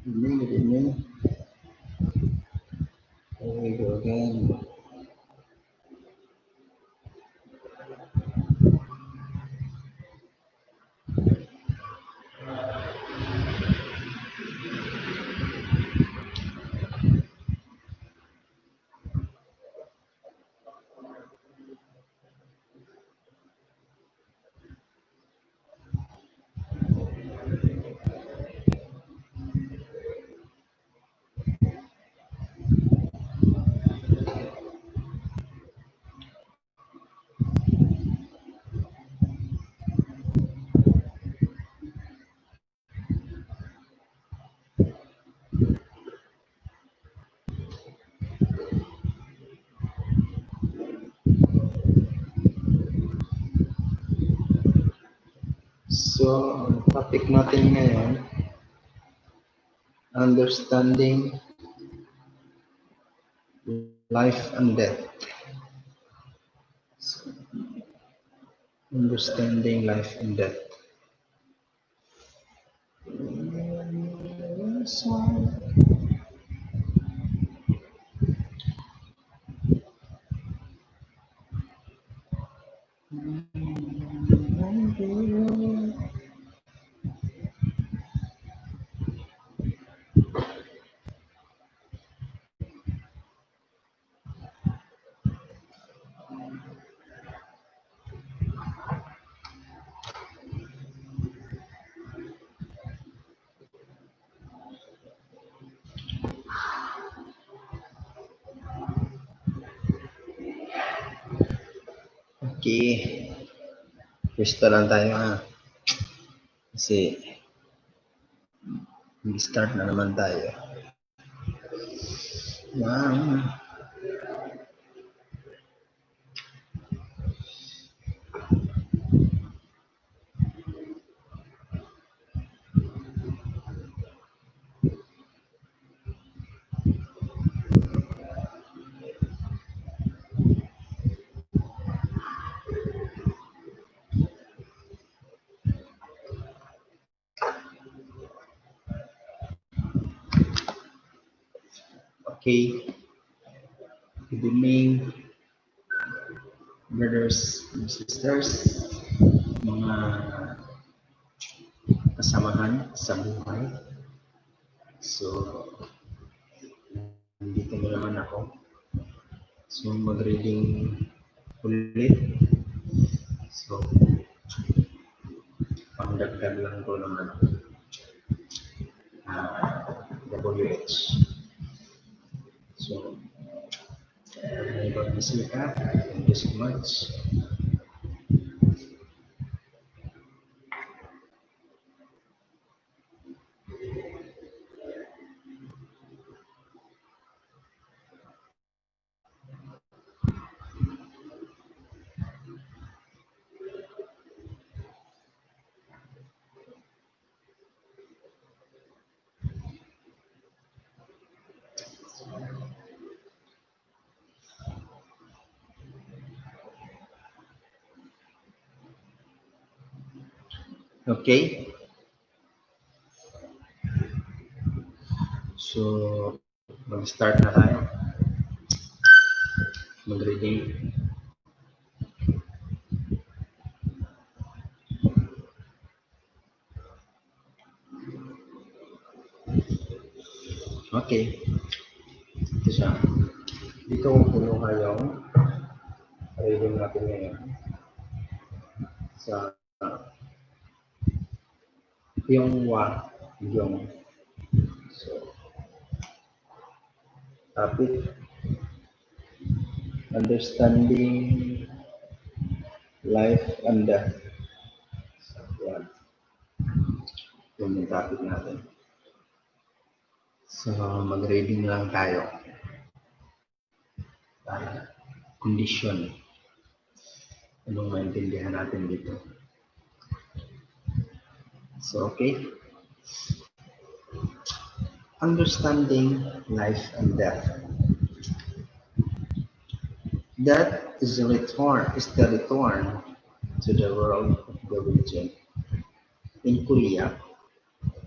Good evening. Here we go again. So, ang topic natin ngayon, understanding life and death. So, understanding life and death. Okay. Pwesto lang tayo ha. Kasi, mag-start na naman tayo. Wow. Okay. Good evening, brothers and sisters, mga kasamahan sa buhay. So, nandito na naman ako. So, mag-reading ulit. So, pangdagdag lang ko naman WH. So, may pag-isip ka. Thank you so much. Okay. So, mag-start na tayo. Mag-reading. Okay. Ito siya. Dito kung kinuha yung reading natin ngayon sa yung yung. So, topic, understanding life and death. So, yan. Yun yung topic natin. So, mag-reading lang tayo. Para kondisyon. Anong maintindihan natin dito. So, okay. Understanding life and death. Death is the return to the world of the region. In Korea,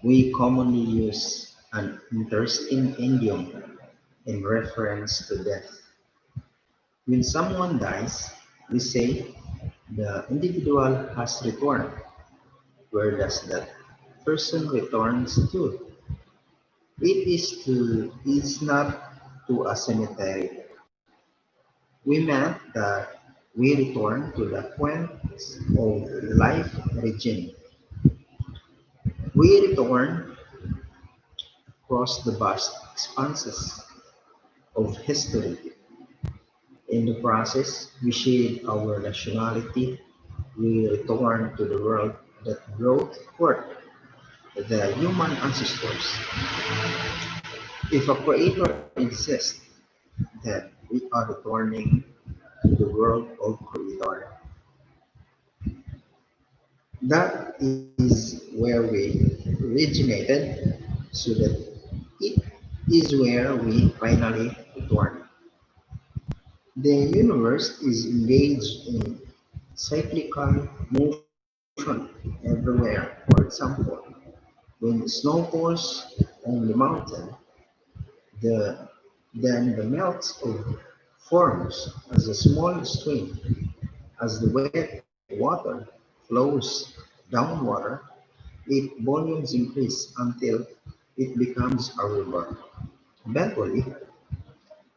we commonly use an interesting idiom in reference to death. When someone dies, we say the individual has returned. Where does that person returns to? It is not to a cemetery. We meant that we return to the quaint of life region. We return across the vast expanses of history. In the process, we shed our nationality. We return to the world that brought forth the human ancestors. If a creator exists, then we are returning to the world of creator. That is where we originated, so that it is where we finally return. The universe is engaged in cyclical motion everywhere. For example, when snow falls on the mountain, the then the melt of forms as a small stream. As the wet water flows downwater, its volumes increase until it becomes a river. Eventually,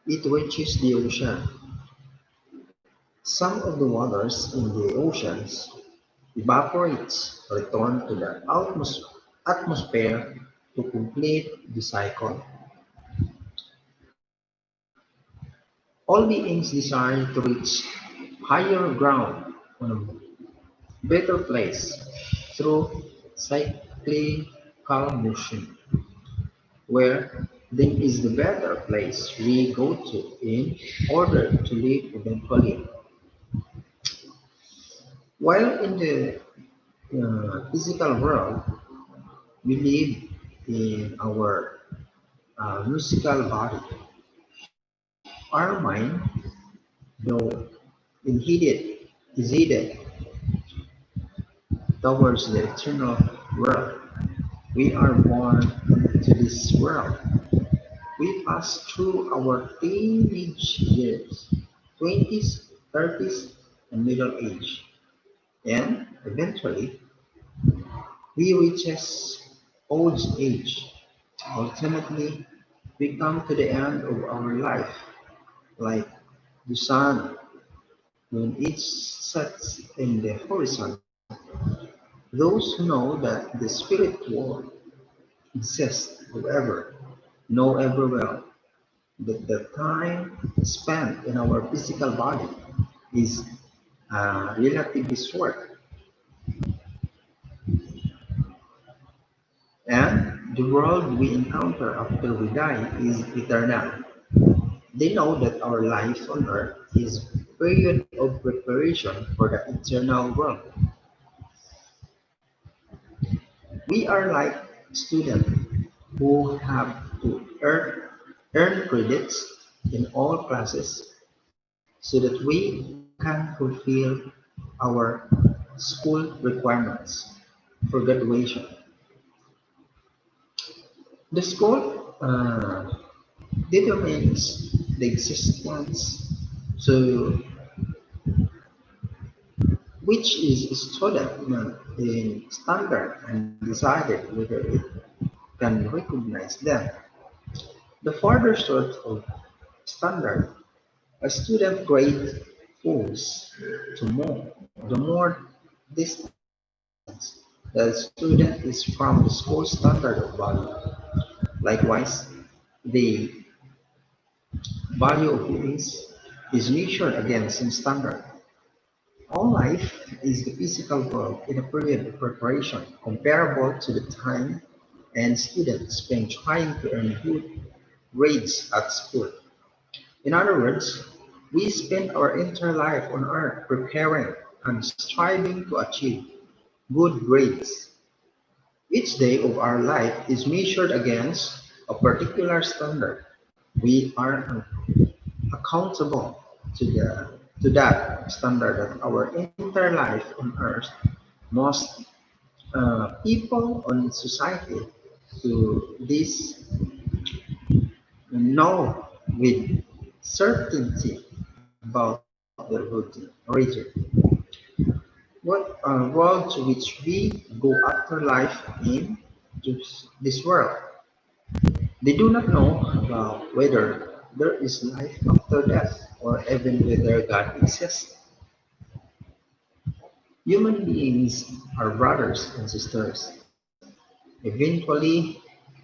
it reaches the ocean. Some of the waters in the oceans evaporates, return to the atmosphere to complete the cycle. All beings desire to reach higher ground on a better place through cyclical motion, where then is the better place we go to in order to live eventually. While in the physical world, we live in our musical body. Our mind, though is headed towards the eternal world. We are born into this world. We pass through our teenage years, 20s, 30s, and middle age. And eventually, we reaches old age. Ultimately, we come to the end of our life, like the sun when it sets in the horizon. Those who know that the spirit world exists, however, know ever well that the time spent in our physical body is relatively short, and the world we encounter after we die is eternal. They know that our life on earth is a period of preparation for the eternal world. We are like students who have to earn credits in all classes so that we can fulfill our school requirements for graduation. The school determines the existence, so which is student in standard and decided whether it can recognize them. The further short of standard a student grade falls to more, the more distance the student is from the school standard of value. Likewise, the value of beings is measured against some standard. All life is the physical world in a period of preparation comparable to the time and students spend trying to earn good grades at school. In other words, we spend our entire life on earth preparing and striving to achieve good grades. Each day of our life is measured against a particular standard. We are accountable to that standard of our entire life on earth. Most people on society to this know with certainty about their origin. What world to which we go after life in this world. They do not know about whether there is life after death or even whether God exists. Human beings are brothers and sisters. Eventually,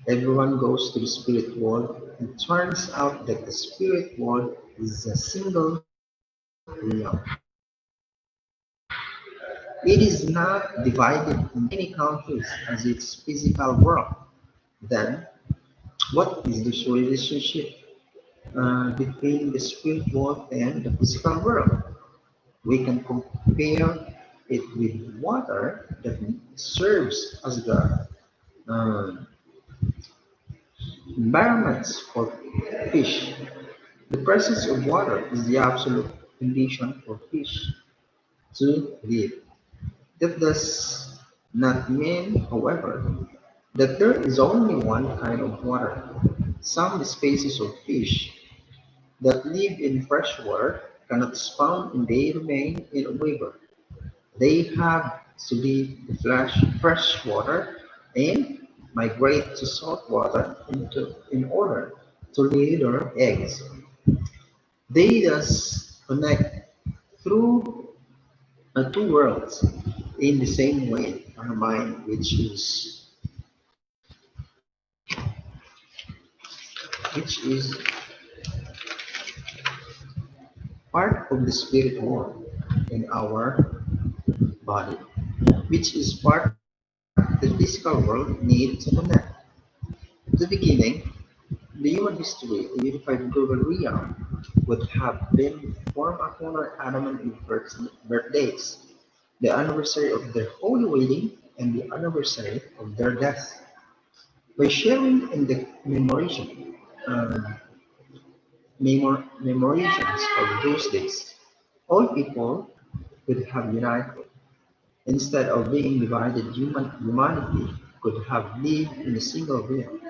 everyone goes to the spirit world. It turns out that the spirit world is a single realm. It is not divided into many countries as its physical world. Then, what is this relationship between the spirit world and the physical world? We can compare it with water that serves as the uh, environments for fish. The presence of water is the absolute condition for fish to live. That does not mean, however, that there is only one kind of water. Some species of fish that live in freshwater cannot spawn and they remain in a river. They have to leave the fresh water and migrate to salt water in order to lay their eggs. They thus connect through two worlds in the same way our mind, which is part of the spirit world in our body, which is part the physical world need to connect. At the beginning, the human history, a unified global realm, would have been formed upon Adam and Eve's birthdays, the anniversary of their holy wedding, and the anniversary of their death. By sharing in the uh, memorations of those days, all people could have united. Instead of being divided, humanity could have lived in a single realm.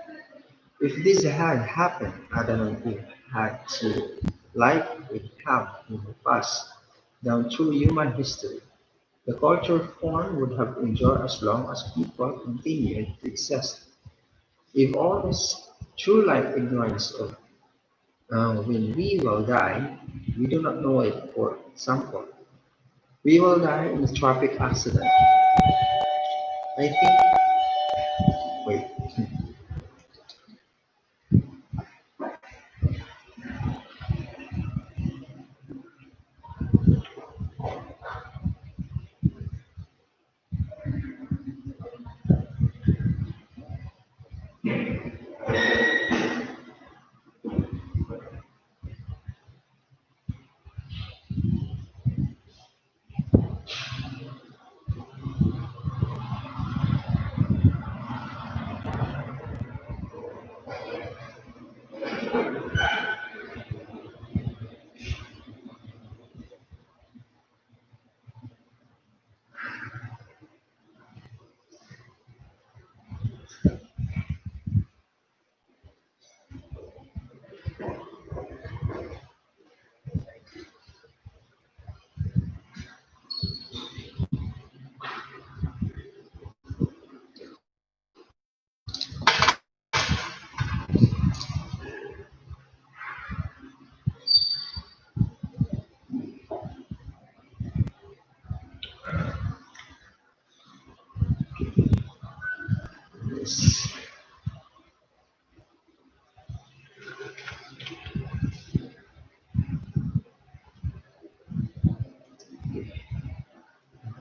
If this had happened, Adam and Eve had to likely have been passed down through human history. The culture form would have endured as long as people continued to exist. If all this true life ignorance of when we will die, we do not know it. For example, we will die in a traffic accident. I think, wait, this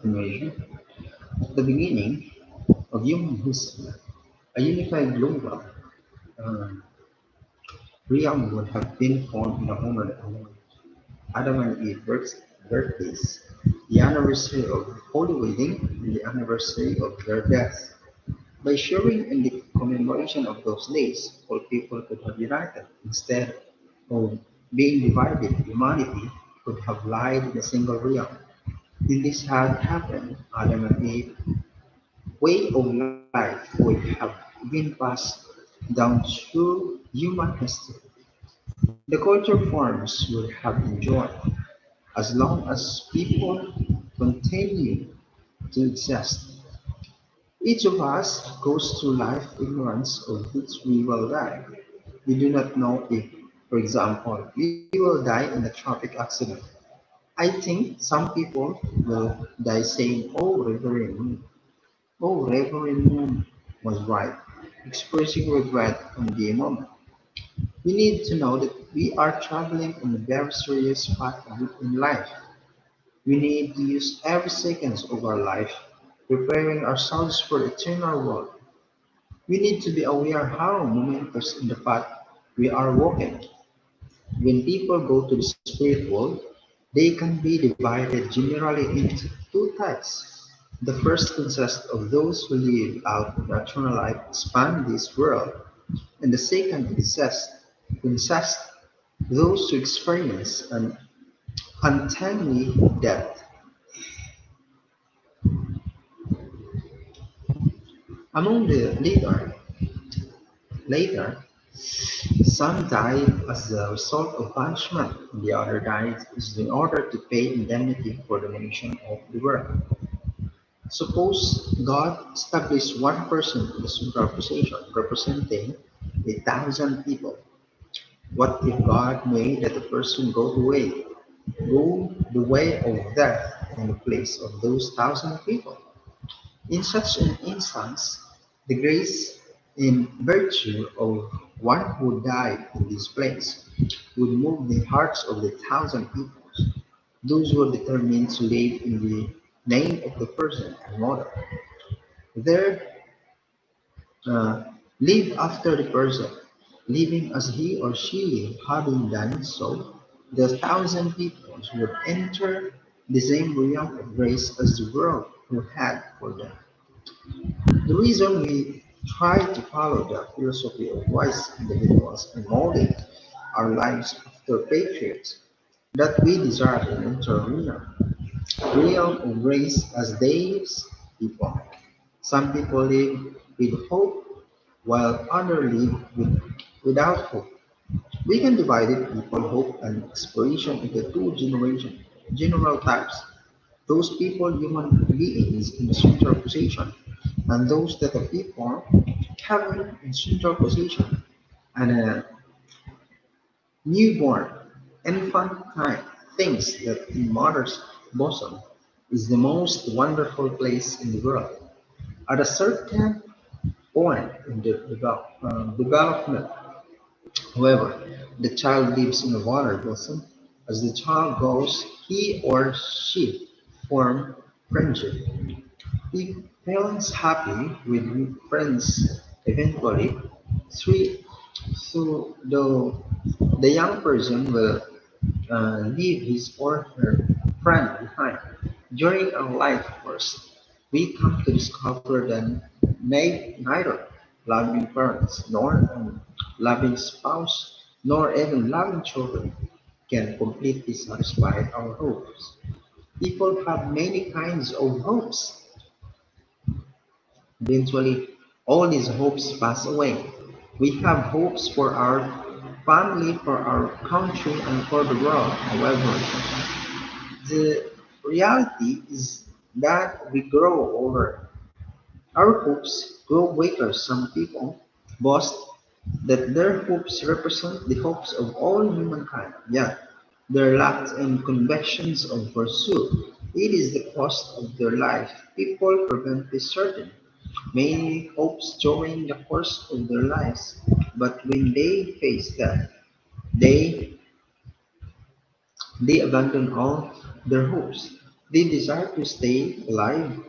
information. At the beginning of human history, a unified global uh, realm would have been formed in honor of Adam and Eve's birthdays, the anniversary of the holy wedding, and the anniversary of their death. By sharing in the commemoration of those days, all people could have united. Instead of being divided, humanity could have lied in a single realm. If this had happened, Adam and Eve's way of life would have been passed down through human history. The culture forms will have enjoyed as long as people continue to exist. Each of us goes through life ignorance of which we will die. We do not know if, for example, we will die in a traffic accident. I think some people will die saying, oh, Reverend Moon was right, expressing regret on the moment. We need to know that we are traveling on a very serious path in life. We need to use every second of our life preparing ourselves for the eternal world. We need to be aware how momentous in the path we are walking. When people go to the spirit world, they can be divided generally into two types. The first consists of those who live out an eternal life span this world, and the second consists those who experience an untimely death. Among the later, some died as a result of punishment, and the other died in order to pay indemnity for the nation of the world. Suppose God established one person in the central position representing 1,000 people. What if God made that the person go the way of death in the place of those 1,000 people? In such an instance, the grace and virtue of one who died in this place would move the hearts of the 1,000 people, those who are determined to live in the name of the person and model. There, uh, live after the person, living as he or she lived, having done so, the 1,000 people would enter the same realm of grace as the world who had for them. The reason we try to follow the philosophy of wise individuals and molding our lives after patriots that we desire to enter realm of grace as these people. Some people live with hope while others live without hope. We can divide it people hope and aspiration into general types. Those people, human beings in the central position, and those that are people having in central position, and a newborn, infantile thinks that in mother's bosom is the most wonderful place in the world. At a certain point in the development, however, the child lives in a water bosom. As the child grows, he or she form friendship. If parents happy with friends eventually, three, so the young person will leave his or her friend behind. During our life course, we come to discover that neither loving parents, nor loving spouse, nor even loving children can completely satisfy our hopes. People have many kinds of hopes. Eventually, all these hopes pass away. We have hopes for our family, for our country, and for the world. However, the reality is that we grow older. Our hopes grow weaker. Some people boast that their hopes represent the hopes of all humankind, yet their lack in convictions of pursuit. It is the cost of their life. People prevent this certain. Many hopes during the course of their lives, but when they face death, they they abandon all their hopes. They desire to stay alive.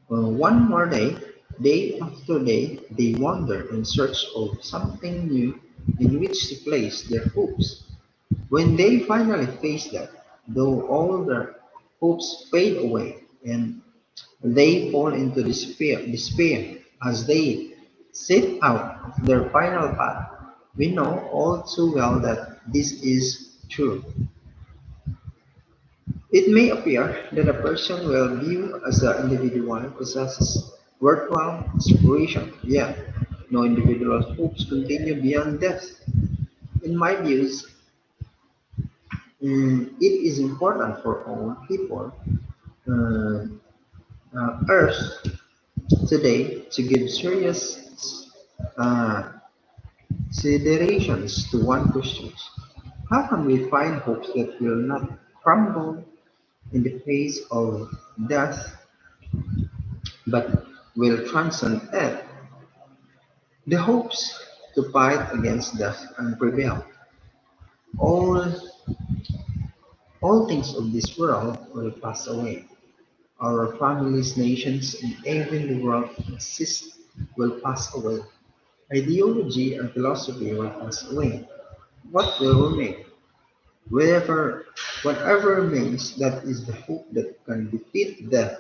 One more day, day after day, they wander in search of something new in which to place their hopes. When they finally face that, though all their hopes fade away and they fall into despair as they set out of their final path. We know all too well that this is true. It may appear that a person will view as an individual possesses worthwhile aspiration, yeah, No individual's hopes continue beyond death. In my views, it is important for all people uh, Earth today to give serious uh, considerations to one question. How can we find hopes that will not crumble in the face of death but will transcend it? The hopes to fight against death and prevail. All, all things of this world will pass away. Our families, nations, and even the world exists will pass away. Ideology and philosophy will pass away. What will remain? Wherever, whatever remains, that is the hope that can defeat death.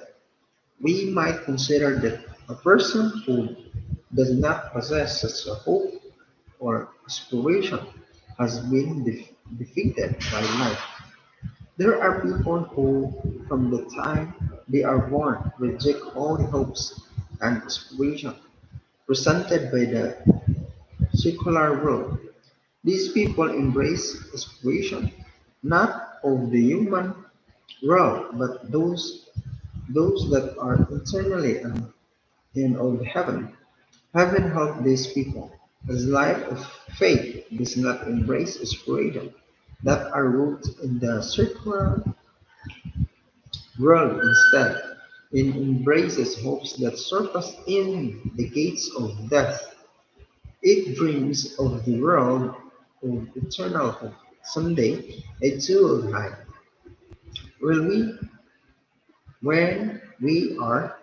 We might consider that a person who does not possess such a hope or aspiration has been defeated by life. There are people who, from the time they are born, reject all the hopes and aspirations presented by the secular world. These people embrace aspiration, not of the human world, but those that are internally and in of heaven. Heaven help these people, as life of faith does not embrace aspiration that are rooted in the secular world instead. It embraces hopes that surpass in the gates of death. It dreams of the world of eternal hope. Someday, it too will die. Will we, when we are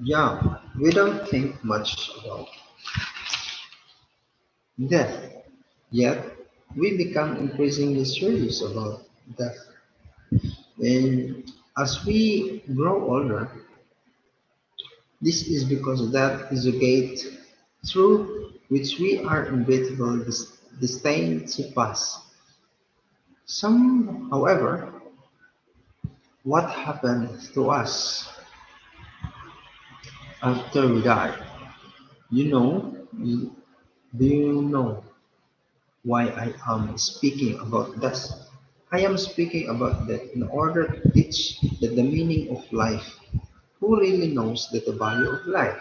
young, we don't think much about death. Yet, we become increasingly serious about death. And as we grow older, this is because that is a gate through which we are inevitable destined to pass. Some, however, what happens to us after we die? You know, you- do you know why I am speaking about this? I am speaking about that in order to teach that the meaning of life. Who really knows that the value of life?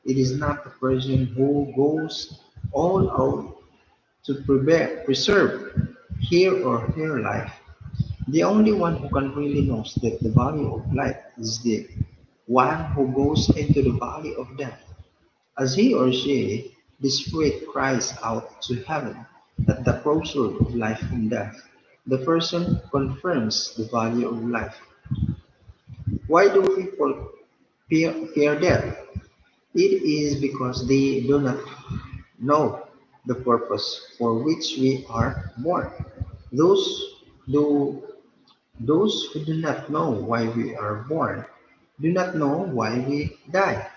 It is not the person who goes all out to preserve here or here life. The only one who can really knows that the value of life is the one who goes into the valley of death. As he or she, the spirit cries out to heaven at the crossroad of life and death. The person confirms the value of life. Why do people fear death? It is because they do not know the purpose for which we are born. Those do those who do not know why we are born do not know why we die.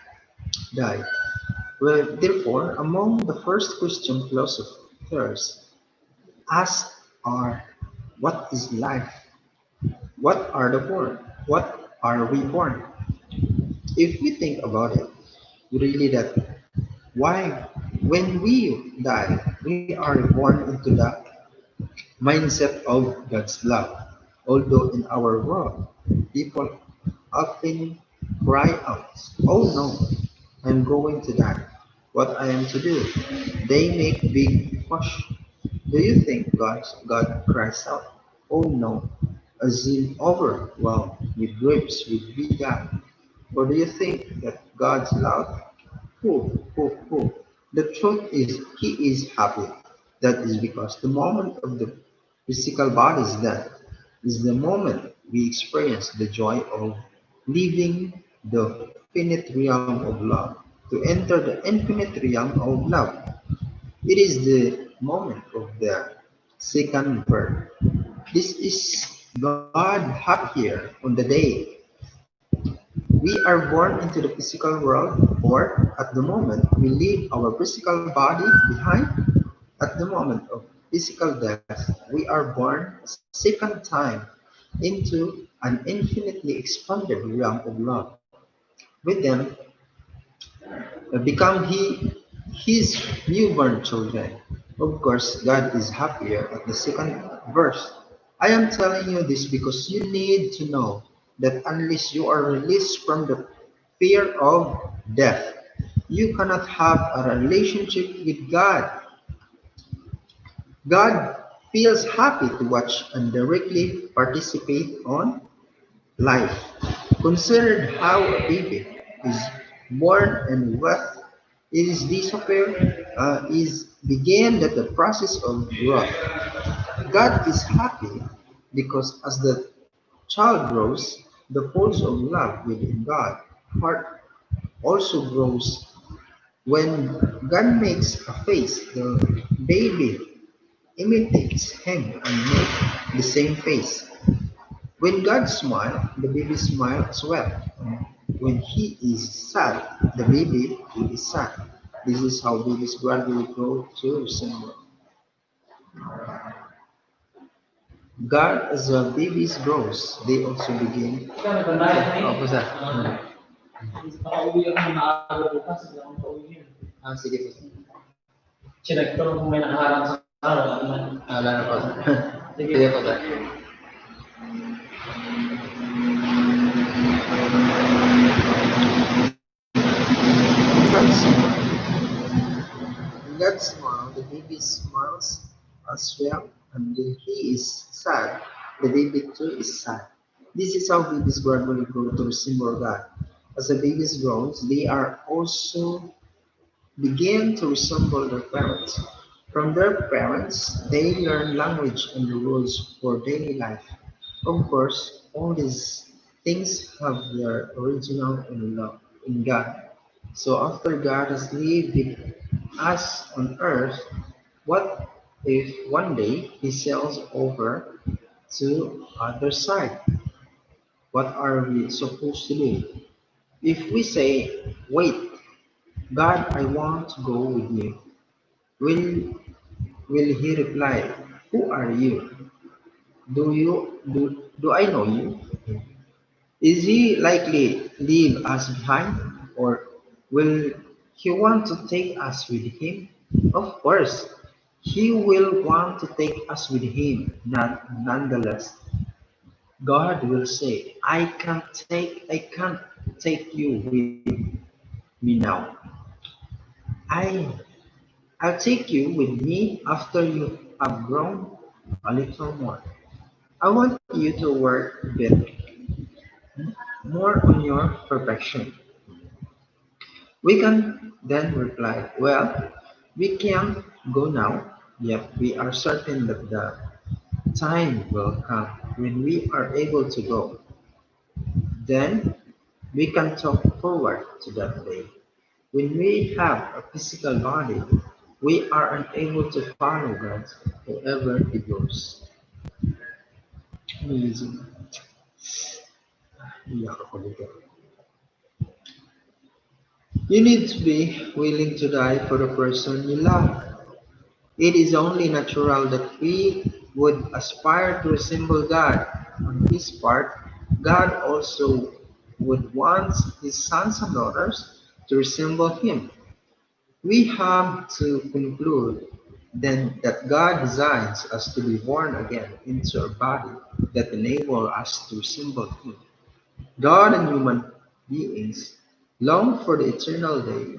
Well, therefore, among the first Christian philosophers asked are what is life? What are the born? What are we born? If we think about it, really that why when we die, we are born into the mindset of God's love. Although in our world, people often cry out, oh no, I'm going to die. What I am to do? They make big push. Do you think God cries out, oh no, as in overwhelmed with griefs with we die? Or do you think that God's love? Who? The truth is, He is happy. That is because the moment of the physical body's death is the moment we experience the joy of leaving the finite realm of love to enter the infinite realm of love. It is the moment of the second birth. This is God happier on the day we are born into the physical world, or at the moment we leave our physical body behind. At the moment of physical death, we are born a second time into an infinitely expanded realm of love. With them become He. his newborn children. Of course, God is happier at the second verse. I am telling you this because you need to know that unless you are released from the fear of death, you cannot have a relationship with God. God feels happy to watch and directly participate on life. Consider how a baby is born and what is disappear is began that the process of growth. God is happy because as the child grows, the force of love within God heart also grows. When God makes a face, the baby imitates him and makes the same face. When God smiles, the baby smiles as well. When he is sad, the baby is sad. This is how babies gradually grow to resemble God. As the babies grows, they also begin. Apa sah? Nakauwi ako ng maaga bukas, hindi ako makauwi yun. Sige po. Sila ito kung may nakaharap sa araw, wala naman. Wala na po. Sige. Sige po sir. God God smile, the baby smiles as well, and when he is sad, the baby too is sad. This is how babies gradually grow to resemble God. As the babies grow, they are also begin to resemble their parents. From their parents, they learn language and the rules for daily life. Of course, all these things have their original in love in God. So after God has lived with us on earth, what if one day He sails over to other side? What are we supposed to do? If we say, "Wait, God, I want to go with you," will will He reply, "Who are you? Do I know you?" Is he likely leave us behind, or will he want to take us with him? Of course, he will want to take us with him. Not nonetheless, God will say, I can't take you with me now. I I'll take you with me after you have grown a little more. I want you to work a bit more on your perfection. We can then reply, "Well, we can't go now, yet we are certain that the time will come when we are able to go. Then we can talk forward to that day. When we have a physical body, we are unable to follow God wherever He goes." Amazing. Iyak ako dito. You need to be willing to die for the person you love. It is only natural that we would aspire to resemble God. On His part, God also would want His sons and daughters to resemble Him. We have to conclude then that God designs us to be born again into a body that enable us to resemble Him. God and human beings long for the eternal day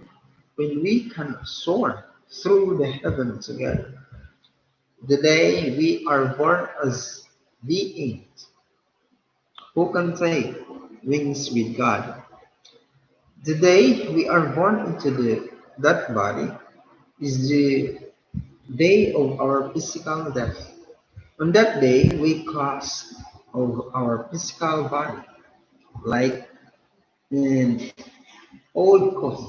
when we can soar through the heaven together. The day we are born as beings who can take wings with God. The day we are born into that body is the day of our physical death. On that day, we cast of our physical body like an old coat.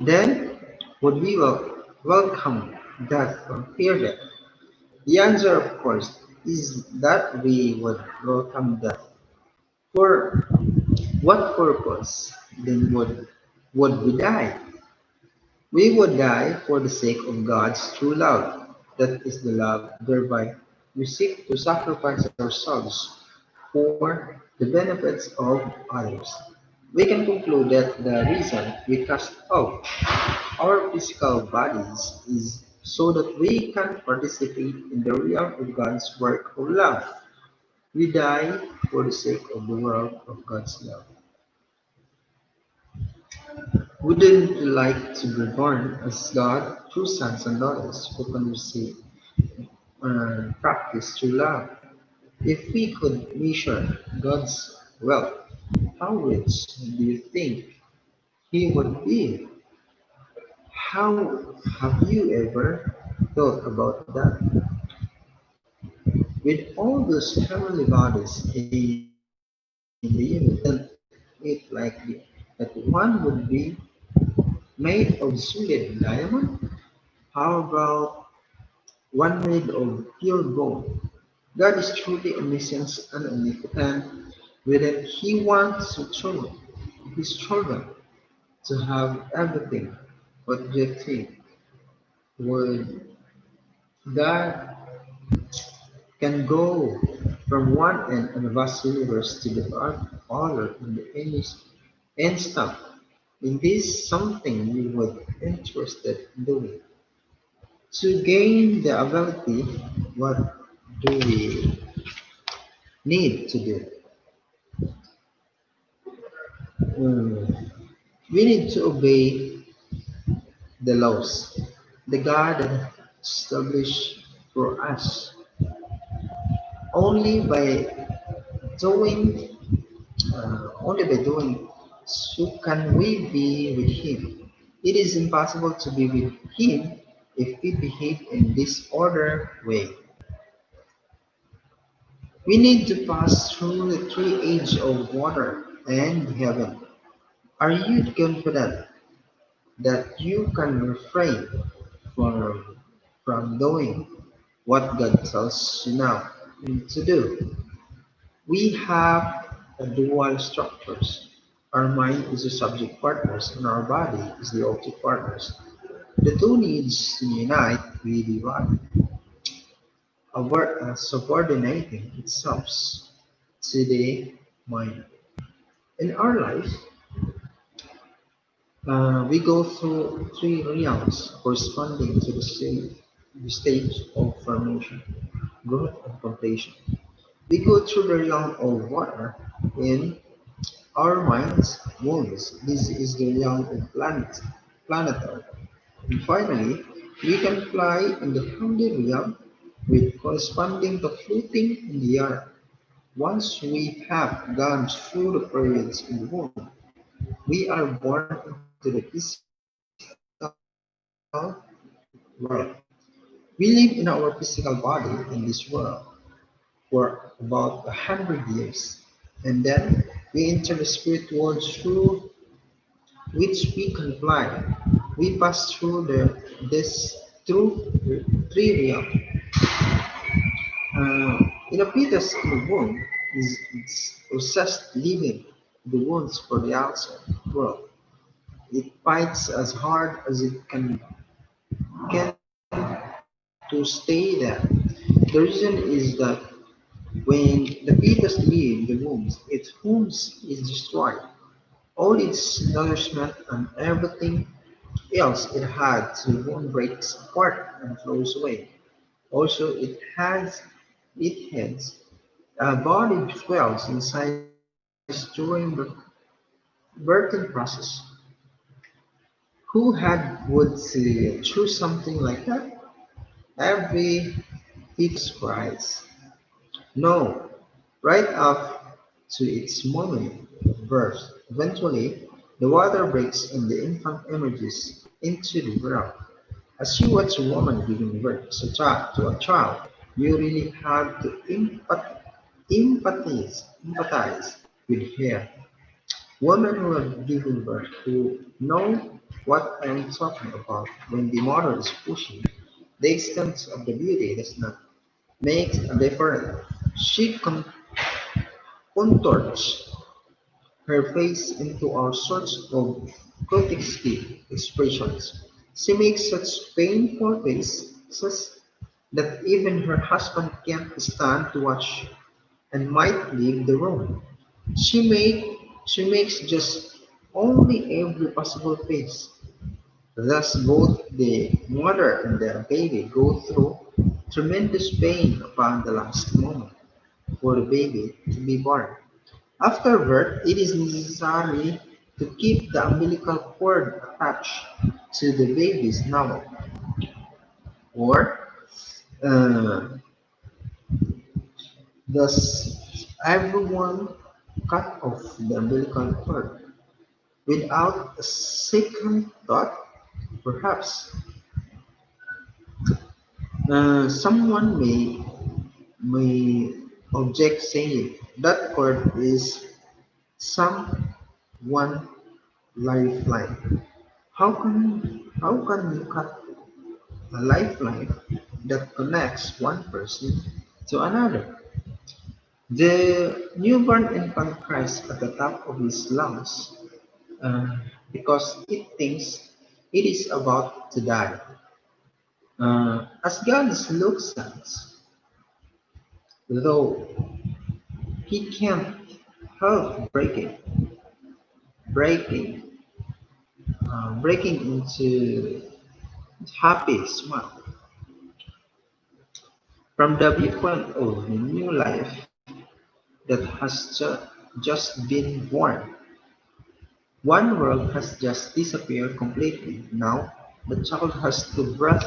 Then would we welcome death or fear death? The answer, of course, is that we would welcome death. For what purpose then would we die? We would die for the sake of God's true love. That is the love whereby we seek to sacrifice ourselves for the benefits of others. We can conclude that the reason we cast off our physical bodies is so that we can participate in the realm of God's work of love. We die for the sake of the world of God's love. Wouldn't you like to be born as God through sons and daughters who can receive and practice true love? If we could measure God's wealth, how rich do you think He would be? How have you ever thought about that? With all those heavenly bodies in the universe, isn't it likely that one would be made of solid diamond? How about one made of pure gold? God is truly omniscient and omnipotent, whether He wants His children to have everything. What do you think? Would God can go from one end of the vast universe to the other in the instant? Is this something you would interested in doing? To gain the ability, what do we need to do? Hmm, we need to obey the laws the God established for us. Only by doing, only by doing so can we be with Him. It is impossible to be with Him if we behave in this order way. We need to pass through the three ages of water and heaven. Are you confident that you can refrain from, from doing what God tells you now to do? We have a dual structures. Our mind is the subject partners and our body is the object partners. The two needs to unite with the body, subordinating itself to the mind. In our life, we go through three realms corresponding to the stage of formation, growth, and completion. We go through the realm of water in our minds, moons. This is the realm of planetary. And finally, we can fly in the heavenly realm with corresponding to floating in the air. Once we have gone through the periods in the womb, we are born into the physical world. We live in our physical body in this world for about 100 years, and then we enter the spirit world through which we can fly. We pass through this through three realms. In a fetus in the womb is possessed living the wounds for the outside world. It fights as hard as it can to stay there. The reason is that when the fetus leaves the womb, its womb is destroyed. All its nourishment and everything else it had to womb breaks apart and flows away. Also, it has a body swells in size during the birthing process. Who had would choose something like that? Every fetus cries. No, right up to its moment of birth. Eventually, the water breaks and the infant emerges into the world. As you watch a woman giving birth to a child, you really have to empathize with her. Women who have given birth who know what I am talking about when the mother is pushing. The extent of the beauty does not make a difference. She contorts her face into all sorts of grotesque expressions. She makes such painful faces that even her husband can't stand to watch and might leave the room. She make She makes just only every possible face. Thus, both the mother and the baby go through tremendous pain upon the last moment for the baby to be born. After birth, it is necessary to keep the umbilical cord attached to the baby's novel, or uh, thus everyone cut off the umbilical cord without a second thought. Perhaps someone may object, saying that cord is someone lifeline. How can you cut a lifeline that connects one person to another? The newborn infant cries at the top of his lungs uh, because it thinks it is about to die. As God looks at us, though he can't help breaking, breaking into happy smile. From the viewpoint of the new life that has just been born, one world has just disappeared completely. Now, the child has to breathe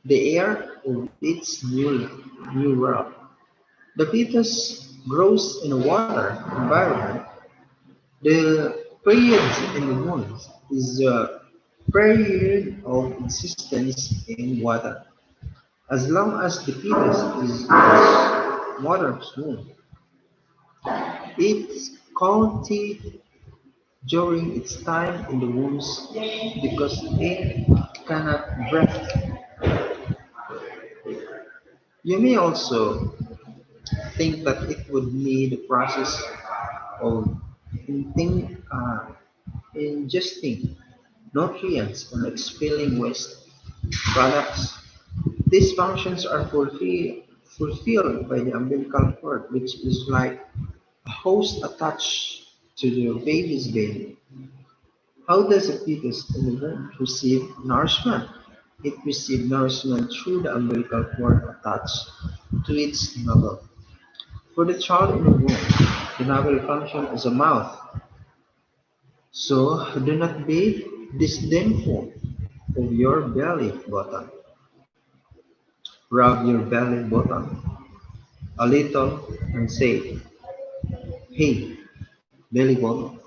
the air of its new world. The fetus grows in a water environment. The period in the womb is a period of existence in water. As long as the fetus is in water's womb, it's counted during its time in the womb because it cannot breathe. You may also think that it would need a process of inting, uh, ingesting nutrients and expelling waste products. These functions are fulfilled by the umbilical cord, which is like a hose attached to the baby's belly. How does a fetus in the womb receive nourishment? It receives nourishment through the umbilical cord attached to its navel. For the child in the womb, the navel functions as a mouth. So do not be disdainful of your belly button. Rub your belly button a little and say, "Hey, belly button,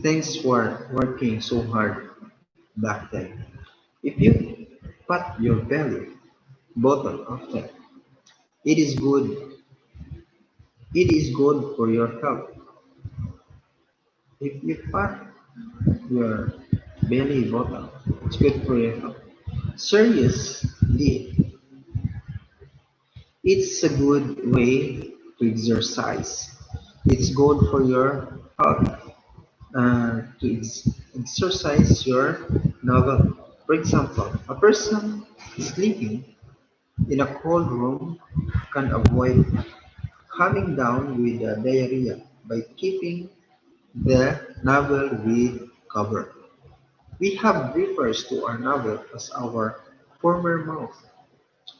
thanks for working so hard back then." If you pat your belly button often, it is good. It is good for your health. If you pat your belly button, it's good for your health. Seriously, it's a good way to exercise. It's good for your health to exercise your navel. For example, a person sleeping in a cold room can avoid coming down with diarrhea by keeping the navel with cover. We have refers to our navel as our former mouth.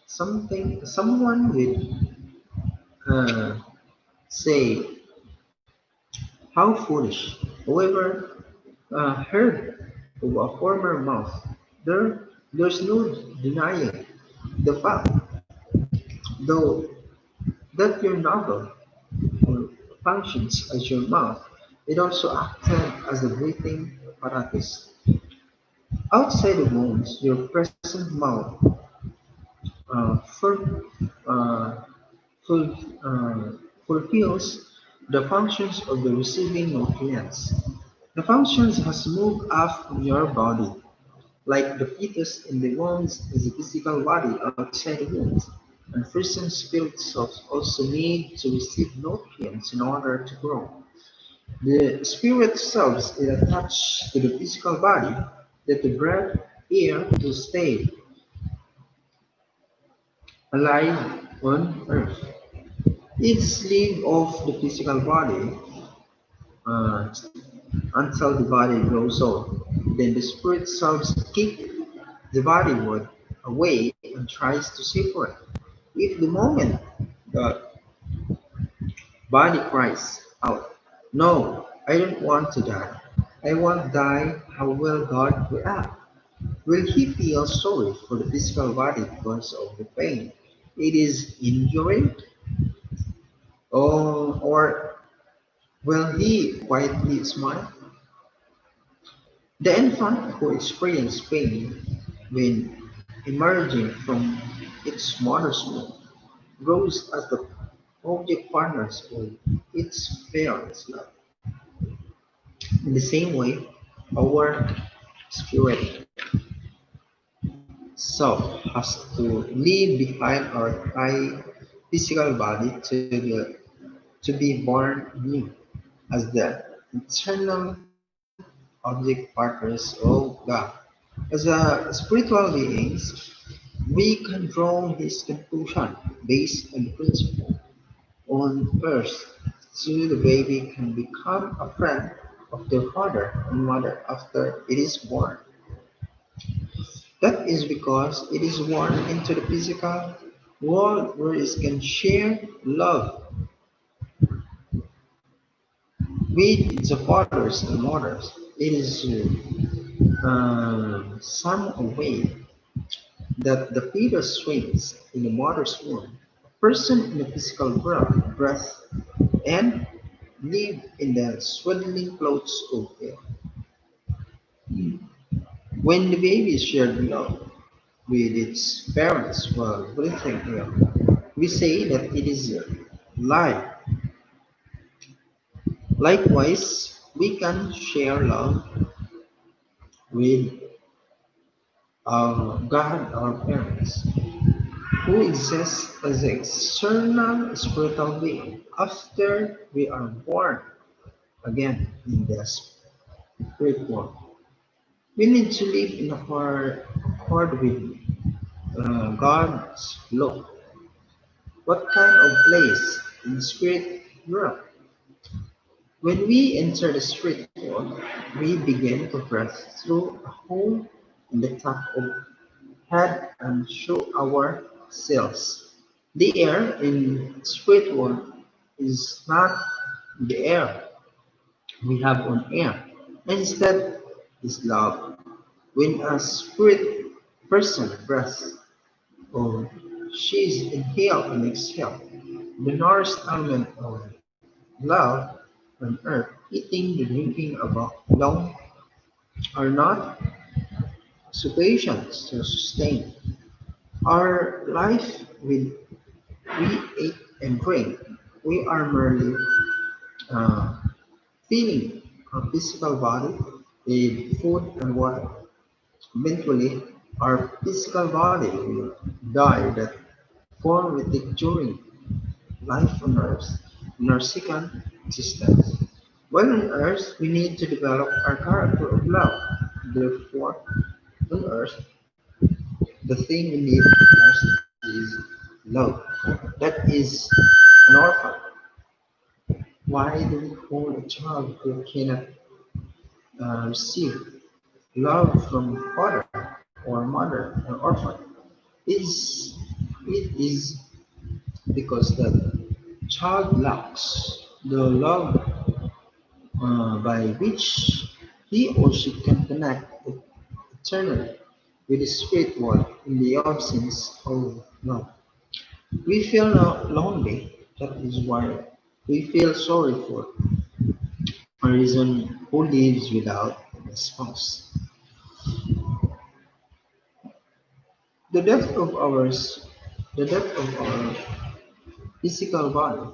Someone would say, "How foolish." However, heard of a former mouth, there's no denying the fact, though, that your navel functions as your mouth. It also acted as a breathing apparatus. Outside the wounds, your present mouth for, uh, ful- fulfills the functions of the receiving nutrients. The functions has moved up in your body, like the fetus in the wombs is a physical body outside the womb, and frozen spirit cells also need to receive nutrients in order to grow. The spirit cells is attached to the physical body that the breath air to stay alive on earth. Each limb of the physical body uh, until the body grows old. Then the spirit self kick the body would away and tries to separate. If the moment the body cries out, "No, I don't want to die. I won't die," how will God react? Will he feel sorry for the physical body because of the pain it is enduring? Or will he quietly smile? The infant who experiences pain when emerging from its mother's womb grows as the object partners of its parents' love. In the same way, our spirit self has to leave behind our physical body to be born new as the eternal object partners of God. As a spiritual beings, we can draw his conclusion based on the principle on earth so the baby can become a friend of their father and mother after it is born. That is because it is born into the physical world where it can share love with its fathers and mothers. It is some way that the fetus swims in the mother's womb. A person in the physical world breath and live in the swaddling clothes of air. When the baby shared love with its parents while breathing air, we say that it is life. Likewise, we can share love with God, our parents, who exists as an external spiritual being after we are born again in the spirit world. We need to live in accord with God's law. What kind of place in the spirit world? When we enter the spirit world, we begin to breathe through a hole in the top of head and show our cells. The air in spirit world is not the air we have on air. Instead is love. When a spirit person breathes, or she is inhale and exhale, the nourished element of love on earth, eating the drinking about alone are not sufficient to sustain our life with we eat and drink. We are merely uh, feeding our physical body with food and water. Eventually, our physical body will die that form we take during life on Earth in our second existence. While on Earth, we need to develop our character of love. Therefore, on Earth, the thing we need most is love. That is an orphan. Why do we call a child who cannot receive love from father or mother or orphan? It is because the child lacks the love by which he or she can connect eternally with the spirit world in the absence of love. We feel lonely. That is why we feel sorry for a reason who lives without a spouse. The death of ours, the death of our physical body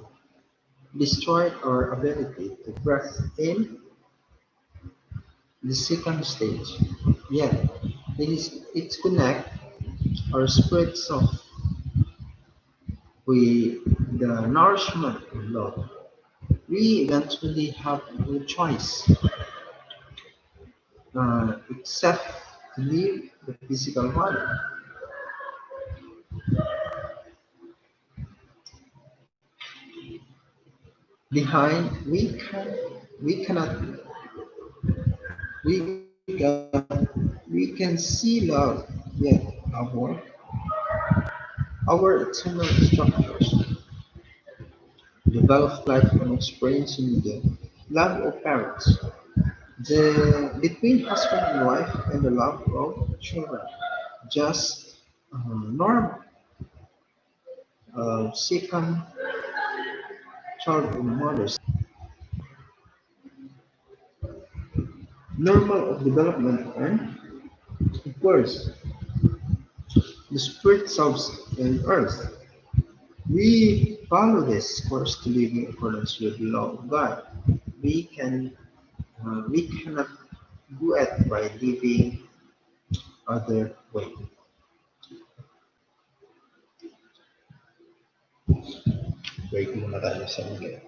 destroyed our ability to breathe in the second stage. Yet, it connect our spirit self with the nourishment of love. We eventually have no choice except to leave the physical body behind. We can We cannot, we can see love, yet our eternal structures develop life from experiencing the love of parents, the between husband and wife, and the love of children. Just normal. Second child of mothers. Normal of development and of course the spirit selves in earth. We follow this course to live in accordance with the law of God. We can we cannot do it by living other way. Break muna tayo sa muli.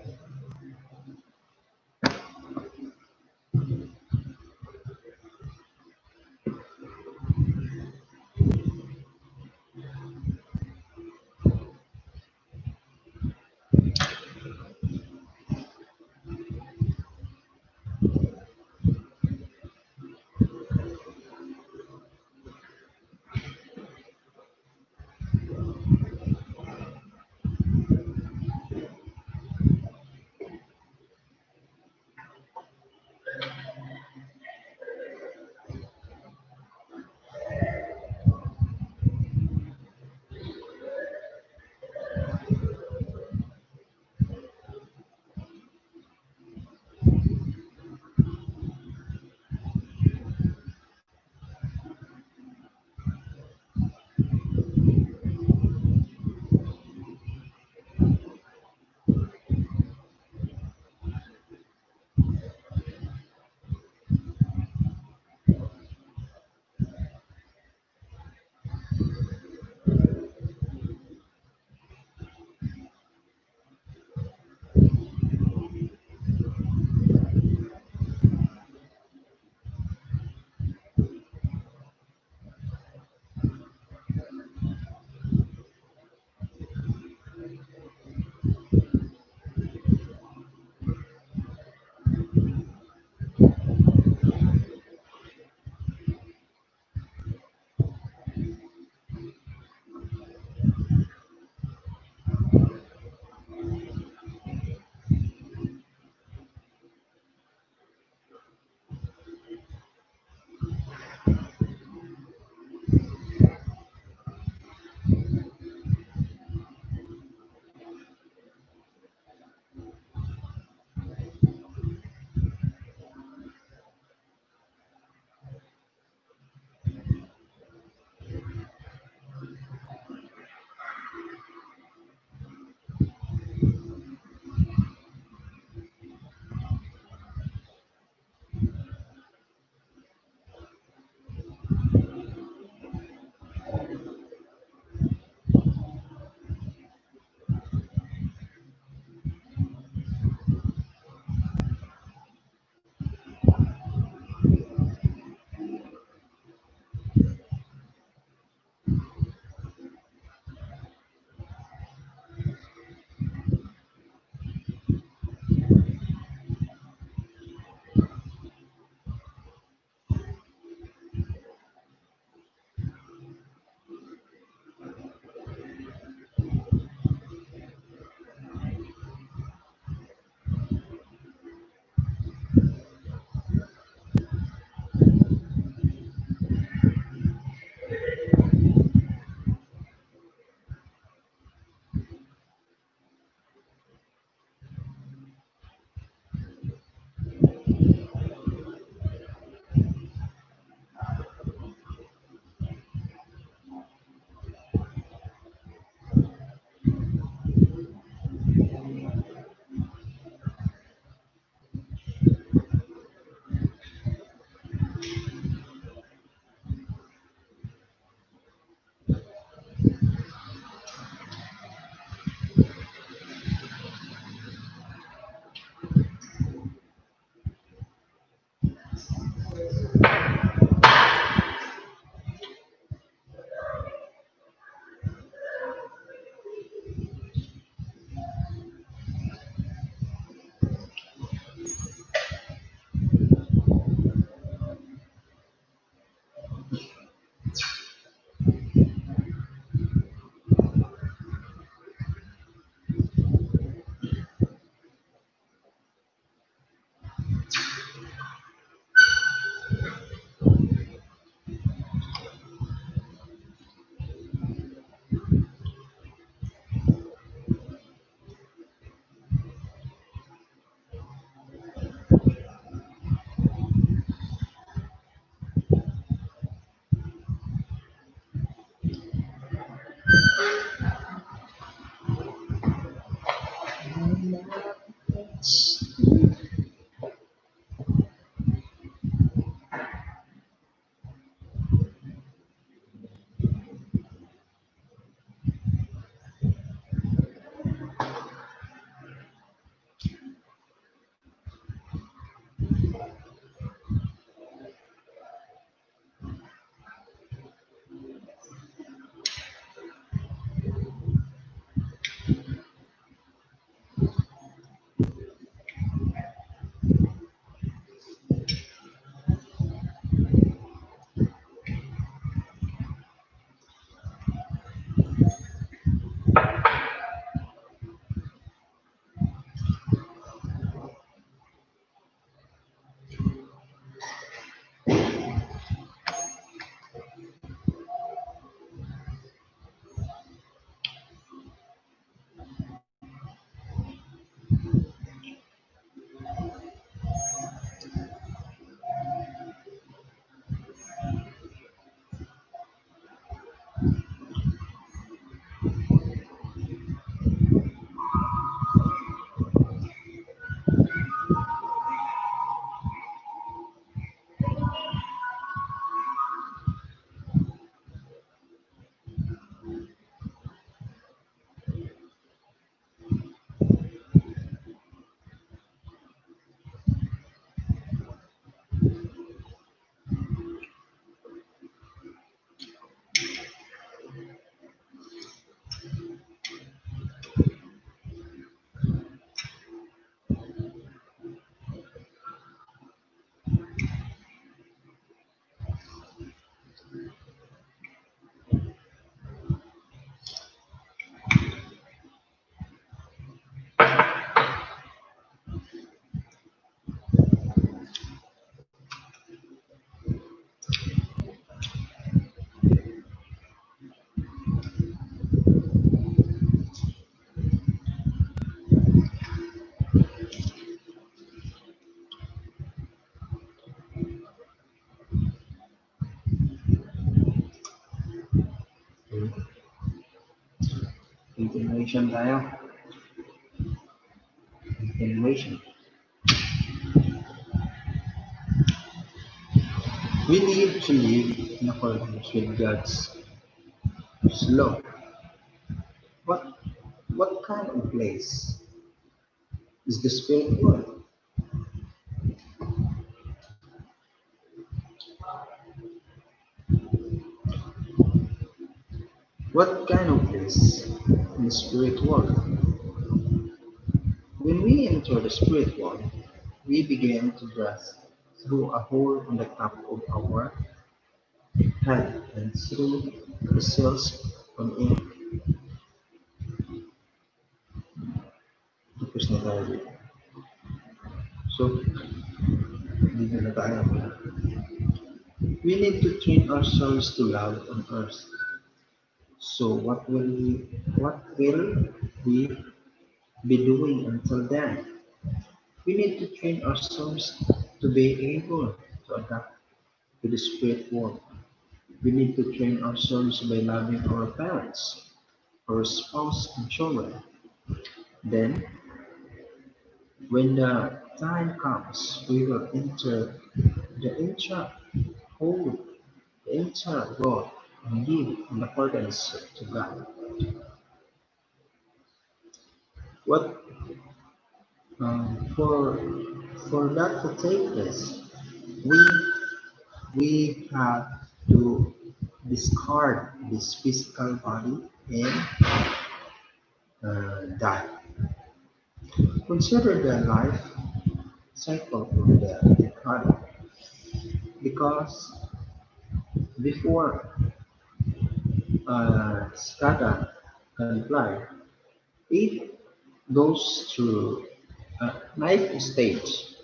Continuation tayo. Continuation. We need to live in accordance with God's law. What what kind of place is the spirit world? What kind of place in the spirit world? When we enter the spirit world, we begin to breathe through a hole on the top of our head and through the cells on in. Tapos na tayo dito. So, dito na tayo. We need to train ourselves to love on earth. So what will we be doing until then? We need to train ourselves to be able to adapt to the spirit world. We need to train ourselves by loving our parents, our spouse and children. Then, when the time comes, we will enter the whole, the entire world and live in accordance to God. What for that to take place, we we have to discard this physical body and die. Consider the life cycle of the product because before Skada can fly, it goes through a night stage.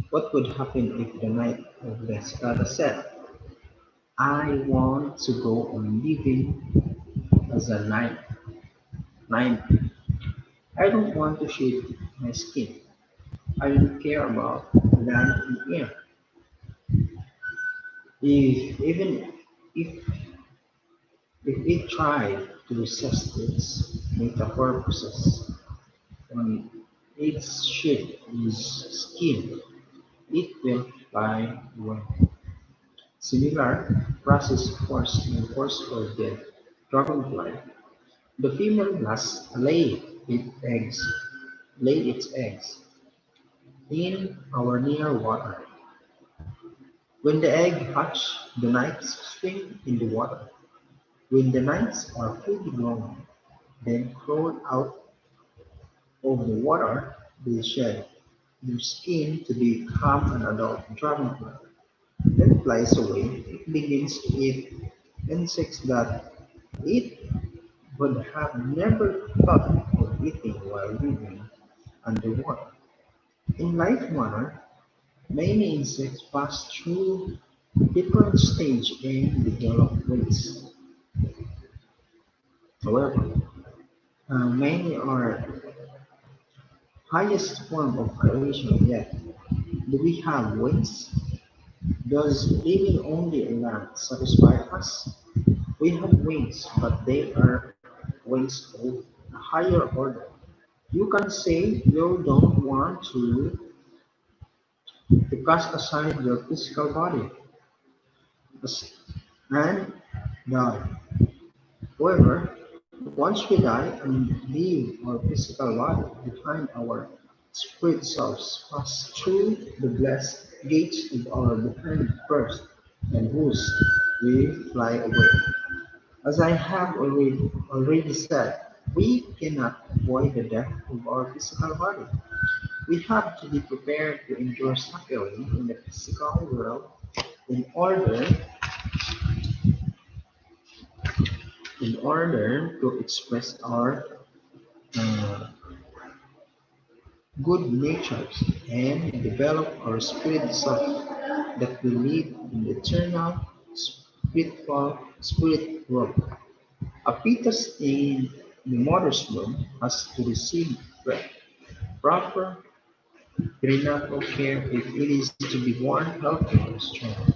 What would happen if the night of the Skada said, I want to go on living as a nine. I don't want to shave my skin. I don't care about land and air. If even if if it tried to resist its metamorphosis on its shed its skin, it will fly away. Similar process force for the dragonfly. The female must lay its eggs in or near water. When the egg hatch, the knights swim in the water. When the knights are fully grown, then crawl out of the water, they shed their skin to become an adult dragonfly. Then flies away. It begins to eat insects that it would have never thought of eating while living underwater. In like manner, many insects pass through different stages and develop wings. However, many are highest form of creation yet. Do we have wings? Does living only on land satisfy us? We have wings, but they are wings of a higher order. You can say you don't want to cast aside your physical body as- and die. However, once we die and leave our physical body behind, our spirit selves pass through the blessed gates of our behind first, and whose we fly away. As I have already said, we cannot avoid the death of our physical body. We have to be prepared to endure suffering in the physical world in order in order to express our uh, good natures and develop our spirit self that will live in the eternal spirit world. A fetus in the mother's womb has to receive proper prenatal care if it is to be born healthy and strong.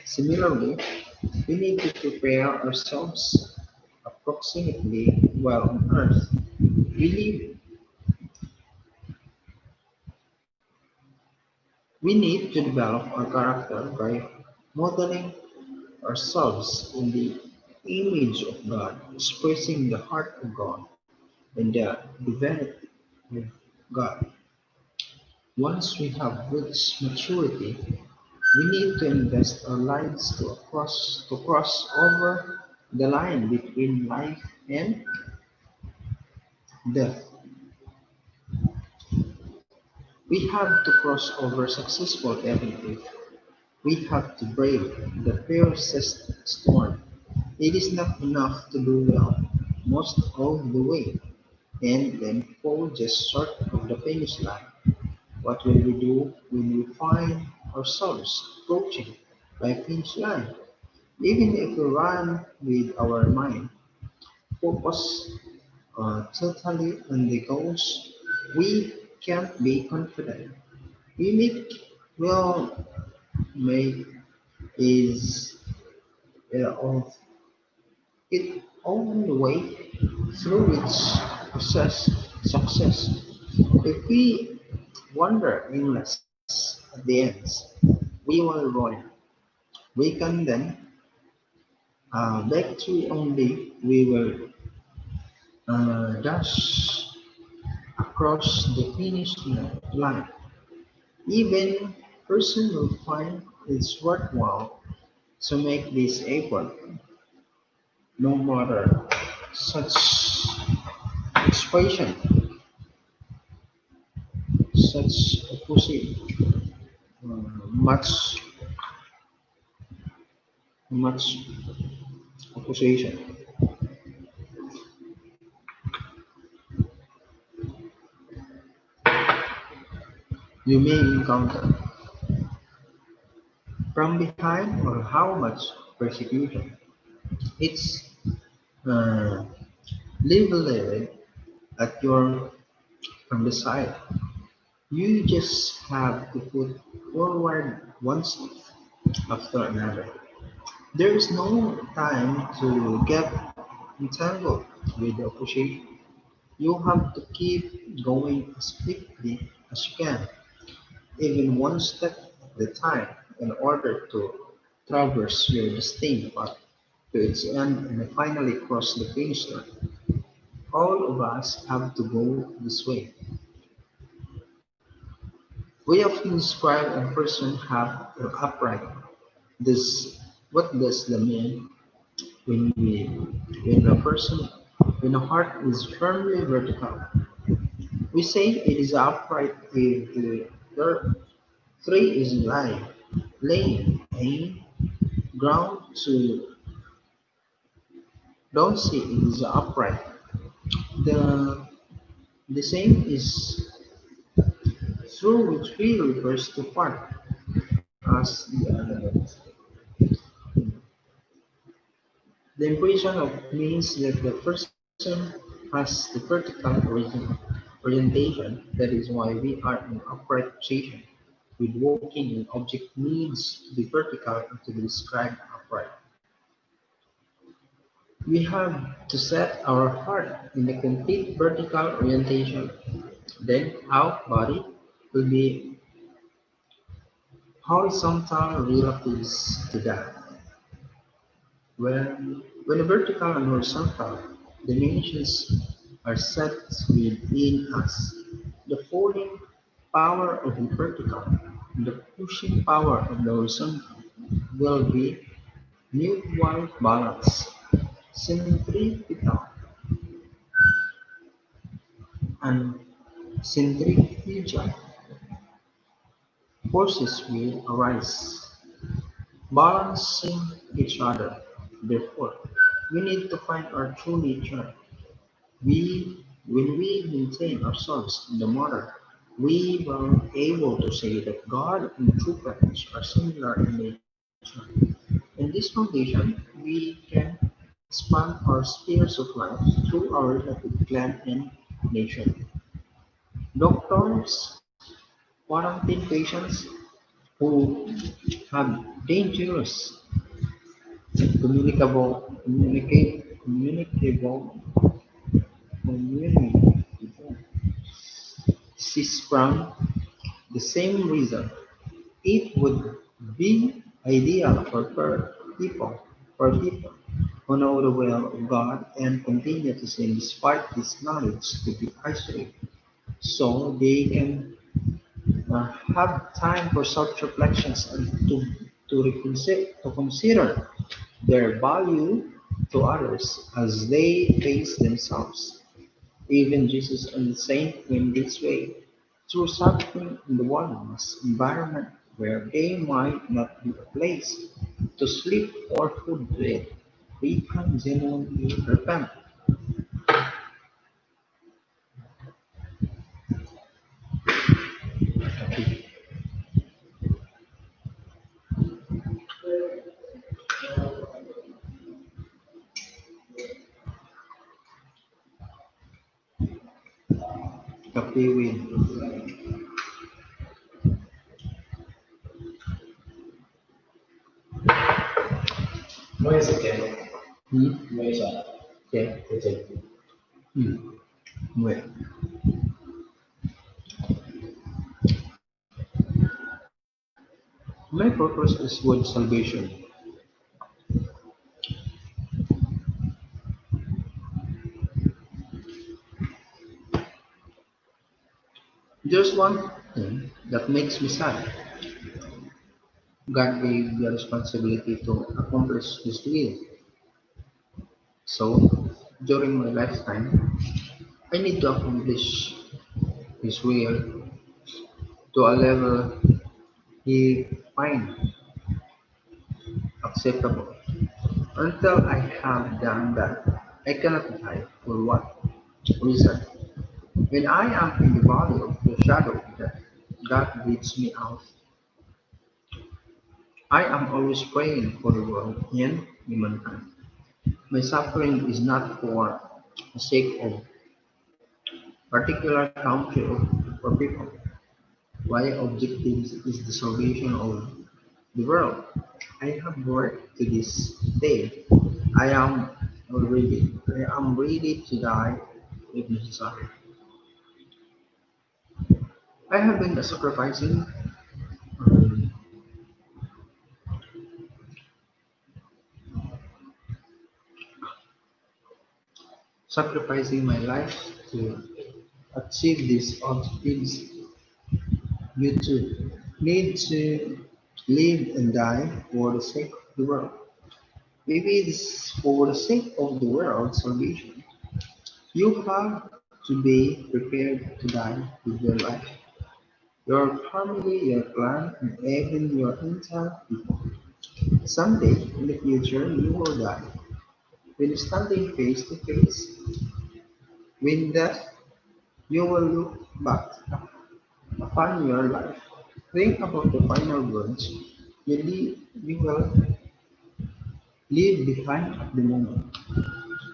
Similarly, we need to prepare ourselves proximately while on earth. We live We need to develop our character by modeling ourselves in the image of God, expressing the heart of God and the divinity of God. Once we have reached maturity, we need to invest our lives to cross over the line between life and death. We have to cross over successful definitive. We have to brave the fiercest storm. It is not enough to do well most of the way and then fall just short of the finish line. What will we do when we find ourselves approaching the finish line? Even if we run with our mind focused totally on the goals, we can't be confident. We make will make is of it only way through which success. If we wander aimless at the ends, we will ruin. We can then back to only we will dash across the finish line. Even person will find it's worthwhile to make this effort, no matter such expression, such opposite, much much opposition. You may encounter from behind or how much persecution. It's uh, leveled at your from the side. You just have to put forward one step after another. There is no time to get entangled with the opposition. You have to keep going as quickly as you can, even one step at a time, in order to traverse your destined path to its end and finally cross the finish line. All of us have to go this way. We often describe a person have or upright. This what does that mean when a person when a heart is firmly vertical? We say it is upright if the tree is laying ground to don't see it is upright. The the same is true with tree refers to part as the impression of means that the person has the vertical orientation. That is why we are in upright position. With walking, an object needs to be vertical to be described upright. We have to set our heart in a complete vertical orientation. Then our body will be horizontal relatives to that. When a vertical and horizontal dimensions are set within us, the pulling power of the vertical and the pushing power of the horizontal will be mutual balance, centripetal, and centrifugal forces will arise, balancing each other. Therefore, we need to find our true nature. When we maintain ourselves in the model, we will able to say that God and true practice are similar in nature. In this foundation, we can expand our spheres of life through our relative clan and nation. Doctors quarantine patients who have dangerous communicable evolving community people. This is from the same reason. It would be ideal for people who know the will of God and continue to sin despite this knowledge to be isolated, so they can have time for self-reflections and to consider their value to others as they face themselves. Even Jesus and the saint went this way, through suffering in the wilderness environment where they might not be a place to sleep or food to eat. We can genuinely repent. Kape win. Mo yung second. Hmm? Mo yung siya. Okay. Second. Hmm. Wait. My purpose is with salvation. There's one thing that makes me sad. God gave the responsibility to accomplish His will. So, during my lifetime, I need to accomplish His will to a level He finds acceptable. Until I have done that, I cannot die. For what reason? When I am in the valley of the shadow of death, God leads me out. I am always praying for the world and humankind. My suffering is not for the sake of particular country or people. My objective is the salvation of the world. I have worked to this day. I am ready to die if necessary. I have been um, sacrificing my life to achieve these objectives. You too need to live and die for the sake of the world. Maybe it's for the sake of the world's salvation. You have to be prepared to die with your life, your family, your clan, and even your entire people. Someday in the future, you will die. When standing face to face with death, you will look back upon your life. Think about the final words you will leave behind at the moment.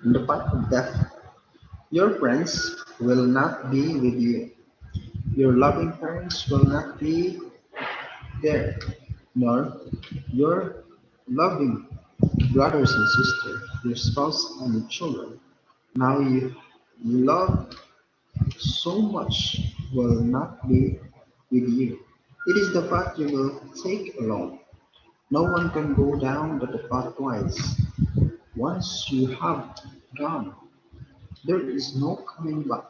In the path of death, your friends will not be with you. Your loving parents will not be there, nor your loving brothers and sisters, your spouse and your children. Now you love so much will not be with you. It is the path you will take alone. No one can go down the path twice. Once you have gone, there is no coming back.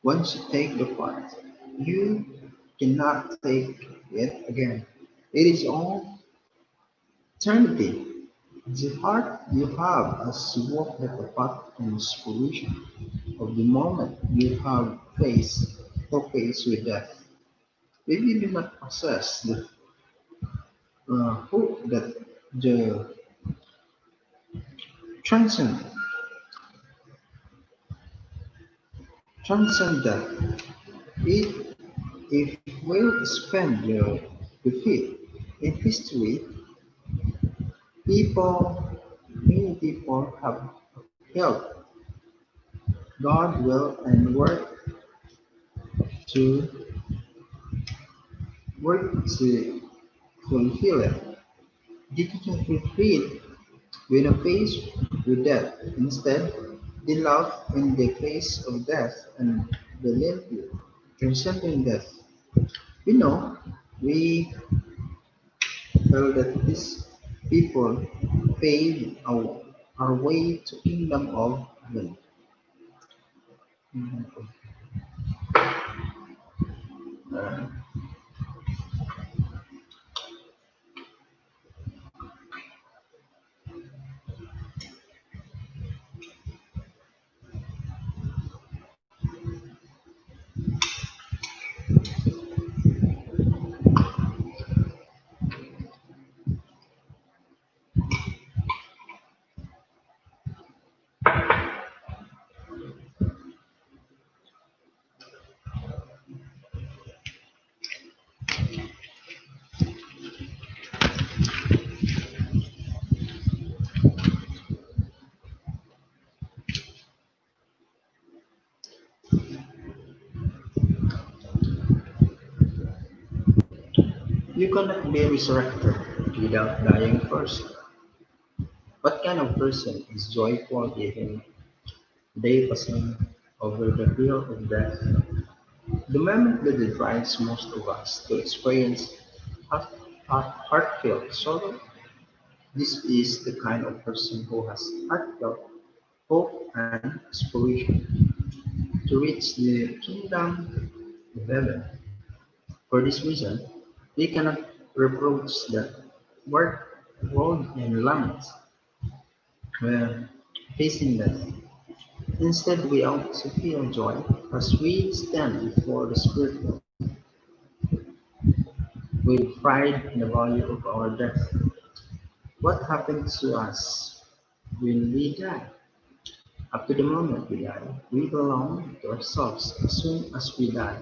Once you take the path, you cannot take it again. It is all eternity. The heart you have as you walk the path and inspiration of the moment you have face with death. Maybe you do not possess the hope that the transcend death. It if will spend your defeat in history, many people have helped God will and to work to fulfill it. Did you fulfill when faced with death? Instead, They laugh in the face of death and they live you, transcending death. We know, we feel that these people paved our way to kingdom of heaven. Uh, you cannot be resurrected without dying first. What kind of person is joyful even they passing over the fear of death? The moment that it drives most of us to experience heart, heartfelt sorrow, this is the kind of person who has heartfelt hope and aspiration to reach the kingdom of heaven. For this reason, we cannot reproach the world and laments when facing death. Instead, we ought to feel joy as we stand before the Spirit with pride in the value of our death. What happens to us when we die? Up to the moment we die, we belong to ourselves as soon as we die.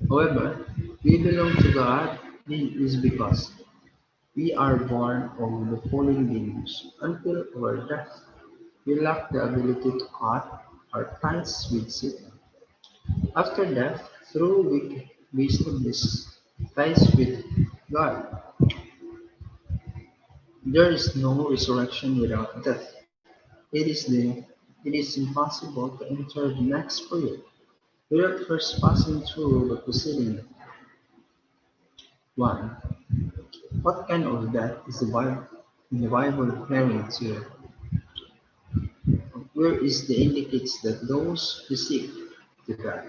However, we belong to God is because we are born of the fallen beings. Until our death, we lack the ability to cut our ties with Satan. After death, through wisdom, this ties with God. There is no resurrection without death. It is impossible to enter the next period without first passing through the preceding one. What kind of death is the Bible referring to? Where is the indicates that those who seek to die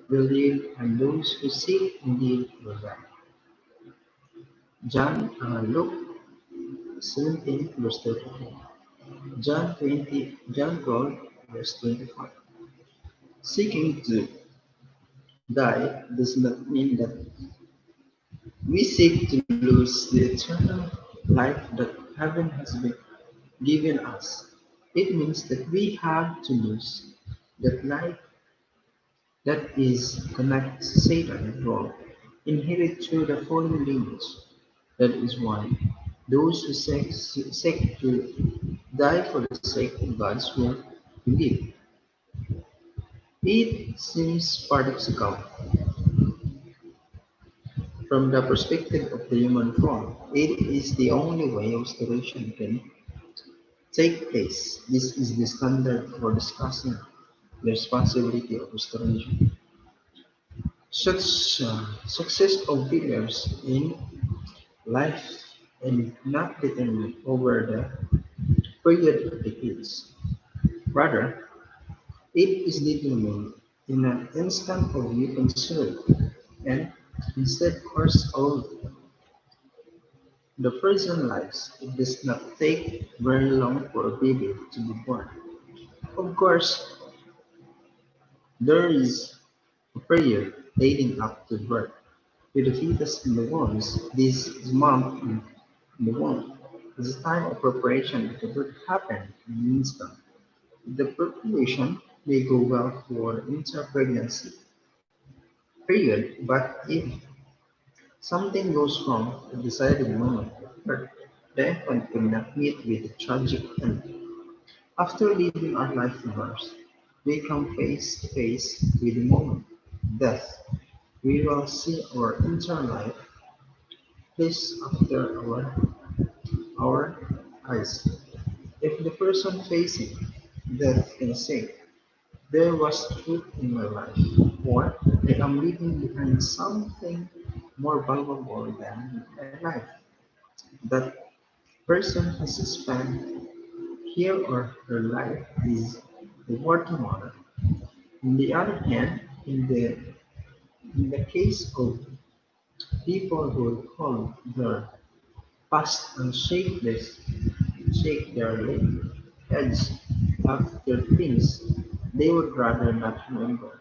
will live and those who seek indeed will die. Luke 17 verse 34. John 12 verse 25. Seeking to die does not mean that we seek to lose the eternal life that heaven has been given us. It means that we have to lose that life that is connected to Satan wrong, inherit through the fallen lineage. That is why those who seek to die for the sake of God's will live. It seems paradoxical from the perspective of the human form. It is the only way restoration can take place. This is the standard for discussing the responsibility of restoration. Such success of believers in life and not determined over the period of decades. Rather, it is determined in an instant of you consider and instead course of the present lives. It does not take very long for a baby to be born. Of course, there is a period leading up to birth. With the fetus in the womb, this is month in the womb. This time of preparation of the birth happen in an instant. The preparation may go well for the inter-pregnancy period, but if something goes wrong at the deciding moment of birth, the infant could not meet with the tragic end. After living our life on earth, we come face to face with the moment of death. We will see our entire life placed after our eyes. If the person facing death can say, there was truth in my life, or I am leaving behind something more valuable than my life, that person has spent here or her life is the working honor. On the other hand, in the case of people who recall their past and shake their heads after things they would rather not remember,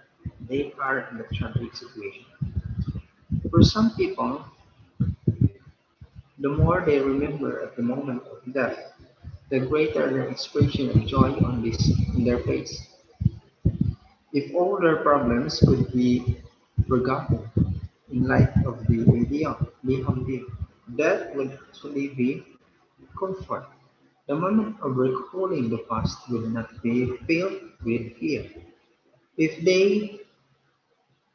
they are in a tragic situation. For some people, the more they remember at the moment of death, the greater the expression of joy in their face. If all their problems could be forgotten in light of the idea they have lived, that would actually be comfort. The moment of recalling the past would not be filled with fear. If they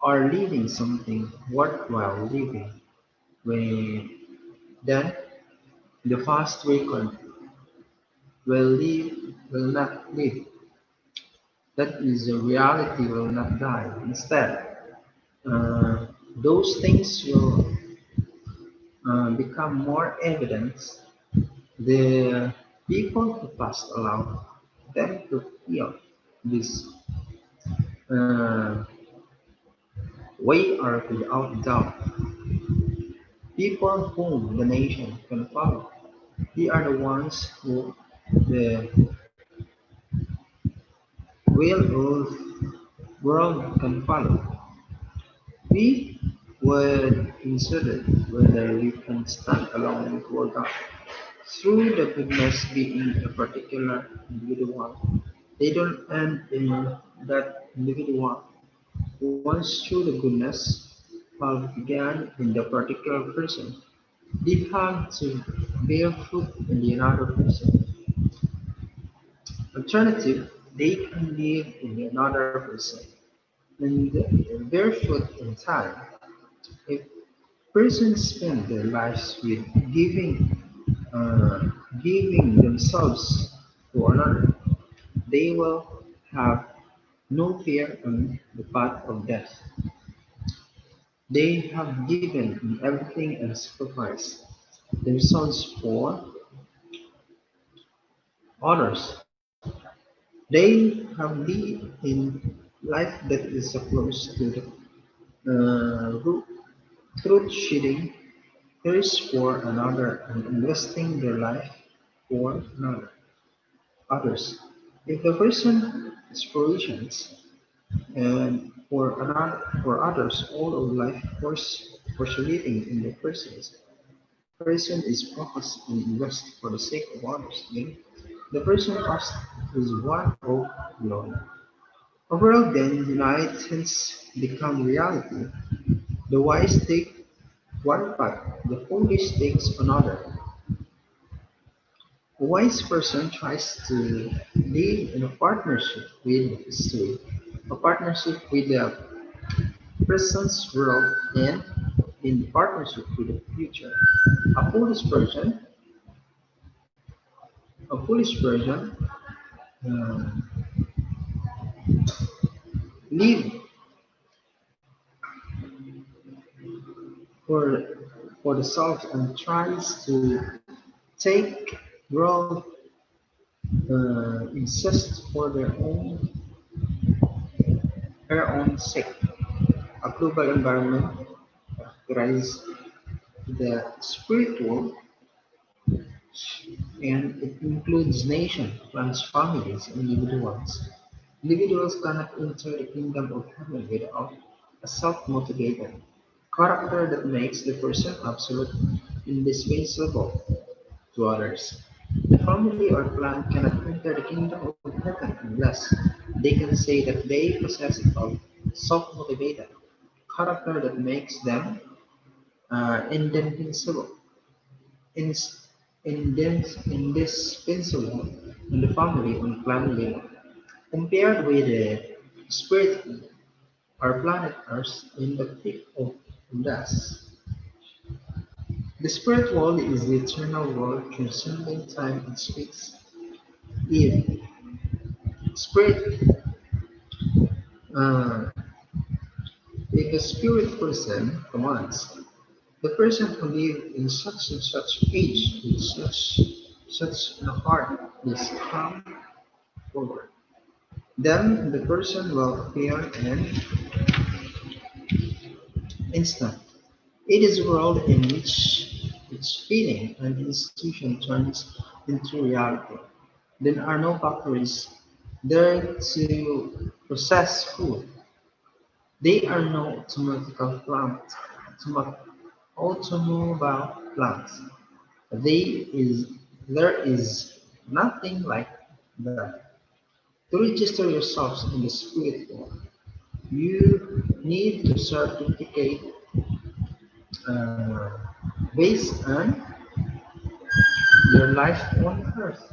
are living something worthwhile living, when, then the past record will not live. That is, the reality will not die. Instead, those things will become more evident. The people who passed allow them to feel this uh, way are without doubt people whom the nation can follow. They are the ones who the will of world can follow. We would consider whether we can stand alone before God. Through the goodness being a particular individual, they don't end in that individual. Once through the goodness have begun in the particular person, they have to bear fruit in the another person. Alternative, they can live in another person and bear fruit in time. If persons spend their lives with uh, giving themselves to another, they will have no fear on the path of death. They have given in everything and sacrificed themselves for others. They have lived in life that is so close to the truth shedding thirst for another and investing their life for another others. If the person aspirations and for others all of life force living in the person is focused and invest for the sake of others, then the person cost is one of glory. Overall then unites become reality. The wise take one path, the foolish takes another. A wise person tries to live in a partnership with history, a partnership with the present world, and in partnership with the future. A foolish person, a foolish person uh, live for for the self and tries to take world insist for their own sake. A global environment characterizes the spiritual and it includes nations, clans, families, and individuals. Individuals cannot enter the kingdom of heaven without a self-motivated character that makes the person absolute indispensable to others. The family or clan cannot enter the kingdom of heaven unless they can say that they possess a self-motivated character that makes them indispensable, ins- indispensable in the family and clan level. Compared with the spirit or planet Earth in the peak of dust. The spirit world is the eternal world transcending time and space. If spirit, uh, if a spirit person commands, the person who lived in such and such age with such a heart is come forward. Then the person will appear in instant. It is a world in which its feeling and institution turns into reality. There are no factories there to process food. They are no automobile plants. There is nothing like that. To register yourselves in the spirit world, you need to certificate uh, based on your life on earth.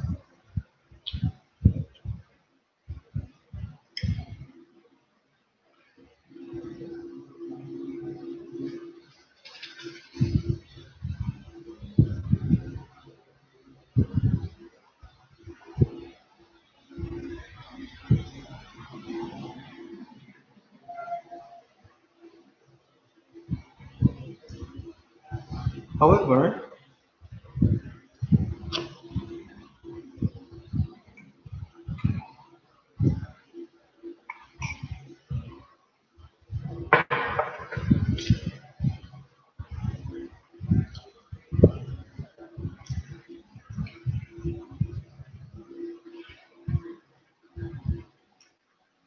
However,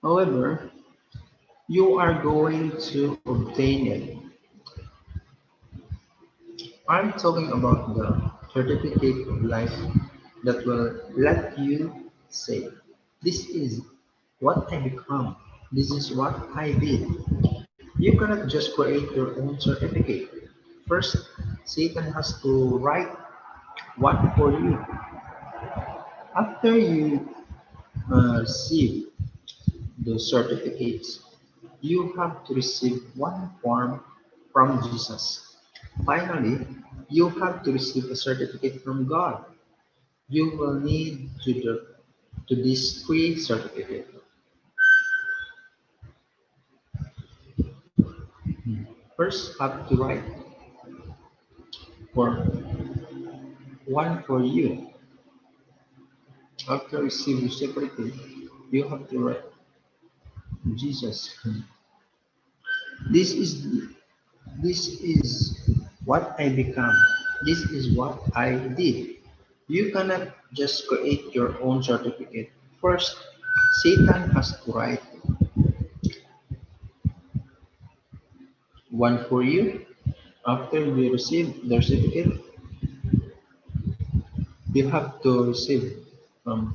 however, you are going to obtain it. I'm talking about the certificate of life that will let you say, this is what I become. This is what I did. You cannot just create your own certificate. First, Satan has to write one for you. After you receive the certificates, you have to receive one form from Jesus. Finally, you have to receive a certificate from God. You will need to these three certificates. First, have to write for one for you. After receiving the certificate, you have to write Jesus. This is this is what I become. This is what I did. You cannot just create your own certificate. First, Satan has to write one for you. After you receive the certificate, you have to receive from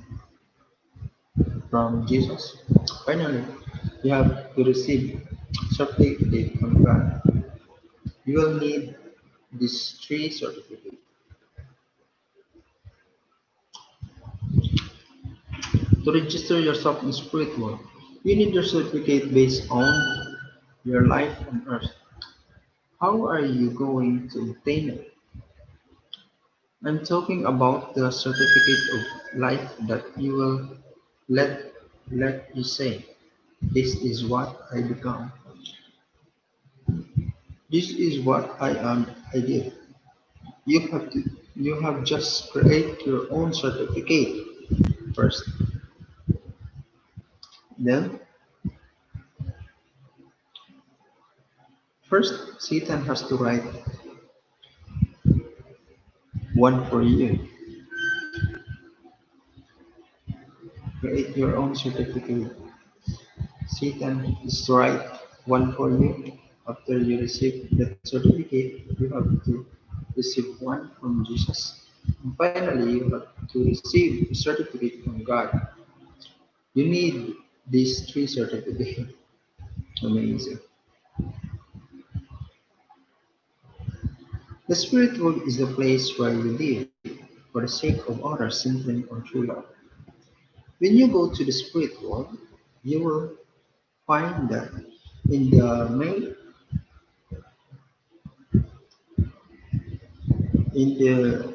Jesus. Finally, you have to receive certificate from God. You will need these three certificates. To register yourself in spirit world, you need your certificate based on your life on earth. How are you going to obtain it? I'm talking about the certificate of life that you will let you say, this is what I become. This is what I am. I did. You have to. You have just create your own certificate first. Then first Satan has to write one for you. Create your own certificate. Satan is to write one for you. After you receive that certificate, you have to receive one from Jesus. And finally, you have to receive a certificate from God. You need these three certificates. Amazing. The spirit world is the place where you live for the sake of others, centering on true love. When you go to the spirit world, you will find that in the made in the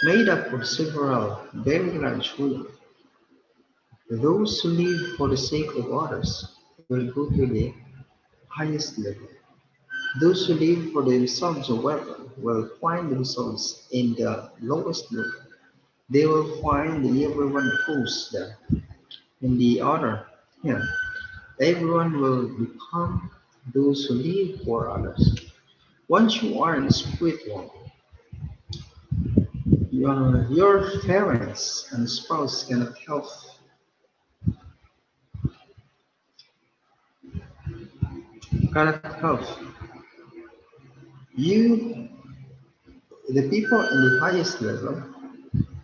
made up of several very large rooms. Those who live for the sake of others will go to the highest level. Those who live for themselves, however, will find themselves in the lowest level. They will find everyone opposed them. In the other hand, everyone will become those who live for others. Once you are in the spiritual, your parents and spouse cannot help you. The people in the highest level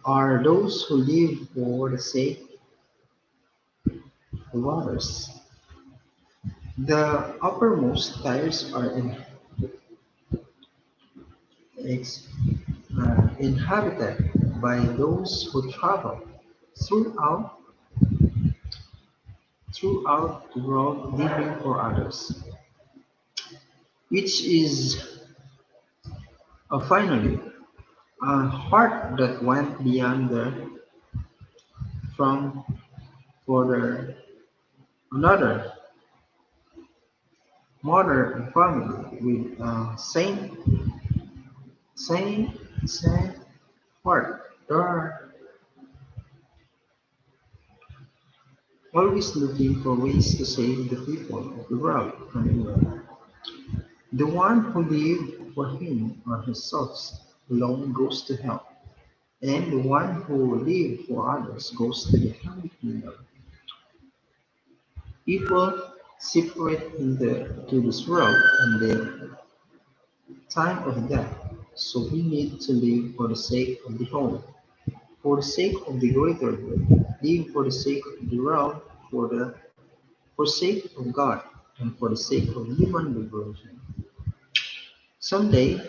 are those who live for the sake of others. The uppermost tiers are ex- inhabited by those who travel throughout throughout the world living for others, which is finally a heart that went beyond the from for the another mother and family with same same heart. They are always looking for ways to save the people of the world from evil. The one who lives for him or herself alone goes to hell, and the one who lives for others goes to the heavenly kingdom. People separate to this world and the time of death, so we need to live for the sake of the whole, for the sake of the greater good, live for the sake of the world, for sake of God, and for the sake of human liberation. Someday,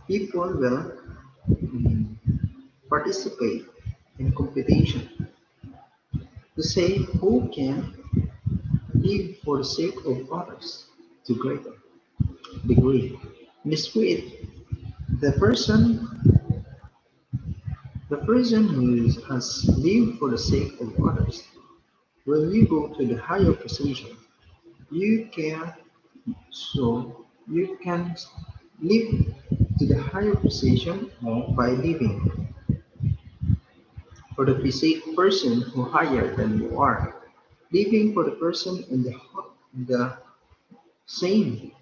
people will mm, participate in competition to say who can live for the sake of others to greater degree. In the spirit, the person the person who has lived for the sake of others, when you go to the higher position, you can you can live to the higher position by living for the person who higher than you are, living for the person in the same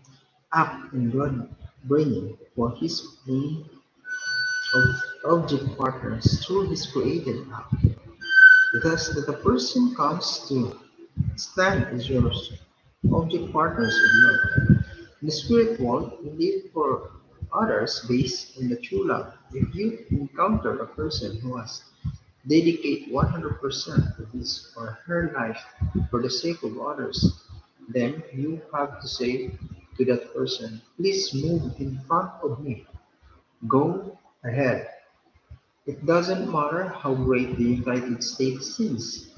act in God bringing for his main object partners through his created act. Thus, that the person comes to stand as your object partners of love. In the spirit world, we live for others based on the true love. If you encounter a person who has dedicate 100% of his or her life for the sake of others, then you have to say to that person, please move in front of me. Go ahead. It doesn't matter how great the United States is.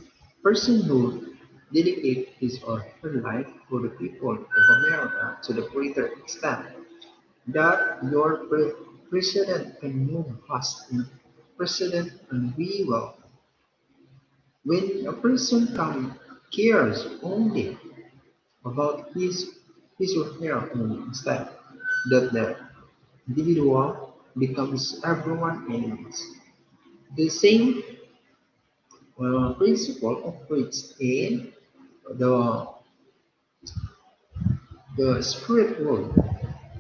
Person who dedicate his or her life for the people of America to the greater extent that your president can move past in president and we will. When a person cares only about his or her own instead, that the individual becomes everyone enemies. The same principle operates in the the spirit world.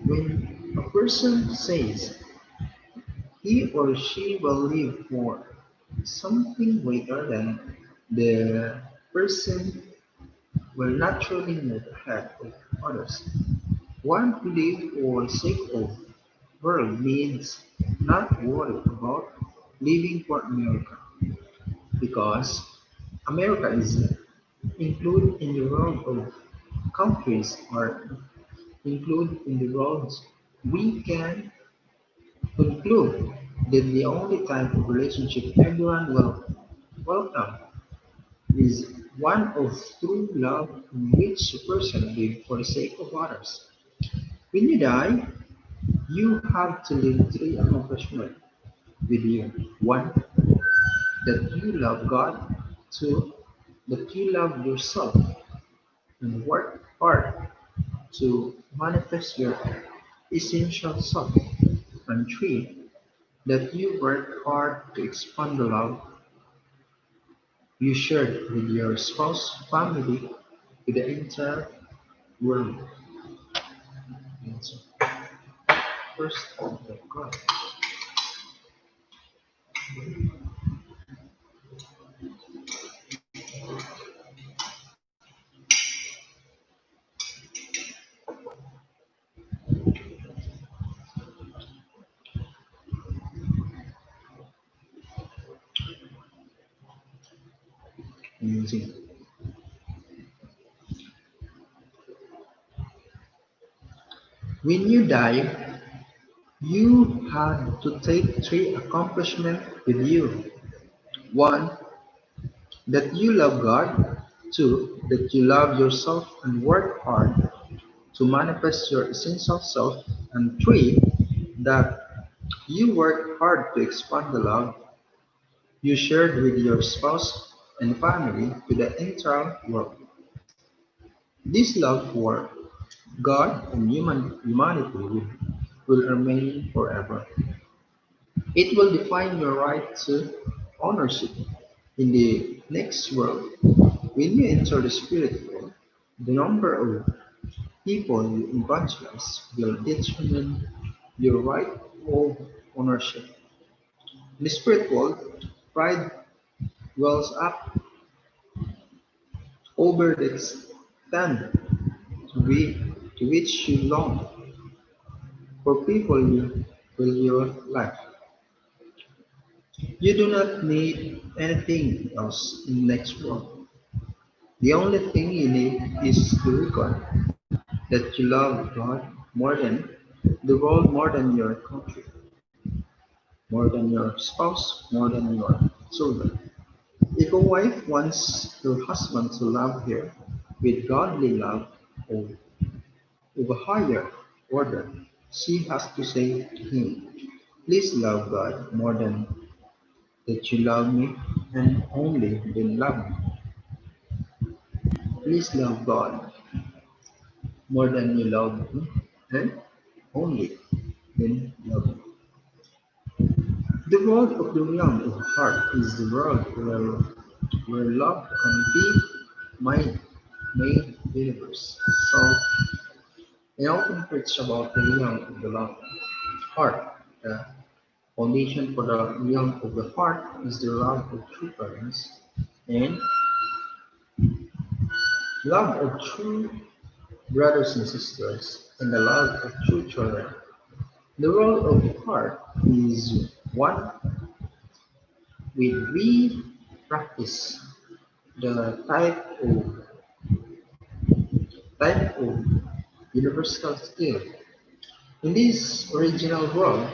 When a person says he or she will live for something greater than the person will naturally move ahead of others. One who lives for the sake of world means not worry about living for America because America is included in the world of countries or included in the world. We can conclude that the only type of relationship everyone will welcome is one of true love in which a person lives for the sake of others. When you die, you have to leave three accomplishments with you. One, that you love God. Two, that you love yourself and work hard to manifest your essential self. And three, that you work hard to expand the love you shared with your spouse, family, with the entire world. Answer. First of God. Amazing. When you die, you had to take three accomplishments with you. One, that you love God. Two, that you love yourself and work hard to manifest your essential self. And three, that you work hard to expand the love you shared with your spouse and family to the entire world. This love for God and humanity will remain forever. It will define your right to ownership in the next world. When you enter the spirit world, the number of people you evangelize will determine your right of ownership. In the spirit world, pride wells up over the extent to which you long for people you will your life. You do not need anything else in the next world. The only thing you need is to record that you love God more than the world, more than your country, more than your spouse, more than your children. If a wife wants her husband to love her with godly love or of a higher order, she has to say to him, please love God more than that you love me and only then love me. Please love God more than you love me and only then love me. The world of the realm of heart is the world where love can be made universe. So I often preach about the realm of the love heart. The foundation for the realm of the heart is the love of true parents and love of true brothers and sisters and the love of true children. The world of the heart is one where we practice the type of universal skill. In this original world,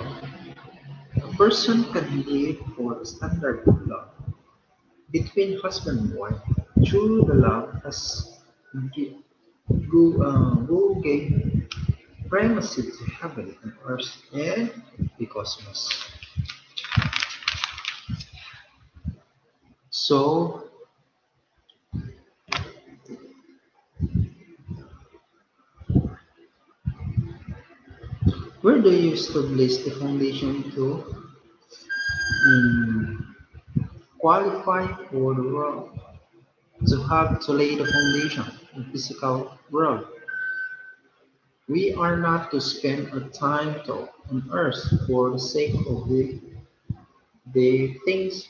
a person can live for the standard of love between husband and wife. Through the love has gi- who gave primacy to heaven and earth and the cosmos. So, where do you establish the foundation to mm, qualify for the world? To have to lay the foundation in physical world. We are not to spend our time on earth for the sake of the things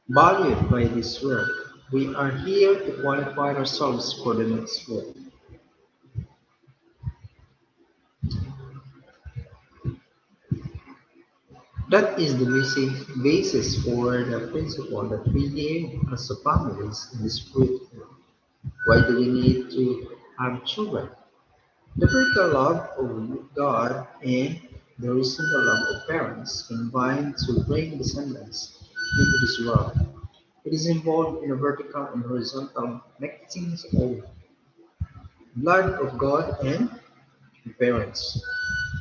valued by this world. We are here to qualify ourselves for the next world. That is the basis for the principle that we live as a families in the spirit world. Why do we need to have children? The vertical love of God and the horizontal love of parents combine to bring descendants into this world. It is involved in a vertical and horizontal mixing of blood of God and parents.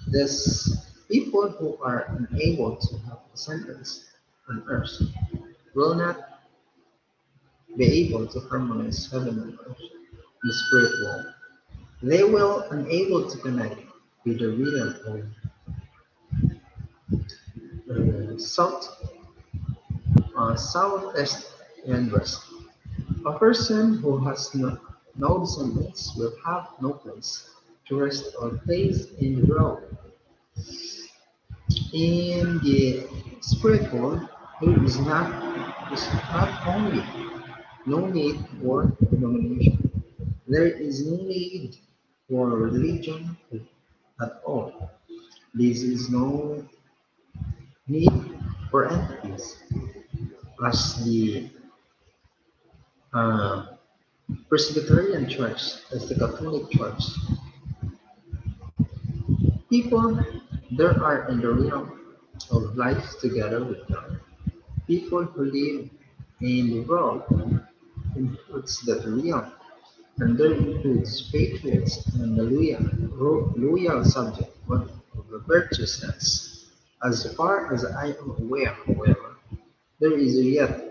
Thus, people who are unable to have descendants on earth will not. be able to harmonize heaven and earth in the spirit world. They will unable to connect with the rhythm of south, southeast, and west. A person who has no descendants will have no place to rest or place in the world. In the spirit world, there is not only no need for denomination, there is no need for religion at all. This is no need for entities, as the uh, Presbyterian Church, as the Catholic Church. People there are in the realm of life together with God. People who live in the world includes that realm, and there includes patriots and loyal subjects of the virtuousness. As far as I am aware, however, there is yet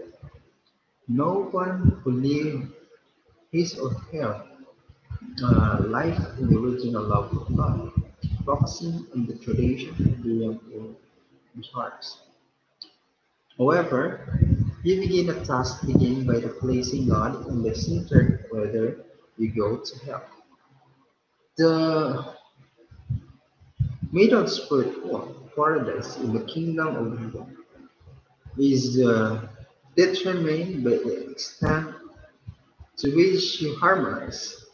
no one who live his or her life in the original love of God, focusing on the tradition of the young in hearts. However, you begin a task begin by the placing God in the center whether you go to hell. The middle spiritual paradise in the kingdom of heaven is determined by the extent to which you harmonize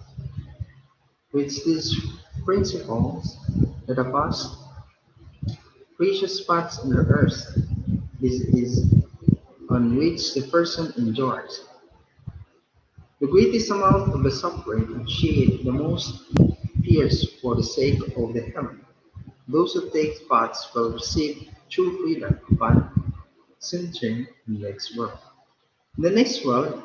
with these principles that are vast, precious spots on the earth. This is on which the person enjoys the greatest amount of the suffering and shade the most fierce for the sake of the heaven. Those who take paths will receive true freedom upon centering in the next world. In the next world,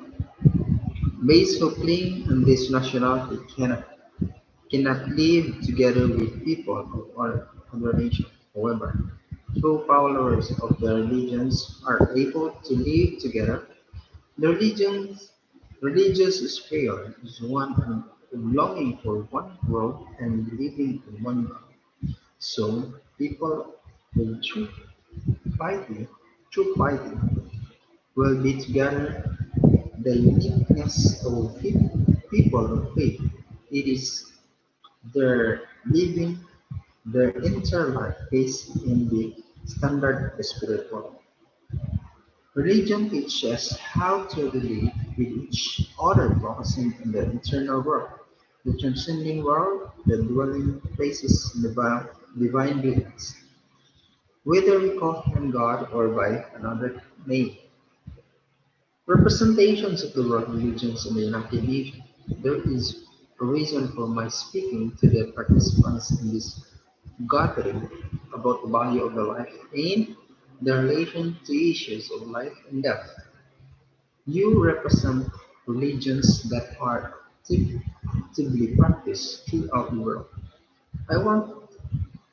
maids who cling on this nationality cannot live together with people of other nations. However, true followers of the religions are able to live together. The religious spirit is one of longing for one world and believing in one God. So people will true piety will be together. The uniqueness of people of faith. It is their living their entire life based in the standard spiritual. Religion teaches how to relate with each other, focusing on the internal world, the transcending world, the dwelling places in the divine beings. Whether we call him God or by another name, representations of the world religions in the United Nations. There is a reason for my speaking to the participants in this gathering about the value of the life and the relation to issues of life and death. You represent religions that are actively practiced throughout the world. I want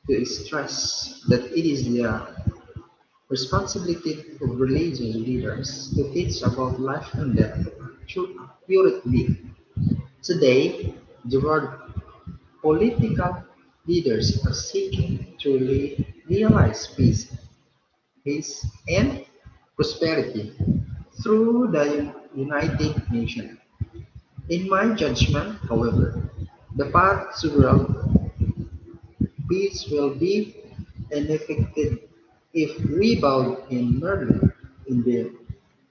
to stress that it is the responsibility of religious leaders to teach about life and death accurately. Today, the world political leaders are seeking to realize peace and prosperity through the United Nations. In my judgment, however, the path to world peace will be unaffected if we bow in merely in the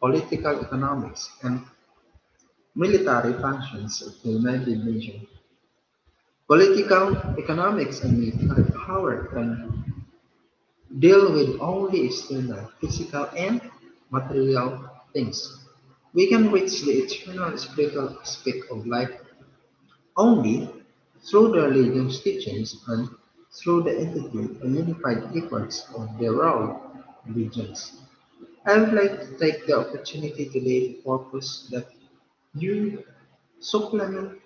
political, economics, and military functions of the United Nations. Political, economics, and military power can deal with only external, physical, and material things. We can reach the eternal spiritual aspect of life only through the religion's teachings and through the entity and unified efforts of the world religions. I would like to take the opportunity today to purpose that you supplement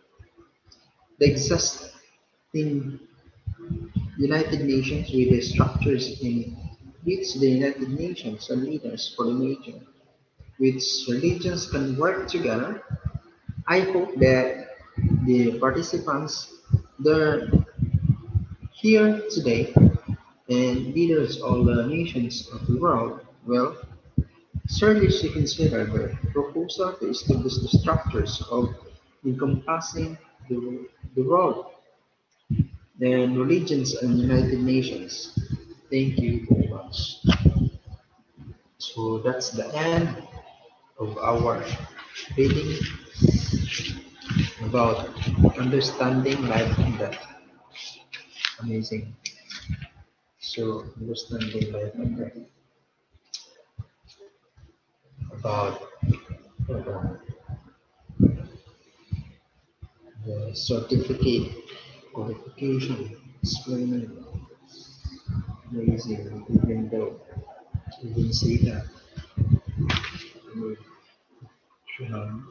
the existing United Nations with the structures in which the United Nations are leaders for the nation. which religions can work together. I hope that the participants there here today and leaders of the nations of the world will seriously consider the proposal to establish the structures of encompassing the world and religions and United Nations. Thank you very much. So that's the end of our reading about understanding life and death. Amazing. So understanding life and death about the certificate qualification explaining amazing even though you didn't say that um,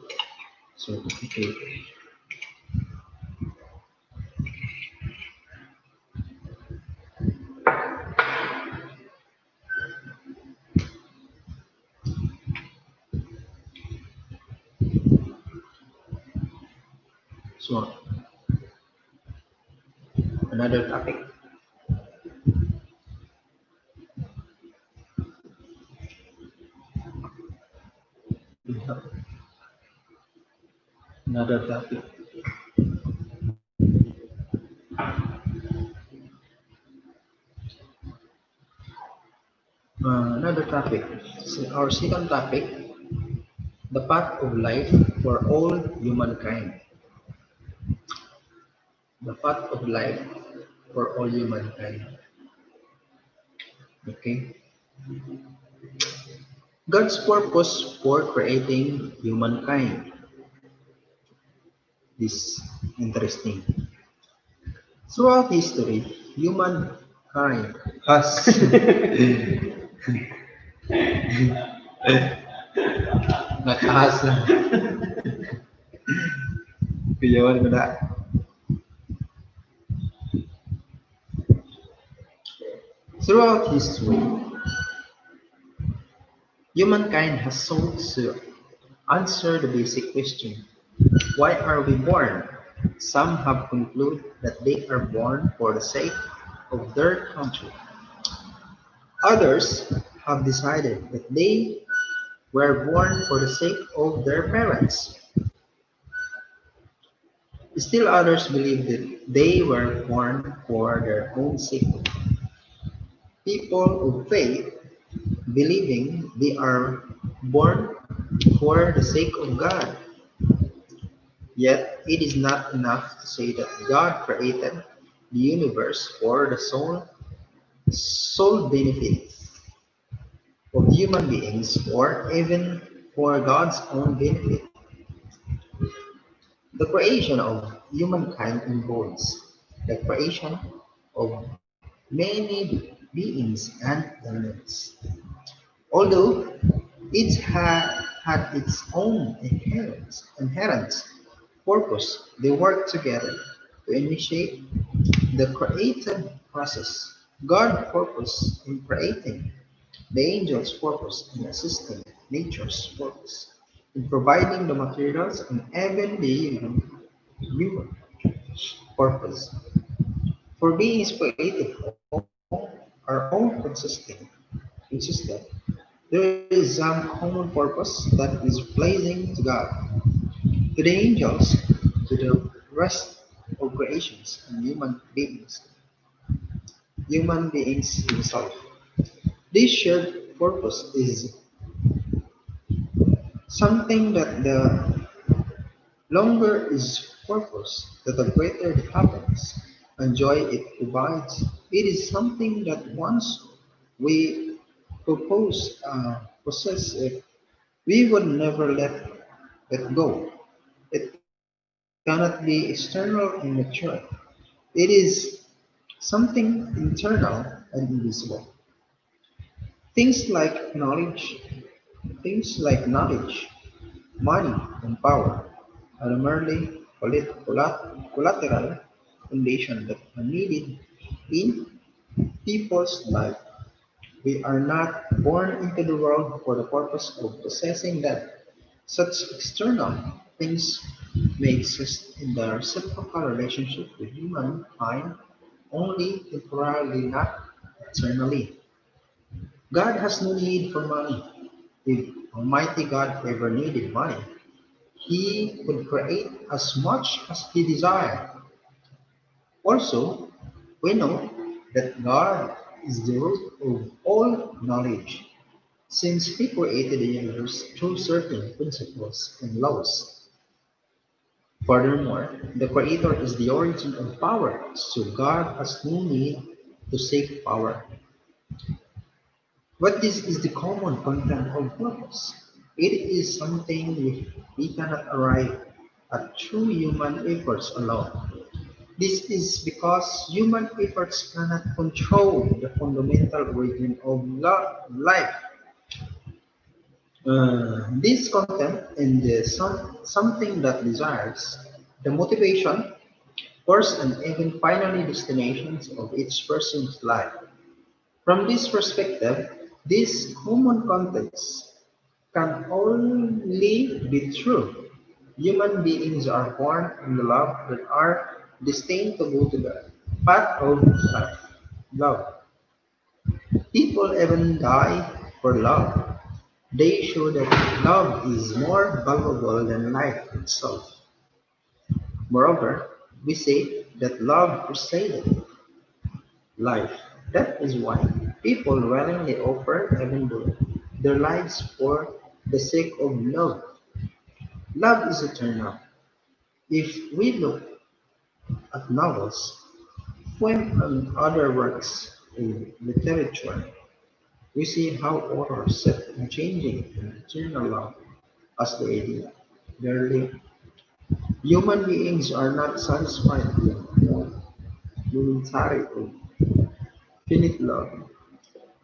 certificate. So another topic. We have another topic. Another topic. So our second topic, the path of life for all humankind. The path of life for all humankind. Okay. God's purpose for creating humankind is interesting. Throughout history, humankind has not has Kuyawan ko na. Throughout history, humankind has sought to answer the basic question: why are we born? Some have concluded that they are born for the sake of their country. Others have decided that they were born for the sake of their parents. Still others believe that they were born for their own sake. People of faith believing they are born for the sake of God. Yet it is not enough to say that God created the universe for the sole benefit of human beings or even for God's own benefit. The creation of humankind involves the creation of many beings and elements. Although each had its own inherent purpose, they work together to initiate the creative process. God's purpose in creating, the angel's purpose in assisting, nature's purpose in providing the materials, and even the human purpose for beings created are all consistent. There is some common purpose that is pleasing to God, to the angels, to the rest of creations, and human beings himself. This shared purpose is something that the longer its purpose, the greater the happiness and joy it provides. It is something that once we possess it, we would never let it go. It cannot be external and mature. It is something internal and invisible. Things like knowledge, things like knowledge, money, and power are merely collateral foundation that are needed in people's life. We are not born into the world for the purpose of possessing them. Such external things may exist in the reciprocal relationship with humankind only temporarily, not eternally. God has no need for money. If Almighty God ever needed money, He could create as much as He desired. Also, we know that God is the root of all knowledge, since He created the universe through certain principles and laws. Furthermore, the Creator is the origin of power, so God has no need to seek power. But this is the common content of purpose. It is something we cannot arrive at through human efforts alone. This is because human efforts cannot control the fundamental origin of life. This content and something that desires, the motivation, course, and even finally destinations of each person's life. From this perspective, these common contexts can only be true. Human beings are born in the love but are destined to go to the path of life. Love. People even die for love. They show that love is more valuable than life itself. Moreover, we say that love preceded life. That is why people willingly offer even their lives for the sake of love. Love is eternal. If we look at novels, poems, and other works in literature, we see how authors set unchanging and eternal love as the ideal. Verily, human beings are not satisfied with momentary or finite love.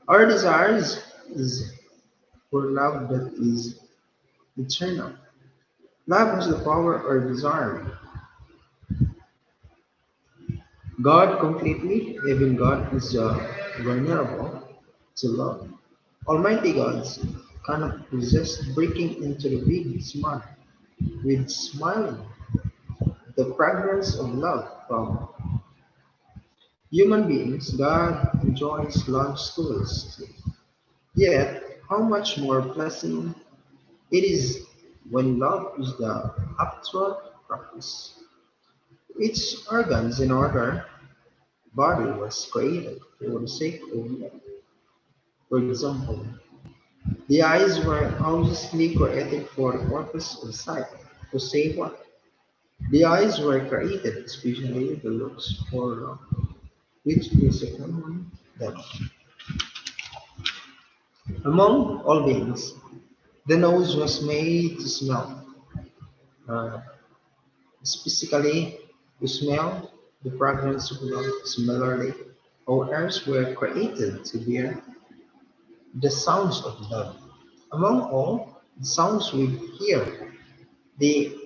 Our desires is for love that is eternal. Love has the power or desire. God completely, even God is vulnerable to love. Almighty gods cannot resist breaking into the big smile with smiling, the fragrance of love from human beings. God enjoys love stories. Yet, how much more pleasant it is when love is the actual practice. Each organs in order body was created for the sake of love. For example, the eyes were obviously created for the purpose of sight. To say what? The eyes were created, especially the looks for love, which is a common that among all beings, the nose was made to smell, uh, specifically to smell the fragrance of love. Similarly, our ears were created to hear the sounds of love. Among all the sounds we hear, the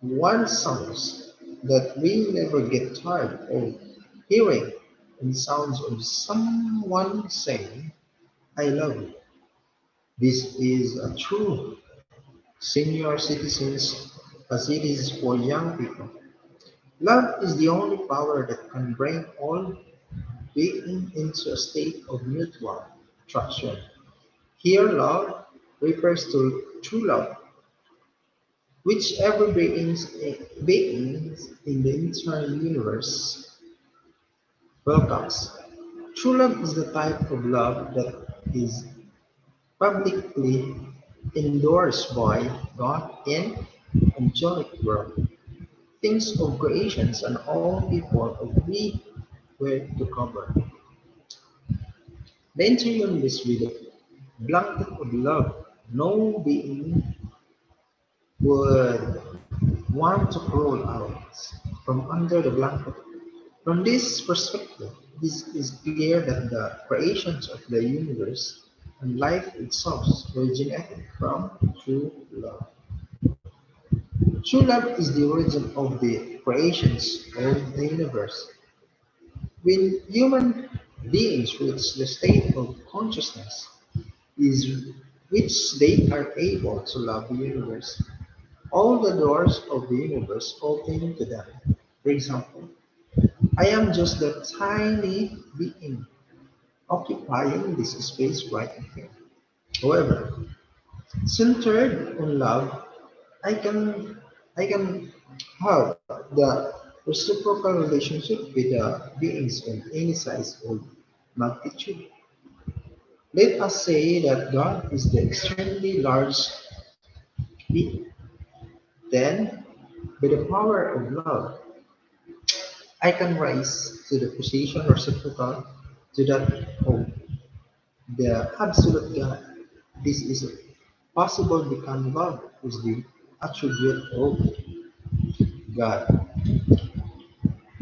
one sounds that we never get tired of hearing and sounds of someone saying, I love you. This is a true senior citizens as it is for young people. Love is the only power that can bring all being into a state of mutual attraction. Here, love refers to true love, which every beings in the entire universe welcomes. True love is the type of love that is publicly endorsed by God and angelic world. Things of creations and all people agree where to cover. The entire universe with a blanket of love. No being would want to crawl out from under the blanket. From this perspective, it is clear that the creations of the universe and life itself originated from true love. True love is the origin of the creations of the universe. When human beings reach the state of consciousness is which they are able to love the universe. All the doors of the universe open to them. For example, I am just a tiny being occupying this space right here. However, centered on love, I can I can have the reciprocal relationship with the beings of any size or magnitude. Let us say that God is the extremely large being. Then, by the power of love, I can rise to the position reciprocal to that of the absolute God. This is possible because love is the attribute of God.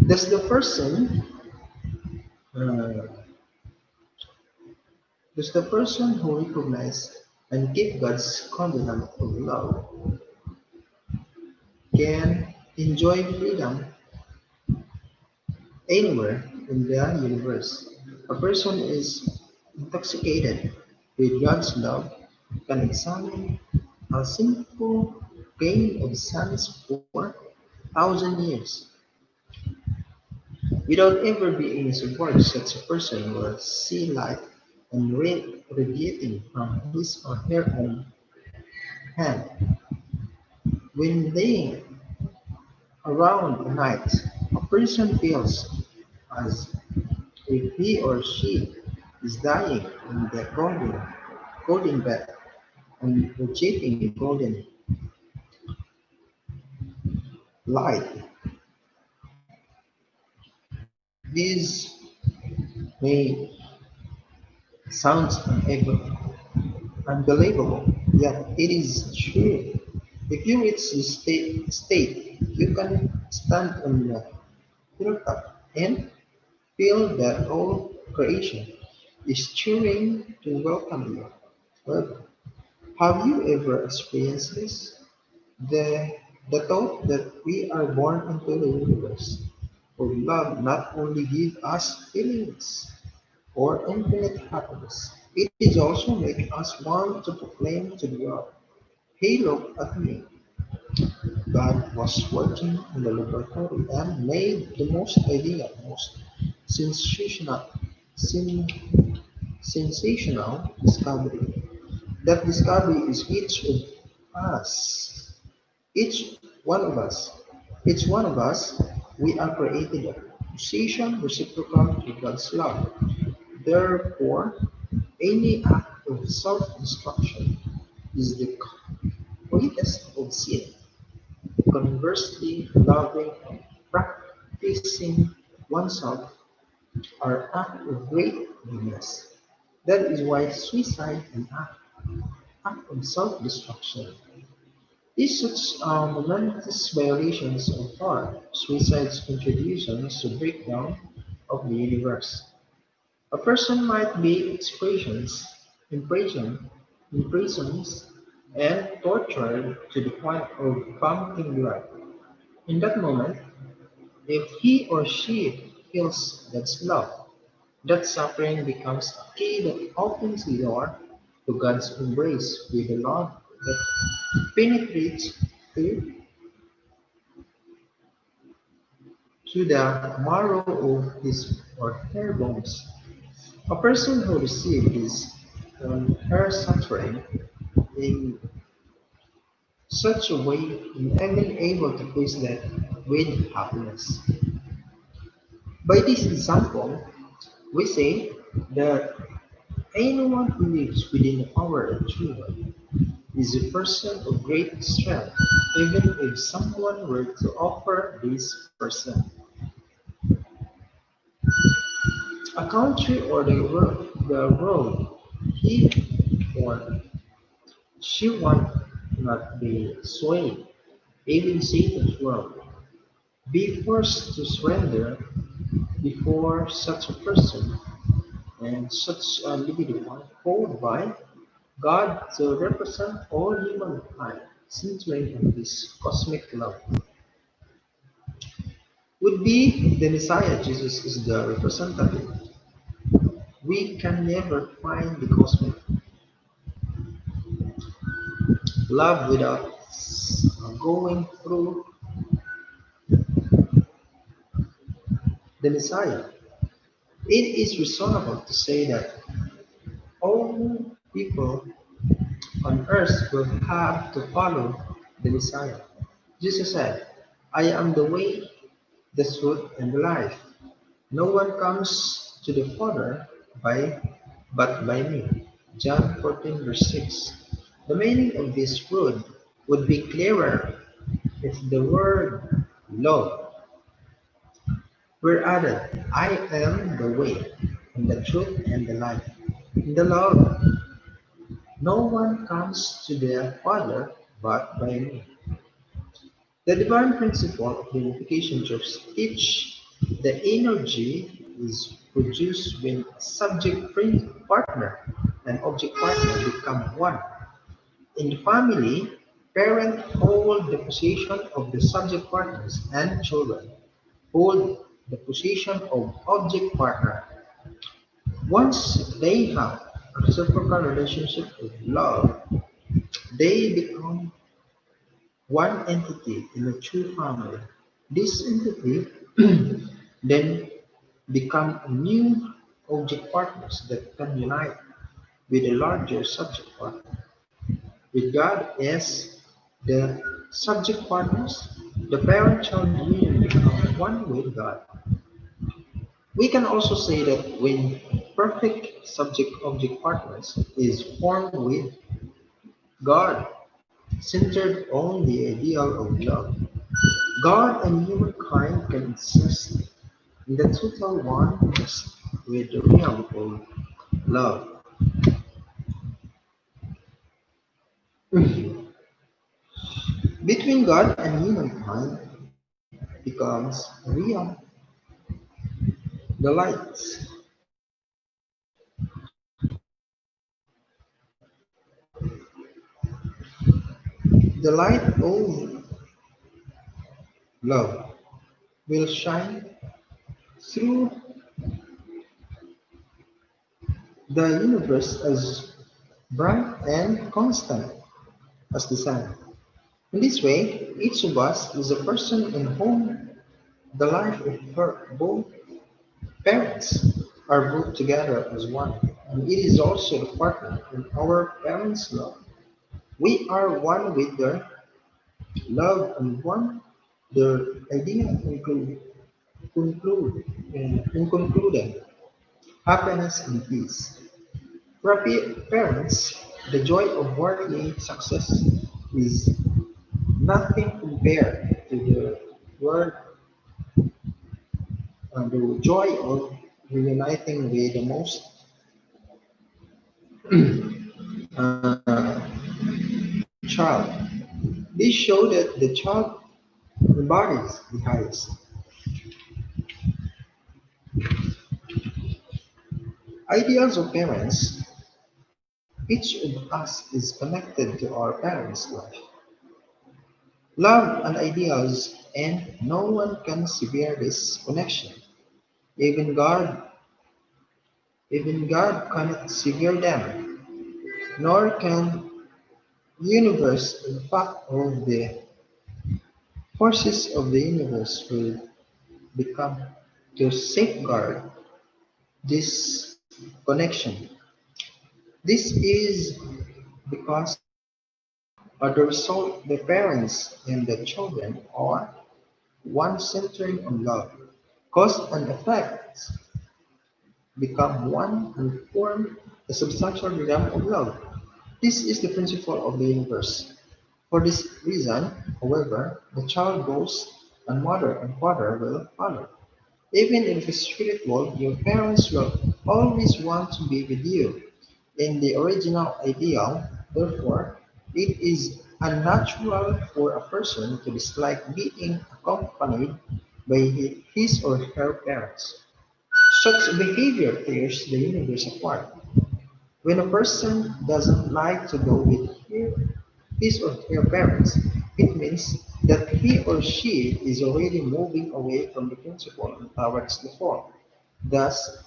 Does the person, uh, does the person who recognizes and keep God's covenant of love can enjoy freedom anywhere in the universe? A person is intoxicated with God's love can examine a simple grain of sand for 1,000 years without ever being submerged. Such a person will see light and radiating from his or her own hand. When laying around at night, a person feels as if he or she is dying in the golden bed and radiating golden light. This may sound unbelievable, yet it is true. If you reach this state, you can stand on the hilltop and feel that all creation is cheering to welcome you. However, have you ever experienced this? The, the thought that we are born into the universe of love not only give us feelings or infinite happiness, it is also make us want to proclaim to the world, hey look at me. God was working in the laboratory and made the most ideal, most sensational, sen- sensational discovery. That discovery is us, each one of us. Each one of us, we are created a position reciprocal to God's love. Therefore, any act of self-destruction is the greatest of sin. Conversely, loving and practicing oneself are acts of great goodness. That is why suicide and act of self-destruction is such momentous violations of art. Suicide's contributions to breakdown of the universe. A person might be imprisoned, and tortured to the point of vomiting blood. In that moment, if he or she feels God's love, that suffering becomes a key that opens the door to God's embrace with a love that penetrates to, to the marrow of his or her bones. A person who receives his or her suffering in such a way in being able to face that with happiness. By this example, we say that anyone who lives within the power of true love is a person of great strength, even if someone were to offer this person a country or the world he or she want not be swayed, even Satan's world, be forced to surrender before such a person and such a individual called by God to represent all humankind, centering on this cosmic love, would be the Messiah. Jesus is the representative. We can never find the cosmic love without going through the Messiah. It is reasonable to say that all people on earth will have to follow the Messiah. Jesus said, I am the way, the truth, and the life. No one comes to the Father by but by me. John 14, verse 6. The meaning of this word would be clearer if the word love were added. I am the way, and the truth, and the life. In the love, no one comes to the Father but by me. The divine principle of unification jobs teach the energy is produced when subject partner and object partner become one. In the family, parents hold the position of the subject partners and children hold the position of object partner. Once they have a reciprocal relationship of love, they become one entity in a true family. This entity then become new object partners that can unite with a larger subject partner. With God as the subject partners, the parent-child union becomes one with God. We can also say that when perfect subject-object partners is formed with God, centered on the ideal of love, God and humankind can exist in the total oneness with the realm of love. Between God and humankind becomes real delights. The light of love will shine through the universe as bright and constant as the sun. In this way, each of us is a person in whom the life of her both parents are brought together as one, and it is also the partner in our parents' love. We are one with their love and one their idea in concluding happiness and peace. For parents, the joy of worldly success is nothing compared to the joy of reuniting with the most uh, child. This show that the child embodies the highest. Ideals of parents, each of us is connected to our parents' life. Love and ideals, and no one can sever this connection. Even God, even God cannot sever them, nor can universe. In fact, all the forces of the universe will become to safeguard this connection. This is because of the result the parents and the children are one centering on love. Cause and effect become one and form a substantial rhythm of love. This is the principle of the universe. For this reason, however, the child goes and mother and father will follow. Even in the spirit world, your parents will always want to be with you. In the original ideal, therefore, it is unnatural for a person to dislike being accompanied by his or her parents. Such behavior tears the universe apart. When a person doesn't like to go with his or her parents, it means that he or she is already moving away from the principle and towards the form. Thus,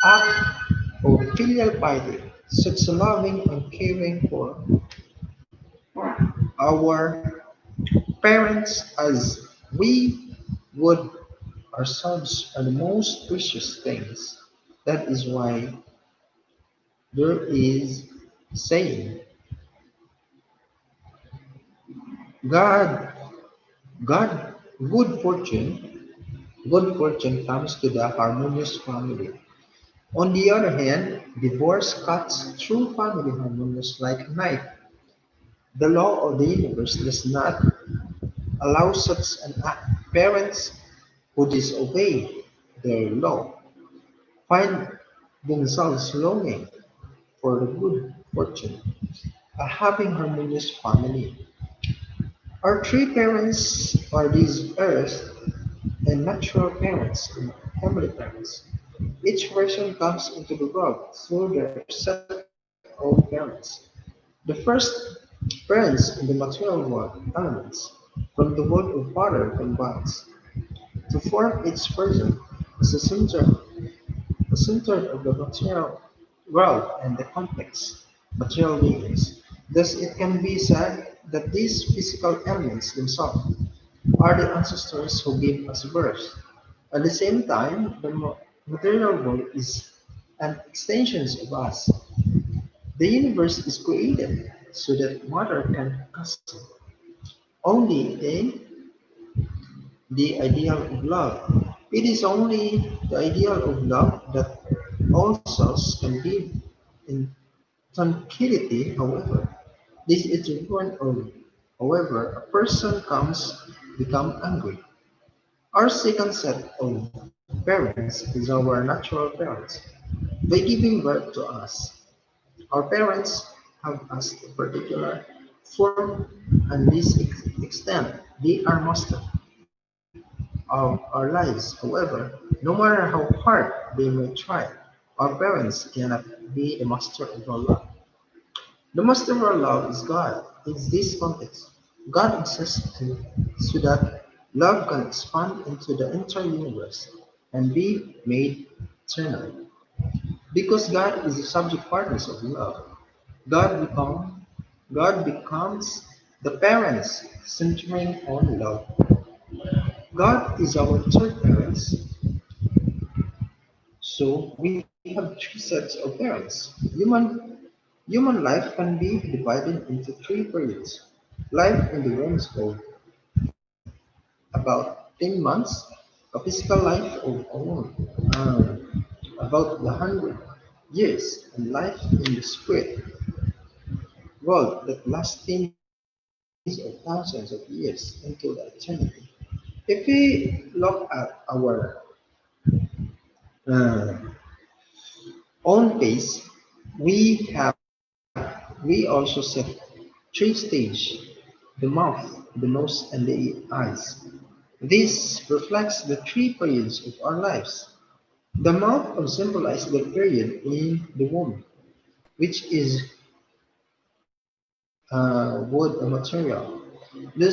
act of filial piety, such loving and caring for our parents as we would ourselves are the most precious things. That is why there is saying, God, God, good fortune comes to the harmonious family. On the other hand, divorce cuts through family harmonious like a knife. The law of the universe does not allow such an act. Parents who disobey their law find themselves longing for the good fortune of having harmonious family. Our three parents are these earth and natural parents and heavenly parents. Each person comes into the world through their set of parents. The first parents in the material world, elements, from the world of water combines to form each person as the center of the material world and the complex material beings. Thus, it can be said that these physical elements themselves are the ancestors who gave us birth. At the same time, the material world is an extension of us. The universe is created so that matter can custom only in the ideal of love. It is only the ideal of love that all souls can live in tranquility, however. This is different only. However, a person comes become angry. Our second set of parents is our natural parents. By giving birth to us, our parents have us a particular form and this extent they are master of our lives. However, no matter how hard they may try, our parents cannot be the master of our love. The master of our love is God. In this context, God exists so that love can expand into the entire universe and be made eternal. Because God is the subject partners of love, God become God becomes the parents centering on love. God is our third parents, so we have three sets of parents. Human life can be divided into three periods. Life in the womb is called about 10 months, a physical life of a woman, about 100 years, and life in the spirit world that lasts tens of thousands of years into the eternity. If we look at our uh, own pace, we also set three stages: the mouth, the nose, and the eyes. This reflects the three periods of our lives. The mouth symbolizes the period in the womb, which is wood material. The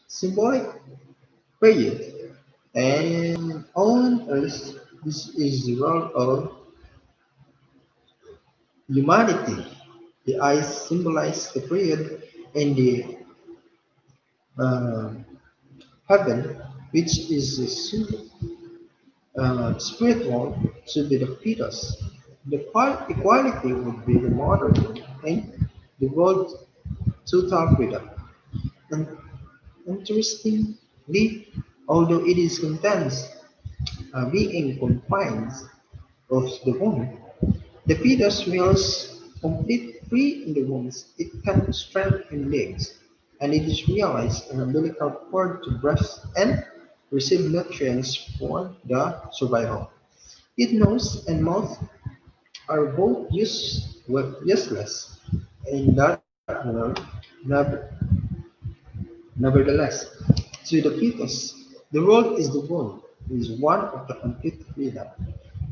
symbolic period, and on earth, this is the role of humanity. The eyes symbolize the period in the uh, heaven, which is the spiritual to be the fetus. The equality would be the modern and the world total freedom. And interestingly, although it is intense, being confines of the womb, the fetus feels complete free in the wombs. It can strengthen legs, and it is realized an umbilical cord to breast and receive nutrients for the survival. Its nose and mouth are both useless in that world. Never, Nevertheless, to the fetus, the world is the womb, is one of the complete freedom.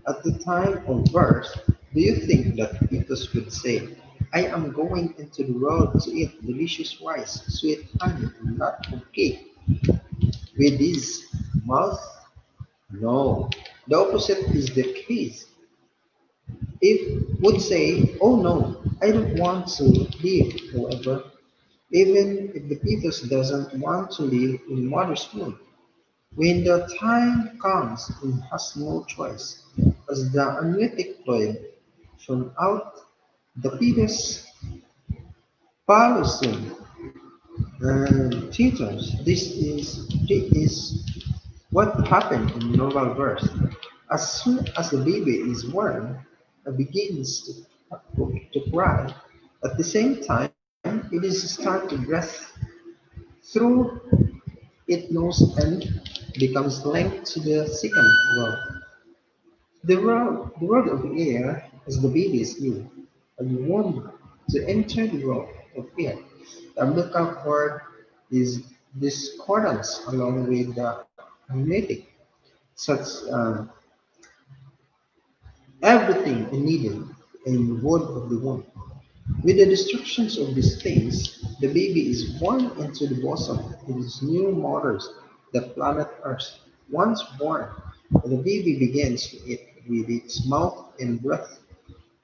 At the time of birth, do you think that the fetus would say, I am going into the world to eat delicious rice, sweet honey, and nut of cake with his mouth? No, the opposite is the case. If would say, "Oh no, I don't want to live." However, even if the fetus doesn't want to live in mother's womb, when the time comes, it has no choice, as the amniotic fluid from out the fetus follows soon. And teachers, this is what happened in normal birth. As soon as the baby is born, it begins to cry. At the same time, it is start to breathe through its nose and becomes linked to the second world. The world of air as the baby is ill and warm to enter the world of air. The umbilical cord is discordance along with the magnetic, such everything needed in wood of the womb. With the destructions of these things, the baby is born into the bosom of his new mothers, the planet Earth. Once born, the baby begins to eat with its mouth and breath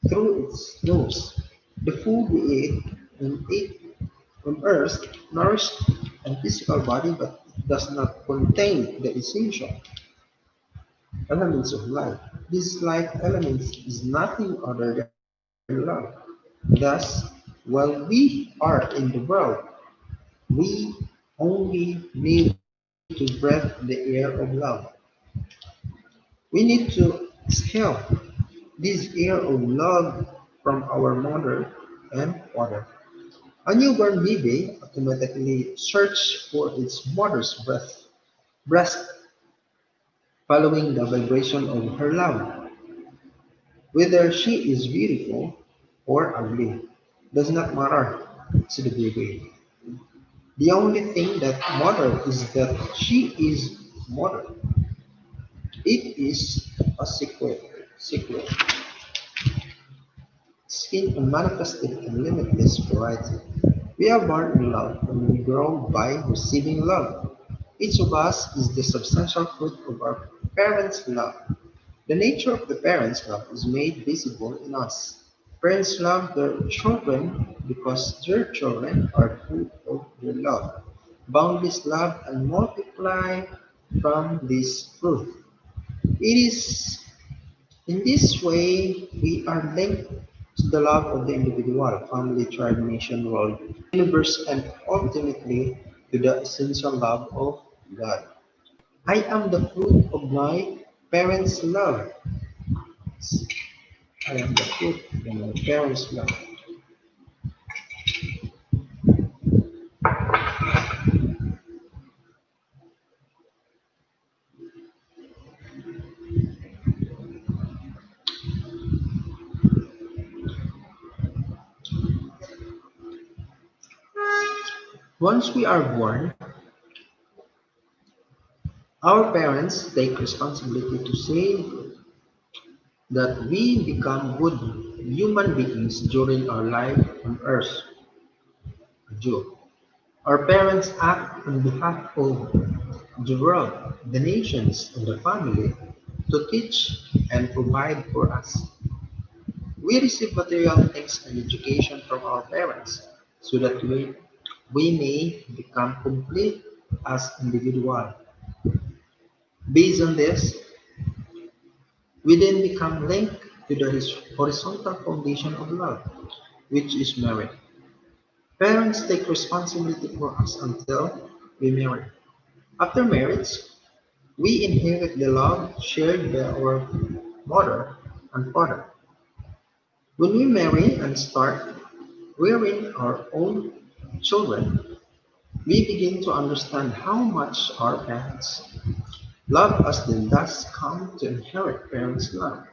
through its nose. The food we eat on Earth nourishes a physical body but does not contain the essential elements of life. This life elements is nothing other than love. Thus, while we are in the world, we only need to breathe the air of love. We need to exhale this air of love from our mother and father. A newborn baby automatically searches for its mother's breast, following the vibration of her love. Whether she is beautiful or ugly does not matter to the baby. The only thing that matters is that she is mother. It is a secret, skin and manifested in limitless variety. We are born in love and we grow by receiving love. Each of us is the substantial fruit of our parents' love. The nature of the parents' love is made visible in us. Parents love their children because their children are full of their love. Boundless love and multiply from this fruit. It is in this way we are linked to the love of the individual, family, tribe, nation, world, universe, and ultimately to the essential love of God. I am the fruit of my parents' love. I am the fruit of my parents' love. Once we are born, our parents take responsibility to say that we become good human beings during our life on earth. Joe. Our parents act on behalf of the world, the nations, and the family to teach and provide for us. We receive material things and education from our parents so that we may become complete as individuals. Based on this, we then become linked to the horizontal foundation of love, which is marriage. Parents take responsibility for us until we marry. After marriage, we inherit the love shared by our mother and father. When we marry and start rearing our own children, we begin to understand how much our parents love us then thus come to inherit parents' love.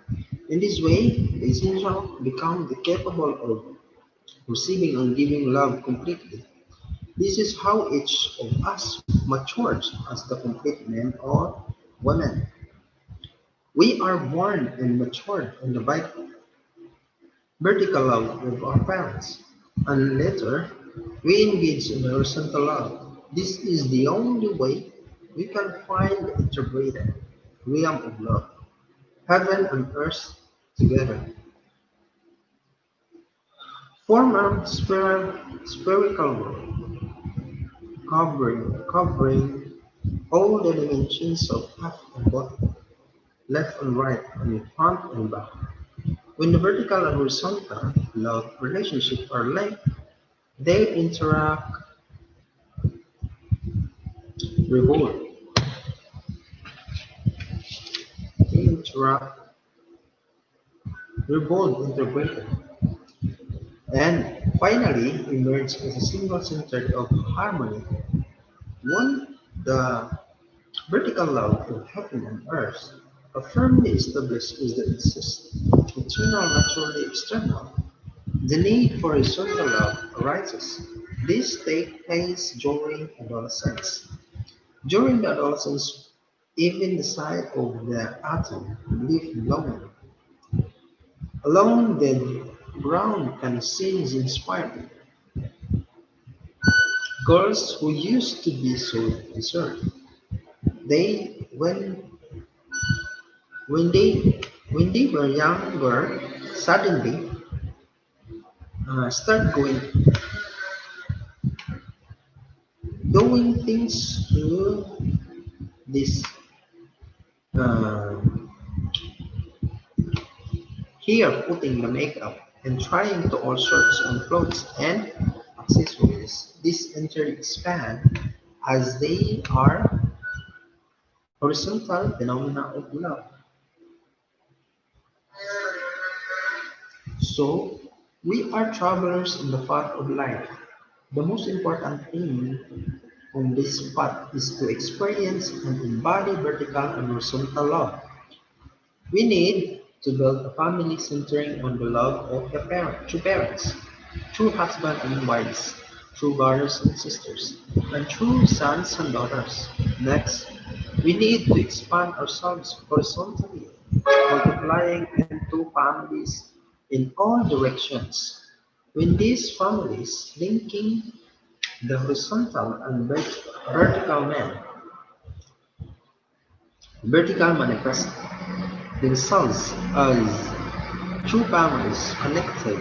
In this way, the essential become the capable of receiving and giving love completely. This is how each of us matures as the complete man or woman. We are born and matured in the vertical love of our parents, and later we engage in horizontal love. This is the only way we can find the integrated realm of love, heaven and earth together. Form a spherical world, covering all the dimensions of top and bottom, left and right, and front and back. When the vertical and horizontal love relationship are linked, they revolve, interact, revolve, integrated, and finally emerge as a single center of harmony. One, the vertical love of heaven and earth, a firmly established is the eternal, naturally external. The need for horizontal love arises. This takes place during adolescence. During the adolescence, even the sight of the atom leaf blowing along the ground can seem inspiring. Girls who used to be so reserved, they when they were younger, suddenly start doing things to this uh, here putting the makeup and trying to all sorts of clothes and accessories. This enter expand as they are horizontal phenomena of love. So we are travelers in the path of life. The most important thing on this path is to experience and embody vertical and horizontal love. We need to build a family centering on the love of the two parents, true husband and wives, true brothers and sisters, and true sons and daughters. Next, we need to expand ourselves horizontally, multiplying into families in all directions. When these families linking the horizontal and vertical man, vertical manifest themselves as true families connected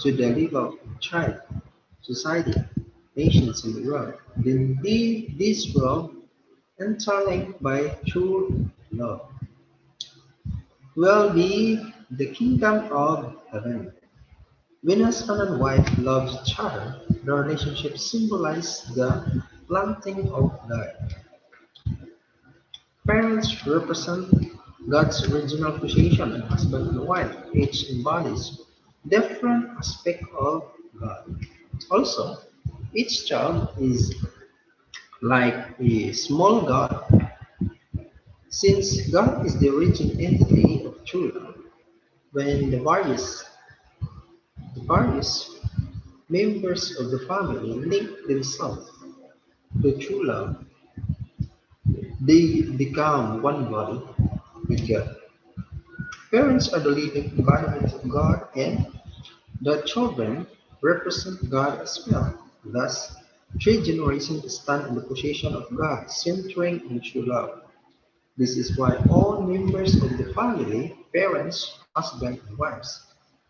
to the level of tribe, society, nations in the world. Then this world interlinked by true love will be the kingdom of heaven. When husband and wife love each other, the relationship symbolizes the planting of God. Parents represent God's original creation, and husband and wife each embodies different aspects of God. Also, each child is like a small God, since God is the origin entity of true love. When the various members of the family link themselves to true love, they become one body with God. Parents are the living embodiment of God, and the children represent God as well. Thus, three generations stand in the position of God, centering in true love. This is why all members of the family, parents, husband and wives,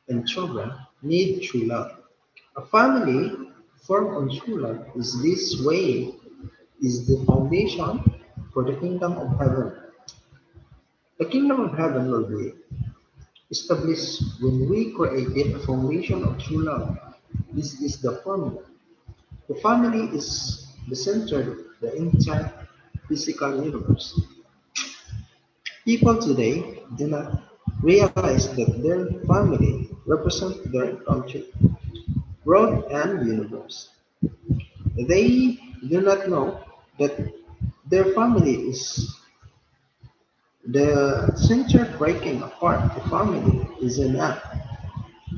and children, need true love. A family formed on true love is this way is the foundation for the kingdom of heaven. The kingdom of heaven will be established when we create a foundation of true love. This is the formula. The family is the center of the entire physical universe. People today do not realize that their family represents their country, world, and universe. They do not know that their family is the center. Breaking apart the family is an act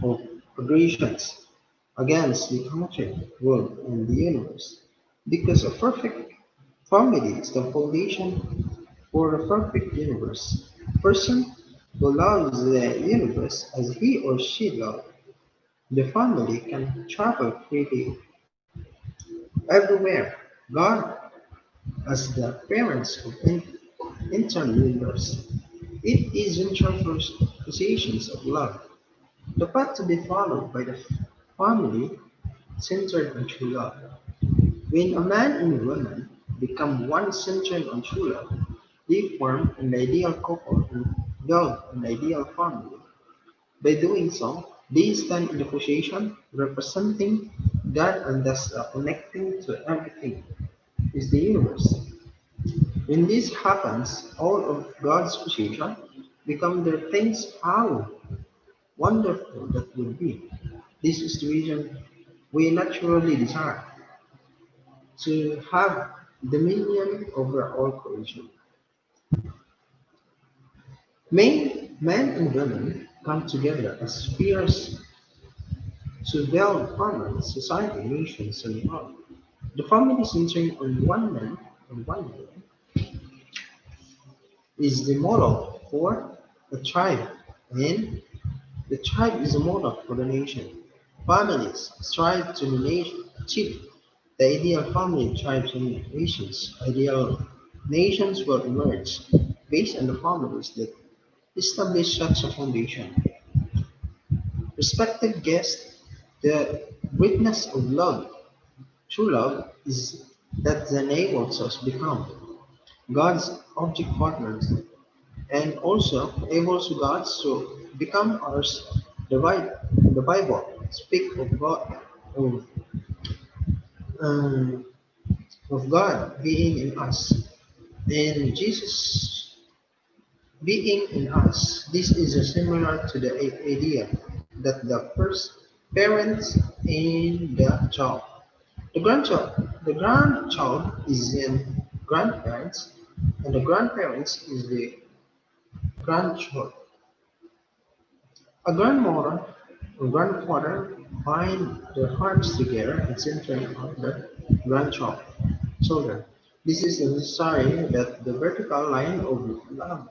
of aggressions against the country, world, and the universe. Because a perfect family is the foundation for a perfect universe. A person who loves the universe as he or she loves the family can travel freely everywhere. God, as the parents of internal universe, it is interpretations of love. The path to be followed by the family centered on true love. When a man and woman become one centered on true love, they form an ideal couple and build an ideal family. By doing so, they stand in the position representing God and thus connecting to everything is the universe. When this happens, all of God's creation become their things. How wonderful that would be. This is the reason we naturally desire to have dominion over all creation. Men and women come together as peers to build families, society, nations, and world. The family centering on one man and one woman is the model for a tribe, and the tribe is a model for the nation. Families strive to achieve the ideal family, tribes, and nations. Ideal nations will emerge based on the families that establish such a foundation. Respected guests, the greatness of love, true love, is that enables us become God's object partners and also enables God to become ours. The Bible speak um, of God being in us and Jesus being in us. This is similar to the idea that the first parents in the child. The grandchild is in grandparents, and the grandparents is the grandchild. A grandmother or grandfather bind their hearts together and centering on the grandchild children. This is necessary that the vertical line of love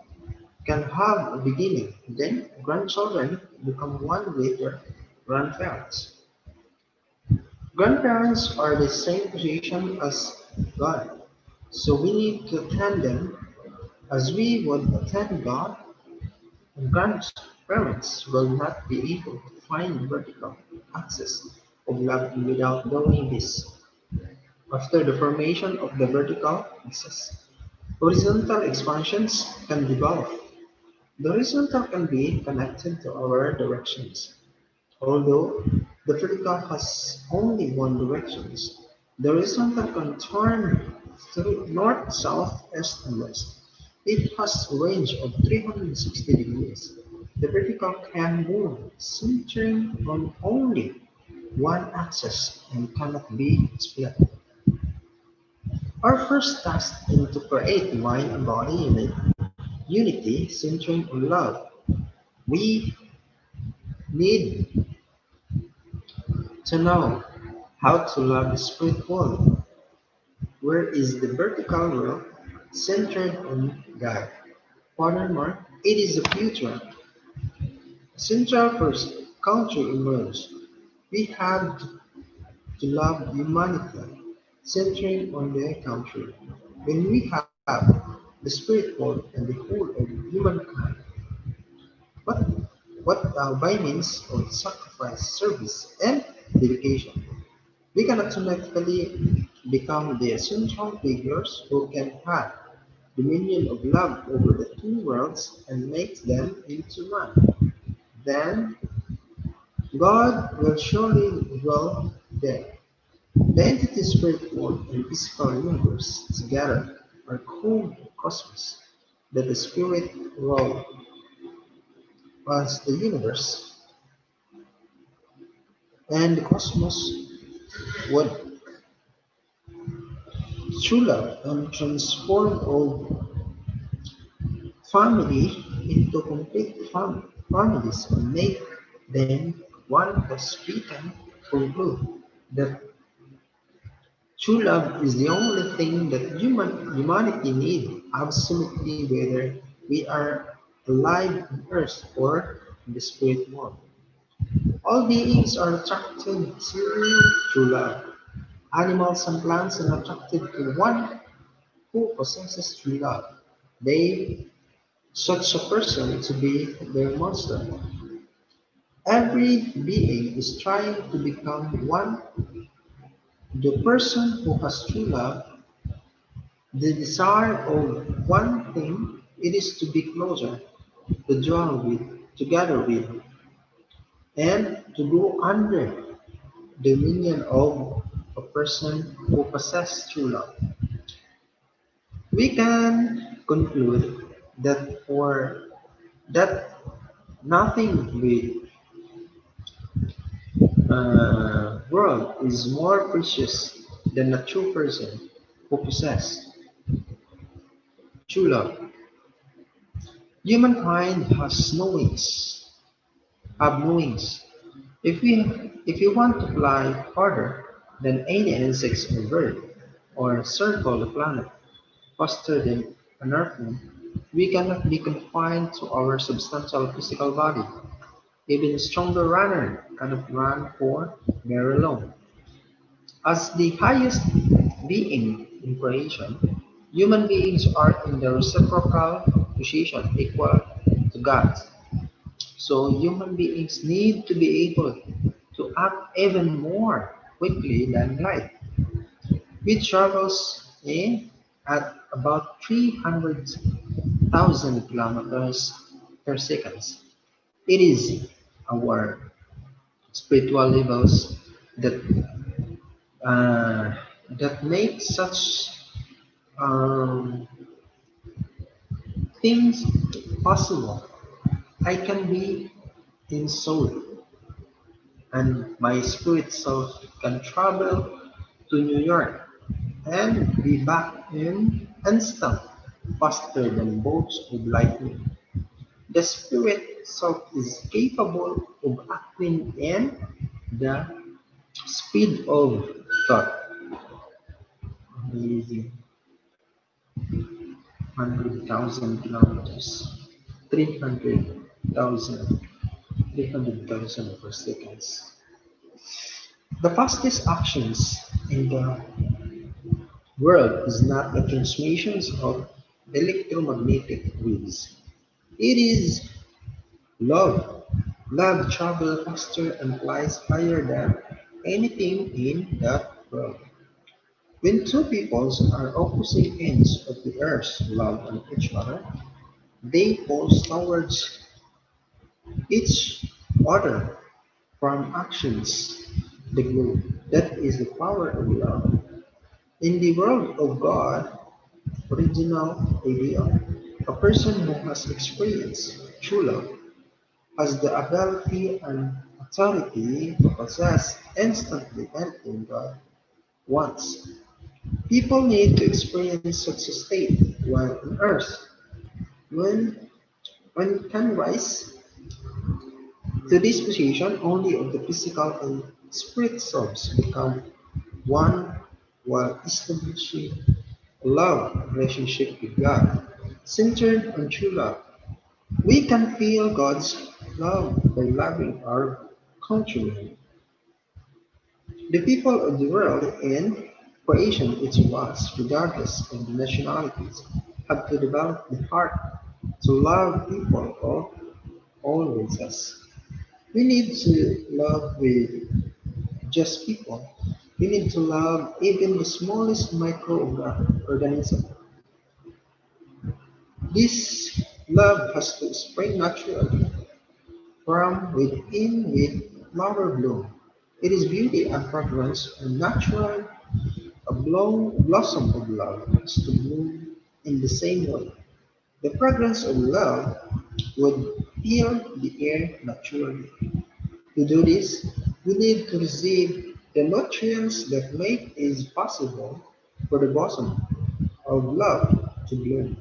can have a beginning. Then grandchildren become one with their grandparents. Grandparents are the same position as God. So we need to attend them as we would attend God, and grandparents will not be able to find vertical access of love without doing this. After the formation of the vertical axis, horizontal expansions can develop. The horizontal can be connected to our directions. Although the vertical has only one direction, the horizontal can turn through north, south, east, and west. It has a range of 360 degrees. The vertical can move, centering on only one axis and cannot be split. Our first task is to create mind and body unity centering on love. We need to know how to love the spirit world, where is the vertical world centered on God. Furthermore, it is the future. Central first country emerged. We have to love humanity, centering on their country. When we have the spirit world and the whole of humankind, what, what by means of sacrifice, service, and dedication, we can automatically become the essential figures who can have dominion of love over the two worlds and make them into one. Then God will surely dwell there. The entity spirit world and physical universe together are called the cosmos. That the spirit world was the universe and the cosmos would true love and transform all family into complete families and make them one as we can conclude that true love is the only thing that humanity needs absolutely whether we are alive on earth or in the spirit world. All beings are attracted to true love. Animals and plants are attracted to one who possesses true love. They such a person to be their master. Every being is trying to become one. The person who has true love, the desire of one thing, it is to be closer, to dwell with, together with, and to go under dominion of a person who possesses true love. We can conclude that for that nothing with world is more precious than a true person who possesses true love. Humankind has no wings, have no wings. If we want to fly farther than any insects or bird, or circle the planet faster than an earthworm, we cannot be confined to our substantial physical body. Even a stronger runner cannot run for very long. As the highest being in creation, human beings are in the reciprocal position equal to God. So human beings need to be able to act even more quickly than light, which travels at about 300,000 kilometers per second. It is our spiritual levels that uh, that make such um, things possible. I can be in soul, and my spirit self can travel to New York and be back in instant, faster than bolts of lightning. The spirit self is capable of acting in the speed of thought. Amazing. 100,000 kilometers. 300,000. 300,000 per seconds. The fastest actions in the world is not the transmissions of electromagnetic waves. It is love. Love travels faster and flies higher than anything in the world. When two peoples are opposite ends of the earth love on each other, they pulse towards each other from actions. The globe. That is the power of love. In the world of God, original ideal, a person who has experienced true love has the ability and authority to possess instantly anything God wants. People need to experience such a state while on earth. When, when it can rise to this position, only of the physical and spirit selves become one while establishing a love relationship with God, centered on true love. We can feel God's love by loving our countrymen, the people of the world, and creation its was, regardless of the nationalities, have to develop the heart to love people of all races. We need to love with just people. We need to love even the smallest microorganism. This love has to spring naturally from within with flower bloom. It is beauty and fragrance and natural blossom of love has to bloom in the same way. The fragrance of love would fill the air naturally. To do this, we need to receive the nutrients that make it possible for the blossom of love to bloom.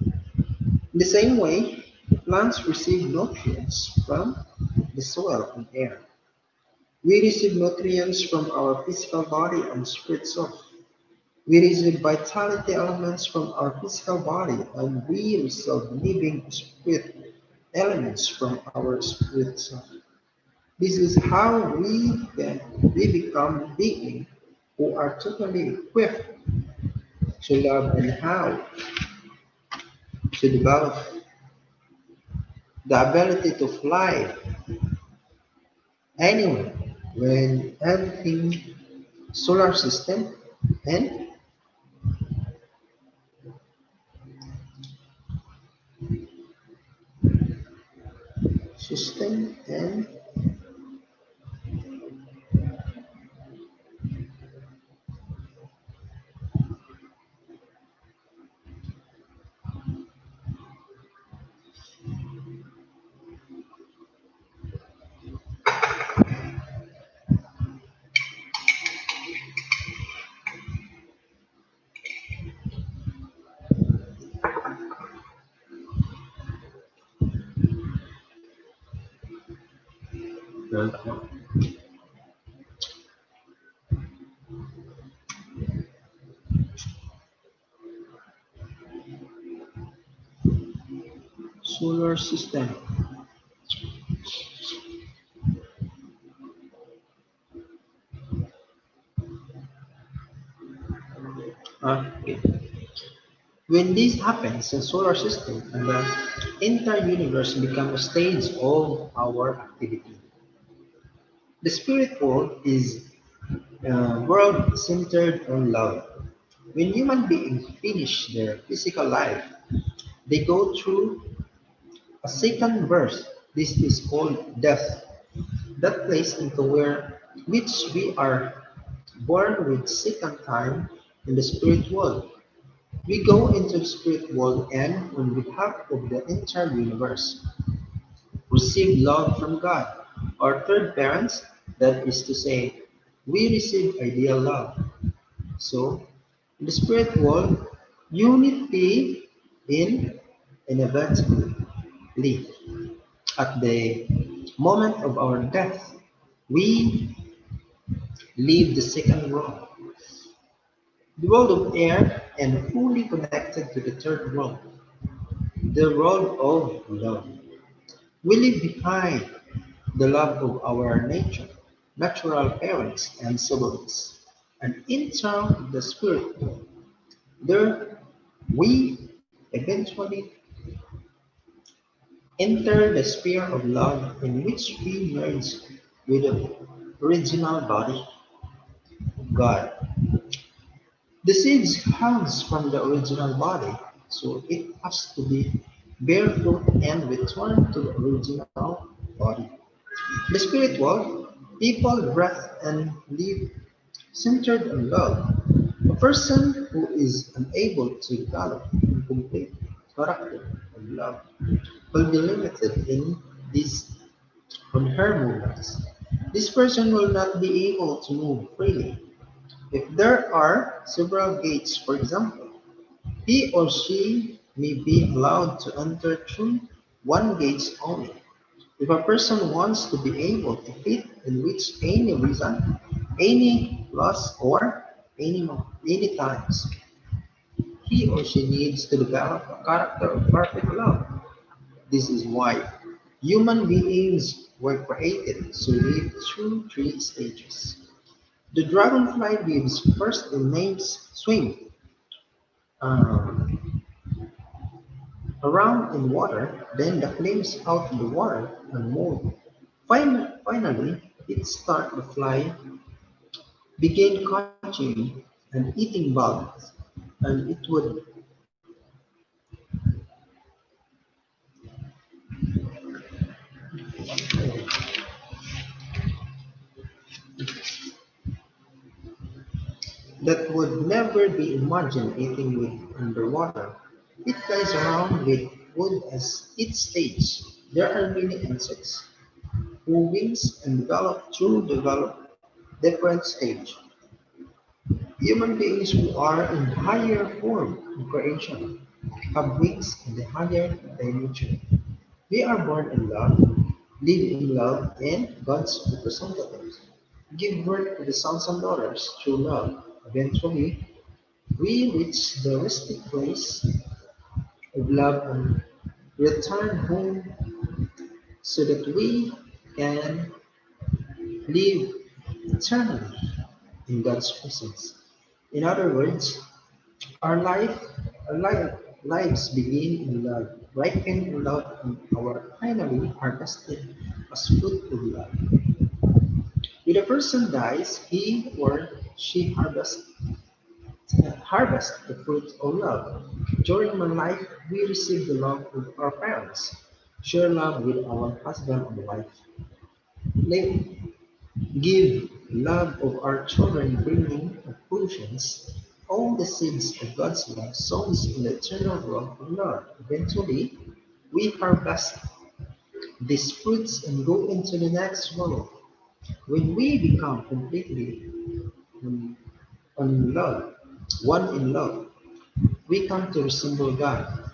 In the same way, plants receive nutrients from the soil and air. We receive nutrients from our physical body and spirit self. We receive vitality elements from our physical body and we receive living spirit elements from our spirit self. This is how we become beings who are totally equipped to love and how to develop the ability to fly Anyway, when everything solar and system and solar system. Okay. When this happens, the solar system and the entire universe become a stage of our activity. The spirit world is a world centered on love. When human beings finish their physical life, they go through a second birth. This is called death. That place into where which we are born with second time in the spirit world. We go into the spirit world and, on behalf of the entire universe, receive love from God, our third parents, that is to say, we receive ideal love. So, in the spirit world, unity in inevitably at the moment of our death, we leave the second world, the world of air, and fully connected to the third world, the world of love. We leave behind the love of our nature, natural parents and siblings, and enter the spirit world. There, we eventually enter the sphere of love in which we merge with the original body of God. The seed comes from the original body, so it has to be bear fruit and return to the original body. The spirit world, people breathe and live centered on love. A person who is unable to develop and complete character of love will be limited in this on her movements. This person will not be able to move freely. If there are several gates, for example, he or she may be allowed to enter through one gate only. If a person wants to be able to fit in which any reason, any loss, or any times, he or she needs to develop a character of perfect love. This is why human beings were created to live through three stages. The dragonfly lives first in names swim um, around in water, then the flames out of the water and move. Finally, it starts to fly, begin catching and eating bugs, and it would that would never be imagined eating with underwater. It flies around with wood as its stage. There are many insects who wings and develop different stage. Human beings who are in higher form of creation have wings in the higher dimension. We are born in love, live in love, and God's representatives. Give birth to the sons and daughters through love. Eventually, we reach the resting place of love and return home so that we can live eternally in God's presence. In other words, our life, lives begin in love, ripen in love, and our finally harvested as fruit of love. When a person dies, he or she harvest the fruit of love. During my life, we receive the love of our parents, share love with our husband and wife, they give love of our children, bringing conclusions. All the seeds of God's love sown in the eternal world of love. Eventually, we harvest these fruits and go into the next world. When we become completely um, on love, one in love, we come to resemble God.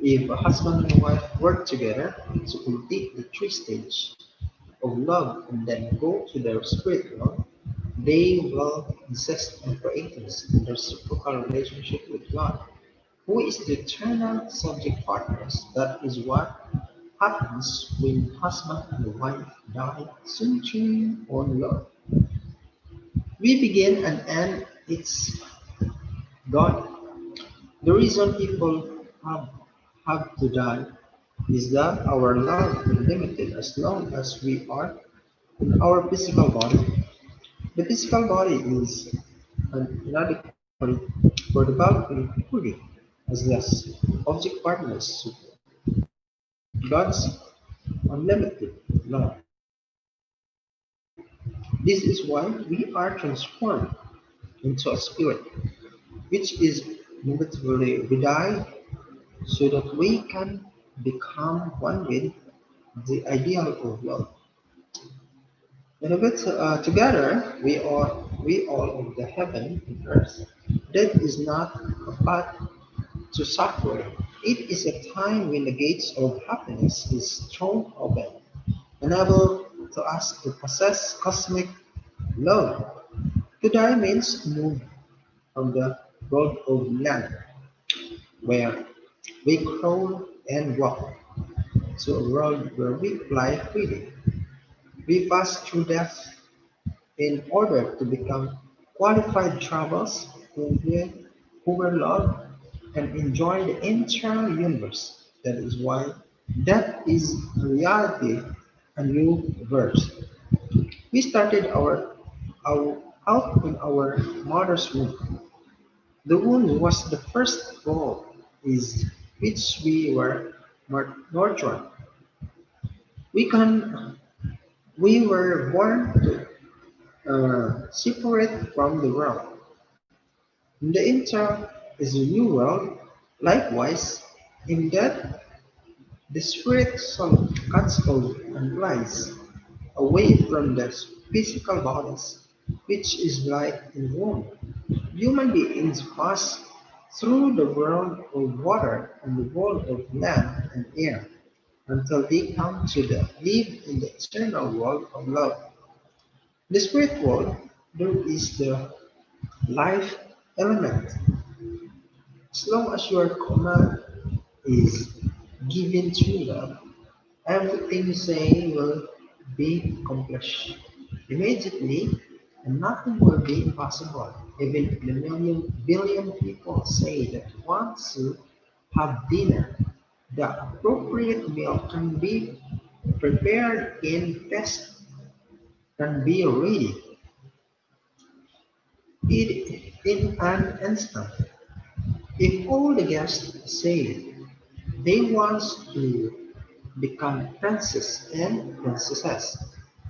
If a husband and wife work together to complete the three stages of love and then go to their spirit world, they will insist on creating a reciprocal relationship with God, who is the eternal subject partners. That is what happens when husband and wife die centering on love. We begin and end its God. The reason people have to die is that our love is limited as long as we are in our physical body. The physical body is inadequate for developing fully as less object partners God's unlimited love. This is why we are transformed into a spirit, which is inevitably we die so that we can become one with the ideal of love. And of it, together we all of the heaven and earth. Death is not a path to suffering. It is a time when the gates of happiness is thrown open, unable to ask to possess cosmic love. To die means to move from the world of land, where we crawl and walk, to a world where we fly freely. We pass through death in order to become qualified travelers who were loved and enjoy the entire universe. That is why that is a reality, a new verse. We started our out in our mother's womb. The womb was the first ball is which we were nurtured. We can we were born to separate from the world. In the inter is a new world. Likewise, in that the spirit soul cuts off and flies away from the physical bodies, which is like in womb. Human beings pass through the world of water and the world of land and air until they come to live in the eternal world of love. The spirit world, there is the life element. As long as your command is given to love, everything you say will be accomplished immediately, and nothing will be impossible. Even if a billion people say that want to have dinner, the appropriate meal can be prepared in test can be ready in an instant. If all the guests say they want to become princes and princesses,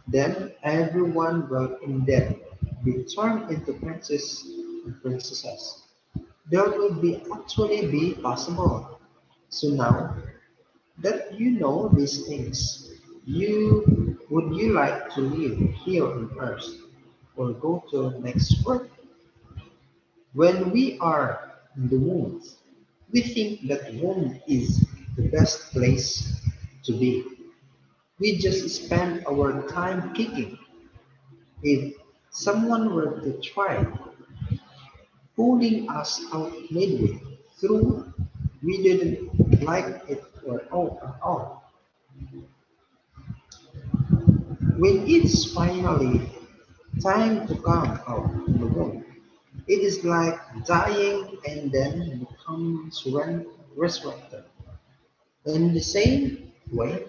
then everyone will in them be turned into princes and princesses. There will be actually be possible. So now that you know these things, you like to live here on earth or go to next world? When we are in the womb, we think that womb is the best place to be. We just spend our time kicking. If someone were to try pulling us out midway through, we didn't like it at all. When it's finally time to come out of the womb, it is like dying and then becoming resurrected. In the same way,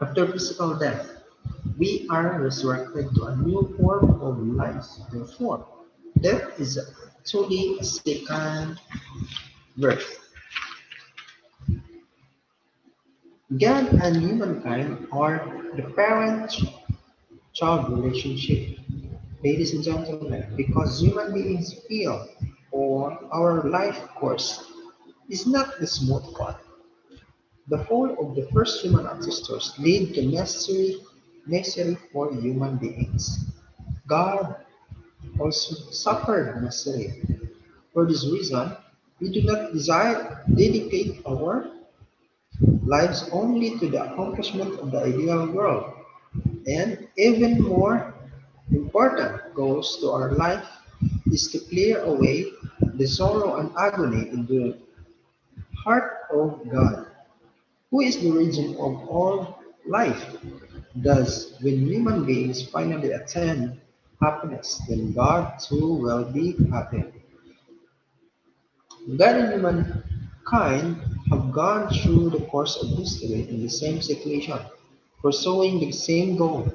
after physical death, We are resurrected to a new form of life. Therefore, death is actually a second birth. God and humankind are the parent-child relationship, ladies and gentlemen, because human beings feel or our life course is not the smooth path. The fall of the first human ancestors lead to misery for human beings. God also suffered misery. For this reason, we do not desire dedicate our lives only to the accomplishment of the ideal world. And even more important goals to our life is to clear away the sorrow and agony in the heart of God, who is the origin of all life. Thus, when human beings finally attain happiness, then God too will be happy. God and humankind have gone through the course of history in the same situation, pursuing the same goal.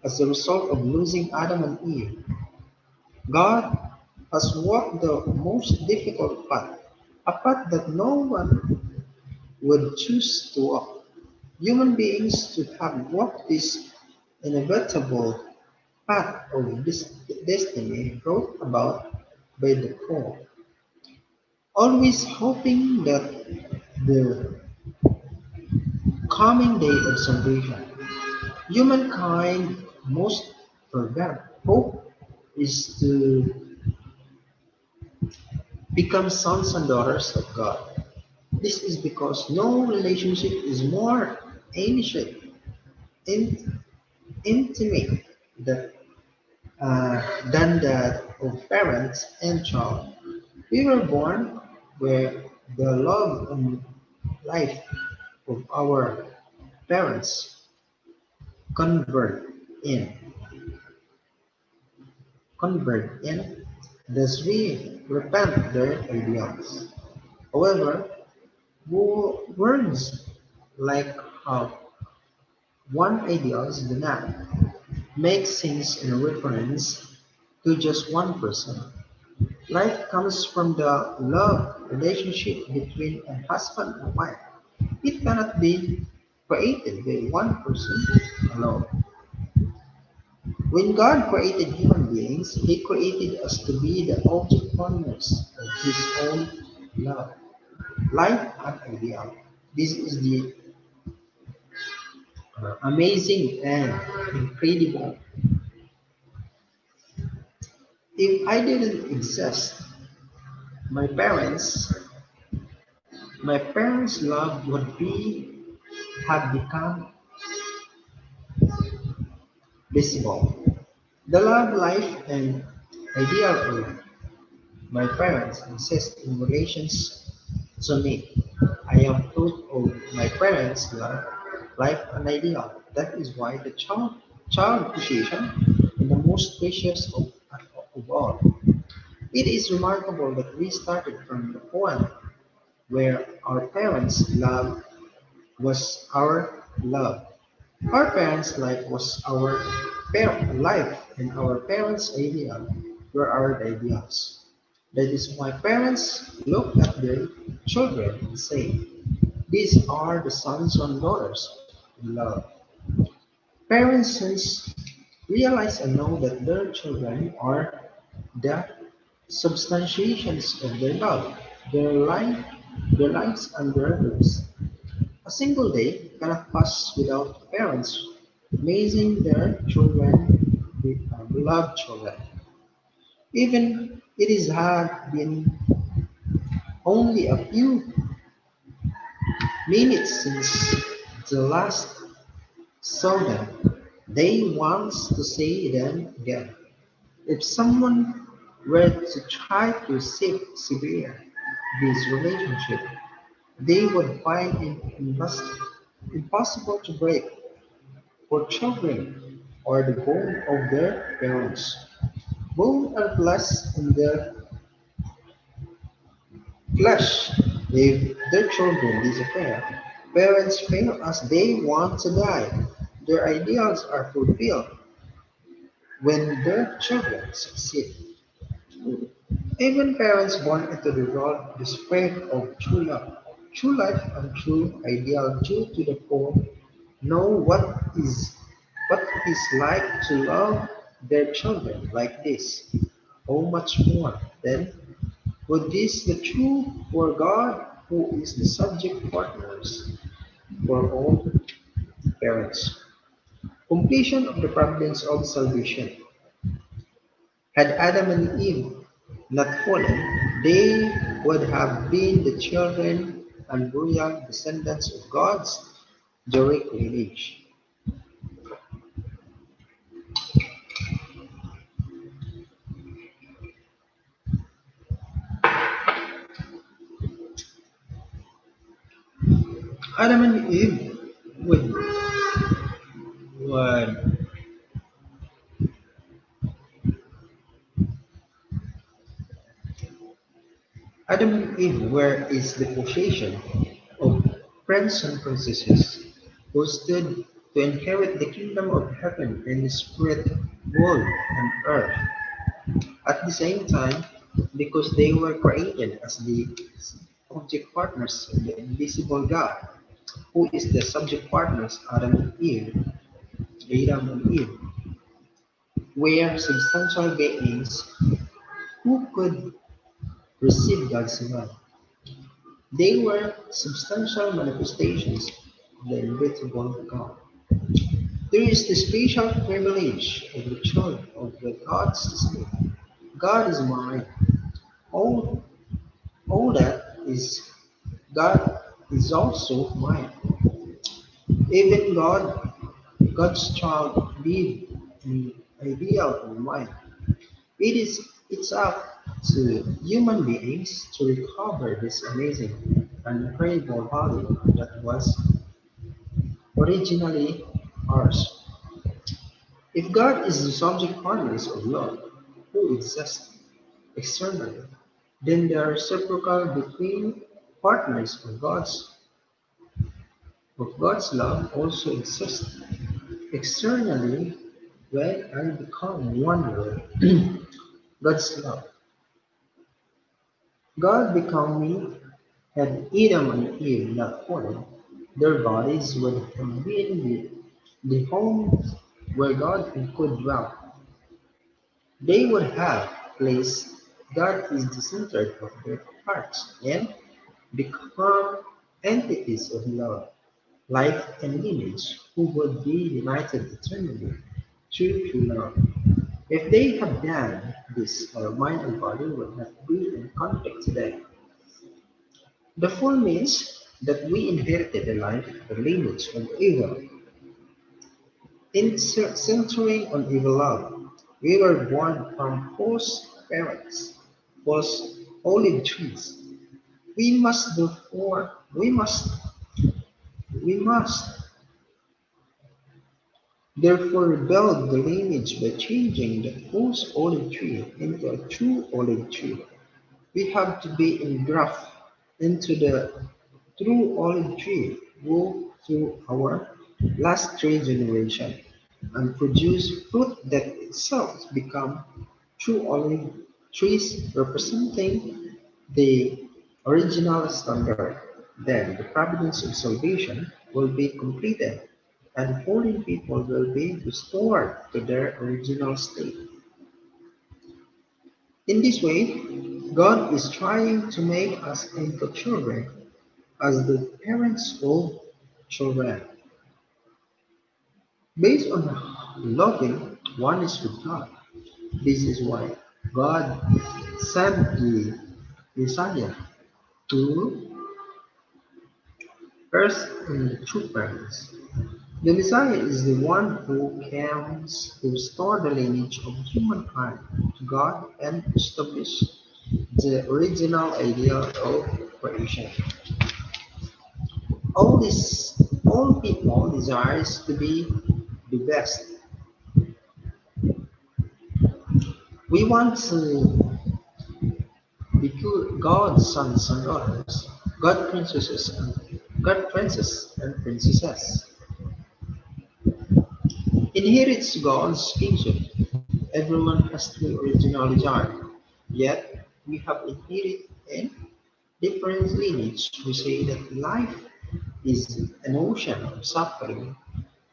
As a result of losing Adam and Eve, God has walked the most difficult path, a path that no one would choose to walk. Human beings should have walked this inevitable path of this destiny brought about by the fall, always hoping that the coming day of salvation. Humankind most forgot hope is to become sons and daughters of God. This is because no relationship is more ancient, in, intimate that, than that of parents and child. We were born where the love and life of our parents convert in, convert in, thus we repent their ideals. However, words like one ideals do not make sense in reference to just one person. Life comes from the love relationship between a husband and wife. It cannot be created by one person alone. When God created human beings, He created us to be the object partners of His own love, life, and ideal. This is the amazing and incredible. If I didn't exist, my parents, my parents' love would be have become visible. The love, life, and ideal of my parents exist in relations to me. I am fruit of my parents' love, life, and ideal. That is why the child appreciation is the most precious of all. It is remarkable that we started from the point where our parents' love was our love. Our parents' life was our life, and our parents' ideal were our ideals. That is why parents look at their children and say, these are the sons and daughters of love. Parents since realize and know that their children are the substantiations of their love, their life, their lives and their hopes. A single day cannot pass without parents raising their children with beloved children. Even it is had been only a few minutes since the last saw them, they wants to see them again. If someone were to try to sever this relationship, they would find it impossible to break. For children are the bone of their parents. Both are blessed in their flesh. If their children disappear, parents fail as they want to die. Their ideals are fulfilled when their children succeed. Even parents born into the world despair of true love, true life, and true ideal due to the poor know what it is like to love their children like this. How much more then would this the true for God who is the subject partners for all parents. Completion of the providence of salvation. Had Adam and Eve not fallen, they would have been the children and royal descendants of God's direct lineage. Adam and Eve would Adam and Eve were is the possession of princes and princesses who stood to inherit the kingdom of heaven and the spirit world on earth. At the same time, because they were created as the subject partners of the invisible God, who is the subject partners Adam and Eve, were substantial beings who could receive God's love. They were substantial manifestations of the invisible God. There is the special privilege of the child of the God's to say, God is mine. All, all that is God is also mine. Even God's child live in ideal of mind. It's up to human beings to recover this amazing and incredible value that was originally ours. If God is the subject partners of love who exist externally, then the reciprocal between partners of God's love also exists externally when I become one with God's love. God become me, had Adam and Eve not fallen, their bodies would have been the home where God could dwell. They would have placed God is the center of their hearts and become entities of love, life, and image who would be united eternally through true love. If they had done this, our mind and body would not be in conflict today. The fall means that we inherited a life, a lineage of evil, centering on evil love. We were born from false parents, false olive trees. We must therefore rebuild the lineage by changing the false olive tree into a true olive tree. We have to be engrafted into the true olive tree, go through our last three generations, and produce fruit that itself become true olive trees representing the original standard. Then the providence of salvation will be completed, and fallen people will be restored to their original state. In this way, God is trying to make us into children as the parents of children, based on loving one is with God. This is why God sent the Messiah to earth in the true parents. The Messiah is the one who comes to restore the lineage of humankind to God and establish the original idea of creation. All people desires to be the best. We want to be God's sons and daughters, God princes and princesses. inherits God's kingship. Everyone has the original design, yet we have inherited a different lineage. We say that life is an ocean of suffering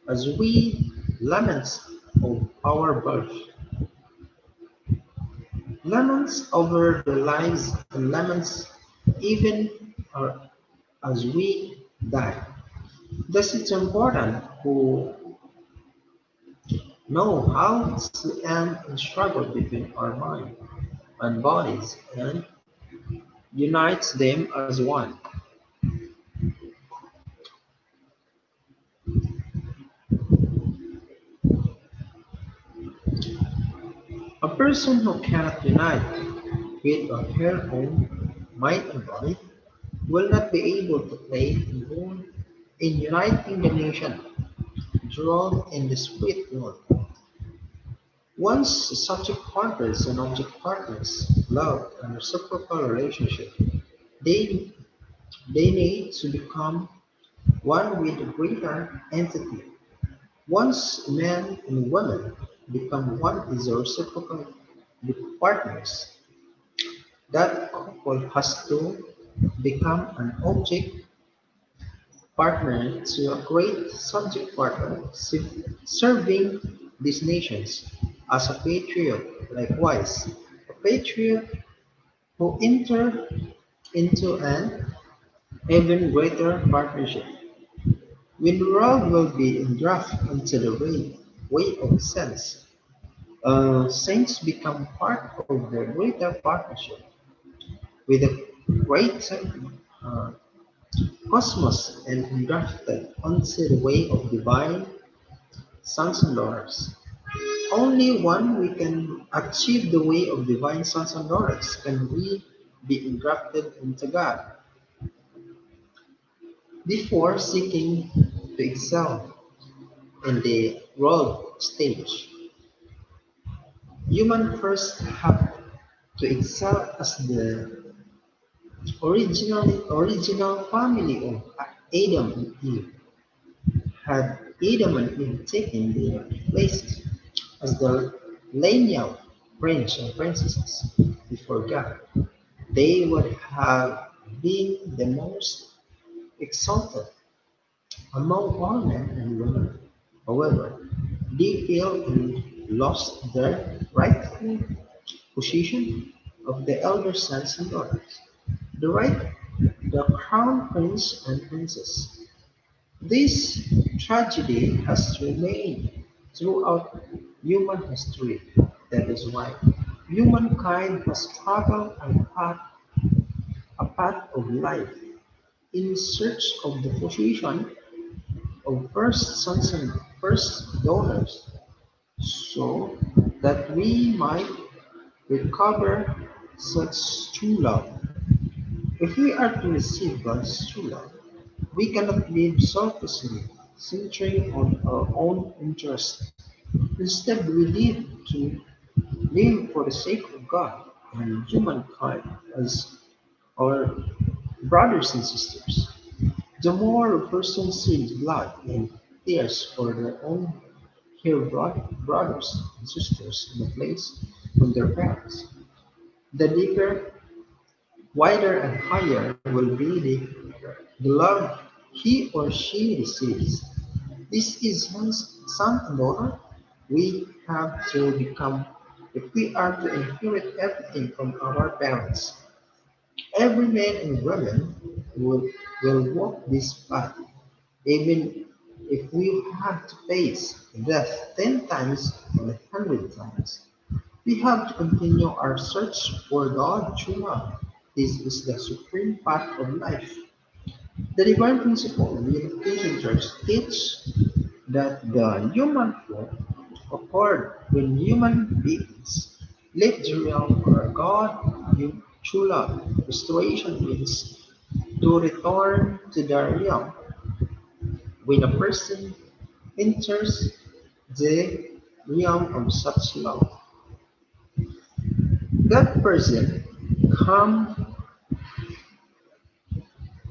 as we lament of our birth, laments over the lives and laments even as we die. Thus, it's important to know how to end the struggle between our mind and bodies and unites them as one. A person who cannot unite with or her own mind and body will not be able to play a role in uniting the nation, drawn in the spirit world. Once subject partners and object partners love and reciprocal relationship, they they need to become one with a greater entity. Once men and women become one is reciprocal partners, that couple has to become an object partner to a great subject partner, serving these nations as a patriot. Likewise, a patriot who enter into an even greater partnership. When the world will be engrafted into the way of sense, saints become part of the greater partnership with the great uh, cosmos and engrafted onto the way of divine sons and daughters. Only when we can achieve the way of divine sons and daughters can we be engrafted into God. Before seeking to excel in the world stage, human first have to excel as the original family of Adam and Eve. Had Adam and Eve taken their places as the lineal prince and princesses before God, they would have been the most exalted among all men and women. However, they failed and lost their rightful position of the elder sons and daughters, the right, the crown prince and princess. This tragedy has remained throughout human history. That is why humankind has traveled a path of life in search of the position of first sons and first daughters, so that we might recover such true love. If we are to receive God's true love, we cannot live selfishly, centering on our own interests. Instead, we live for the sake of God and humankind as our brothers and sisters. The more a person sees blood and tears for their own brothers and sisters in the place of their parents, the deeper, wider, and higher will be the love he or she receives. This is hence son and daughter we have to become if we are to inherit everything from our parents. Every man and woman will walk this path, even if we have to face death 10 times or 100 times. We have to continue our search for God through love. This is the supreme path of life. The divine principle of the Unification Church teaches that the human flow occurred when human beings lived the realm where God knew true love. Restoration means to return to the realm when a person enters the realm of such love. That person come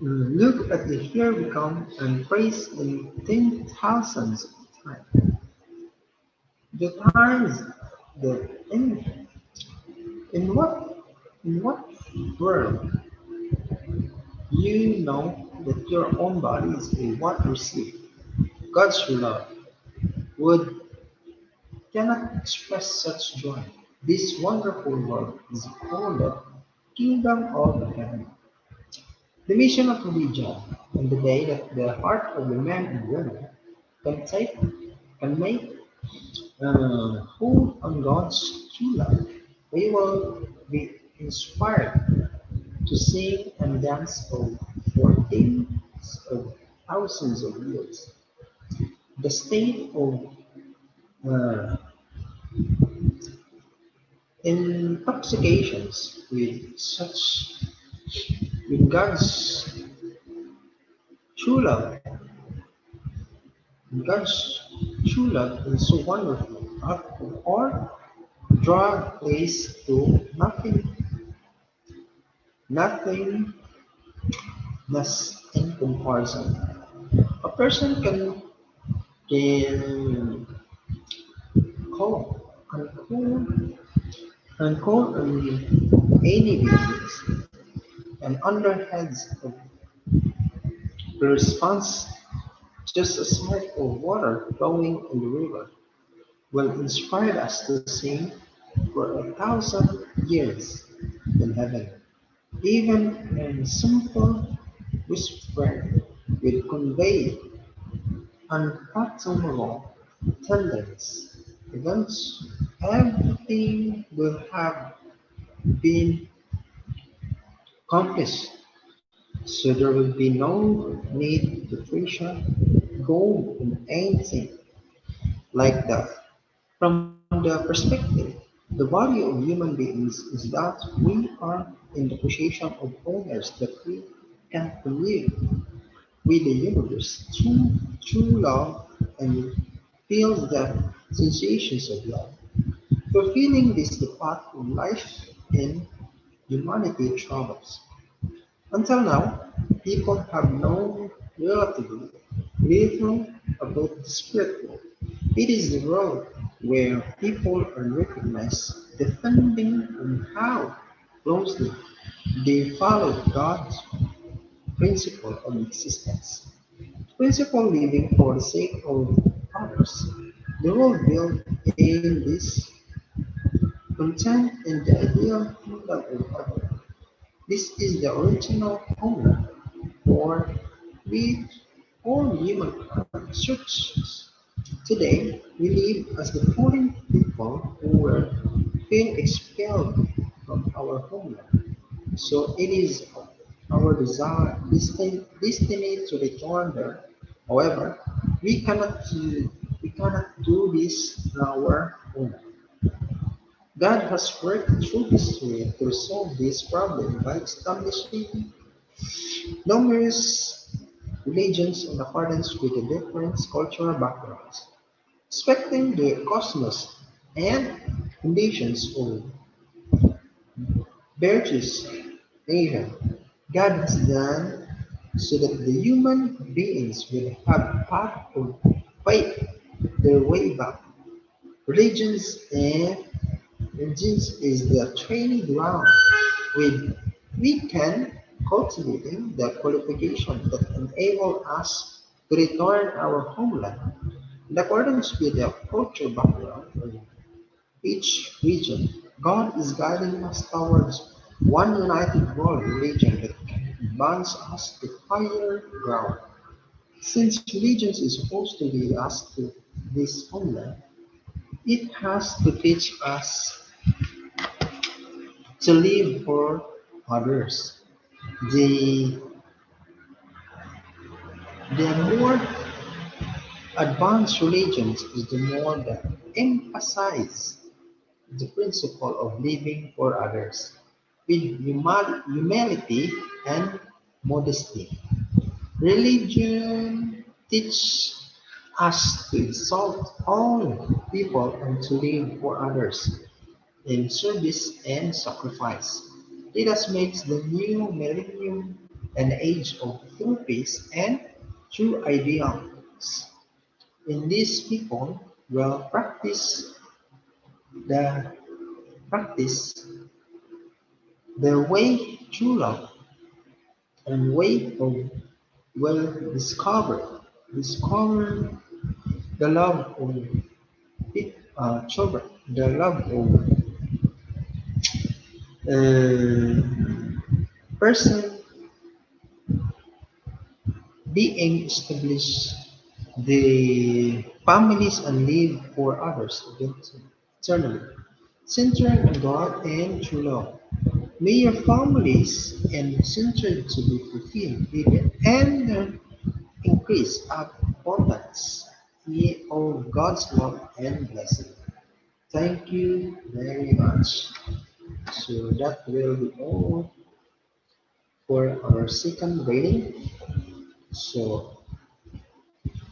look at the here we come and praise in 10,000s of time. The times the in what world you know that your own body is a what receive God's love would cannot express such joy. This wonderful world is called the kingdom of heaven. The mission of religion on the day that the heart of the man and woman can take can make hold on God's true love. We will be inspired to sing and dance for tens of thousands of years. The state of uh, intoxications with God's true love, God's true love is so wonderful. Or draw place to nothingness in comparison. A person can call can call can call on any business and under heads of the response just a sight of water flowing in the river will inspire us to sing for 1,000 years in heaven. Even a simple whisper will convey unfathomable tenderness. Once everything will have been accomplished, so there will be no need to treasure gold and anything like that. From the perspective, the body of human beings is that we are in the possession of owners that we can live with the universe through love and feel the sensations of love. Fulfilling this the path of life in humanity travels. Until now, people have known relatively little about the spirit world. It is the road where people are recognized depending on how closely they follow God's principle of existence. Principle living for the sake of others. The world built in this content in the ideal kingdom of heaven. This is the original homeland for which all humankind searches. Today, we live as the foreign people who were being expelled from our homeland. So it is our destiny to return there. However, we cannot do this in our homeland. God has worked through history to resolve this problem by establishing numerous religions in accordance with the different cultural backgrounds, respecting the cosmos and conditions of various nations. God has done so that the human beings will have path of faith their way back. Religions and religions is the training ground with we can cultivating the qualification that enable us to return our homeland in accordance with the cultural background of each region. God is guiding us towards one united world religion that binds us to higher ground. Since religion is supposed to lead us to this homeland, it has to teach us to live for others. The, the more advanced religions is the more that emphasize the principle of living for others with humility and modesty. Religion teaches us to exalt all people and to live for others in service and sacrifice. Let us make the new millennium an age of true peace and true ideals. In these people, Well, the practice the way true love and way of well discover the love of children, the love of person being established the families and live for others eternally, centering on God and true love. May your families and centered to be fulfilled even and increase abundance of God's love and blessing. Thank you very much. So that will be all for our second reading. So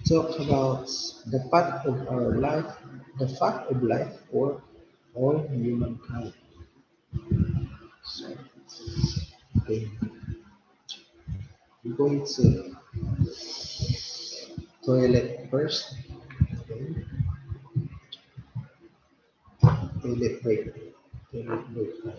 talk about the path of our life, the path of life for all humankind. So okay, we're going to toilet first. Okay, toilet break. Toilet break.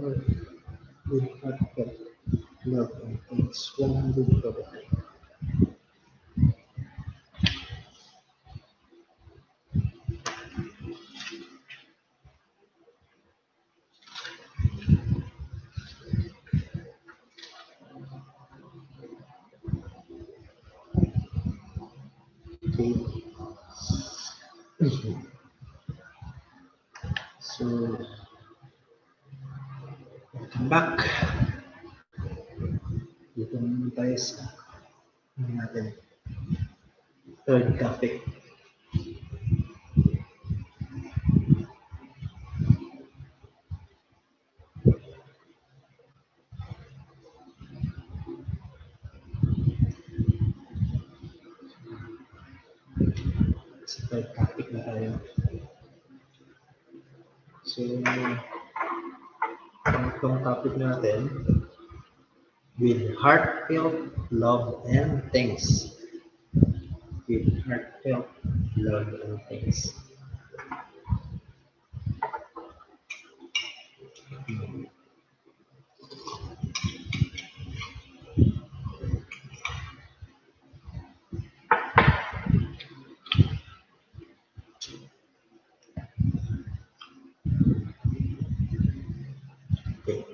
Or with heartfelt love and thanks. 100 probably. Okay. So, welcome back. Dito naman tayo sa ano natin, third topic. Sa third topic na tayo. So, ang itong topic natin, with heartfelt love and thanks. With heartfelt love and thanks. Okay.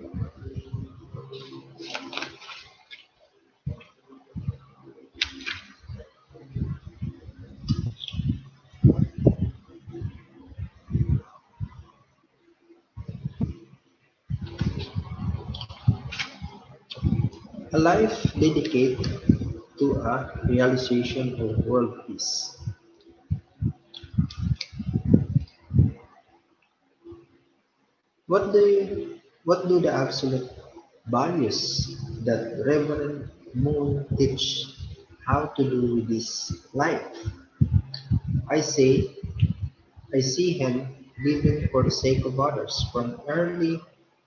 A life dedicated to a realization of world peace. What do the absolute values that Reverend Moon teach how to do with this life? I say I see him living for the sake of others from early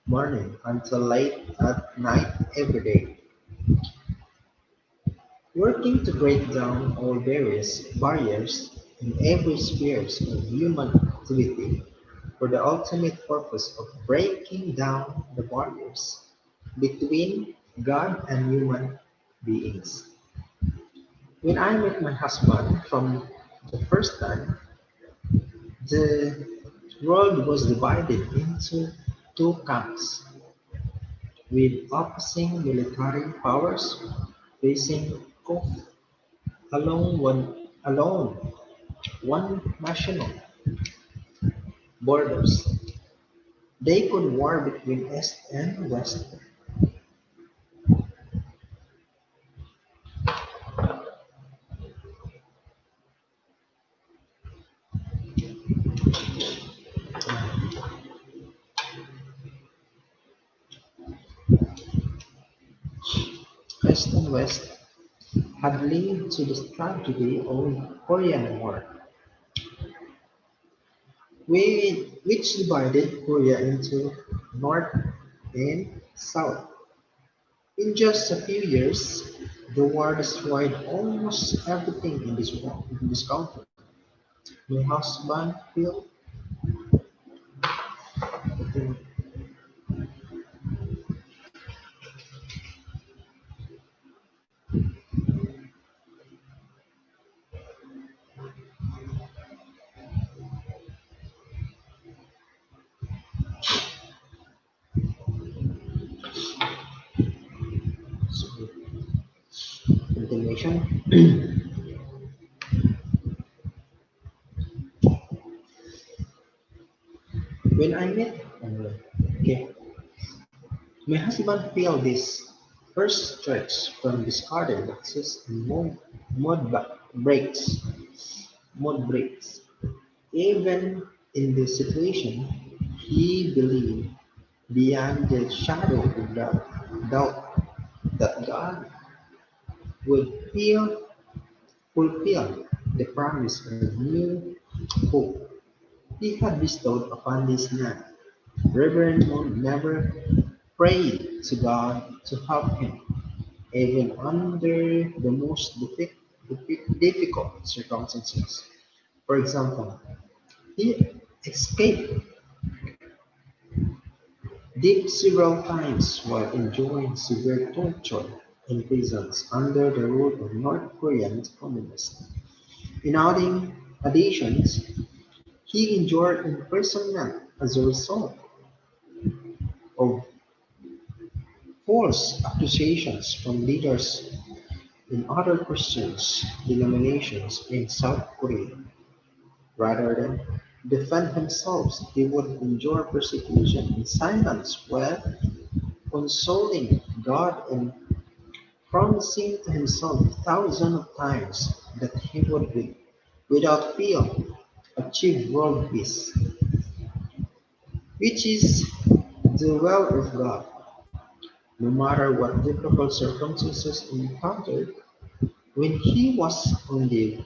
morning until late at night every day, working to break down all various barriers in every spheres of human activity for the ultimate purpose of breaking down the barriers between God and human beings. When I met my husband from the first time, the world was divided into two camps, with opposing military powers facing off along one national borders. They could war between East and West. East and West had led to the tragedy of Korean War, which divided Korea into North and South. In just a few years, the war destroyed almost everything in this country. My husband felt continuation. When I met, okay, my husband felt this first stretch from discarded boxes and breaks, mud breaks. Even in this situation, he believed beyond the shadow of doubt that God would fulfill the promise of new hope he had bestowed upon this land. Reverend Moon never prayed to God to help him, even under the most difficult circumstances. For example, he escaped dipped several times while enduring severe torture in prisons under the rule of North Korean communists. In additions, he endured imprisonment as a result of false accusations from leaders in other Christian denominations in South Korea. Rather than defend himself, he would endure persecution in silence while consoling God and promising to himself thousands of times that he would, without fail, achieve world peace, which is the will of God. No matter what difficult circumstances he encountered, when he was on the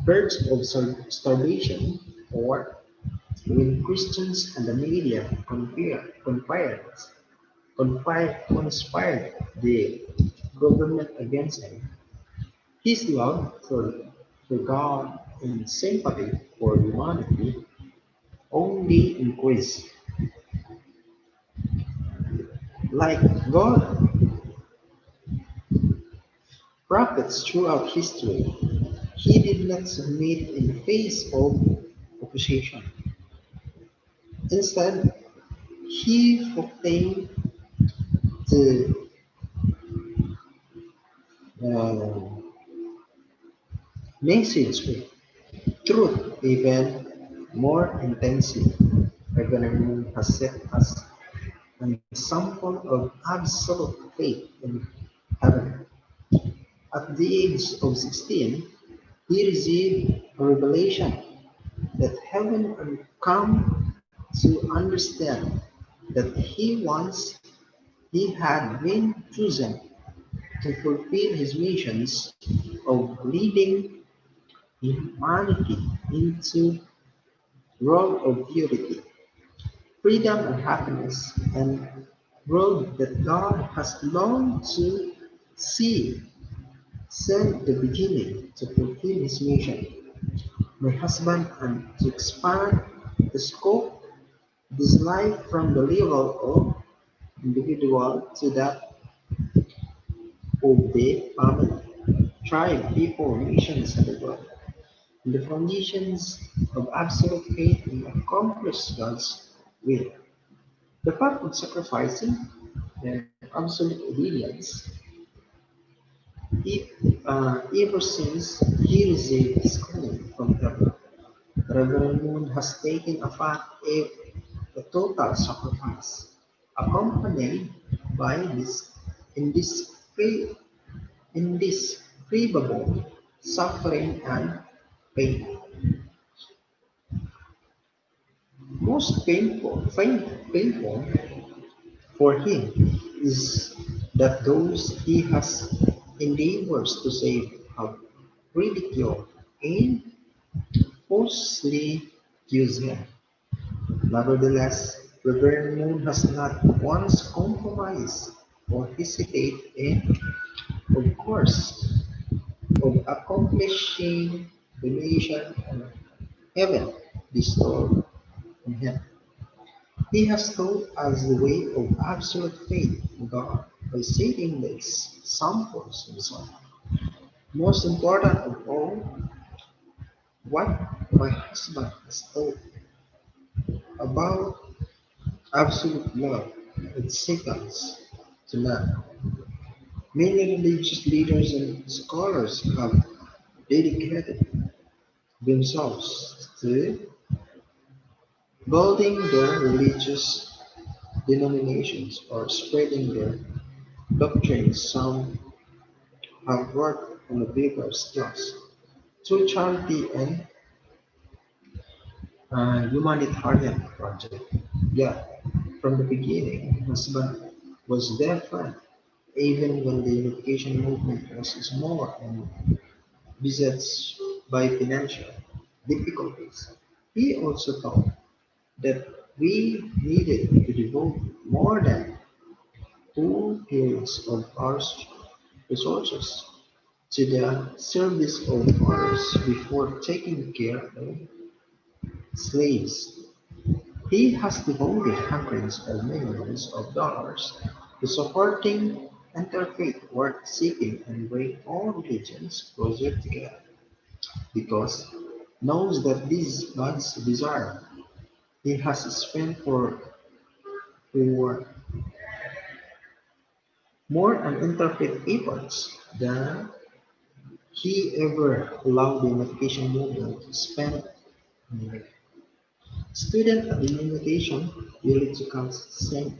verge of starvation, or when Christians and the media conspired the government against him, his love for God and sympathy for humanity only increased. Like God, prophets throughout history, he did not submit in the face of opposition. Instead, he proclaimed the uh, message with truth even more intensely. Reverend Moon has set us an example of absolute faith in heaven. At the age of 16, he received a revelation that heaven had come to understand that he had been chosen to fulfill his missions of leading humanity into world of purity, freedom and happiness, and world that God has longed to see since the beginning to fulfill his mission. My husband and to expand the scope of this life from the level of individual to that of the family, tribe, people, nations, and the world. And the foundations of absolute faith in accomplish God's will. The fact of sacrificing and absolute obedience, if, ever since he received his calling from heaven, Reverend Moon has taken a path of a total sacrifice, accompanied by this indescribable indescribable suffering and pain. Most painful for him is that those he has endeavors to save have ridiculed and falsely accused him. Nevertheless, Reverend Moon has not once compromised or hesitated in, of course, of accomplishing the mission of heaven bestowed on him. He has taught us the way of absolute faith in God by setting the examples himself. Most important of all, what my husband has taught about absolute love is seconds to none. Many religious leaders and scholars have dedicated themselves to building their religious denominations or spreading their doctrines. Some have worked on a bigger scale through charity and humanitarian project. Yet, from the beginning, husband was their friend, even when the unification movement was small and beset by financial difficulties. He also thought that we needed to devote more than 2 periods of our resources to the service of others before taking care of slaves. He has devoted hundreds of millions of dollars to supporting interfaith work seeking and bring all religions closer together because knows that this is God's desire. He has spent for more on interfaith efforts than he ever allowed the unification movement to spend on it. Student at the Unification Theological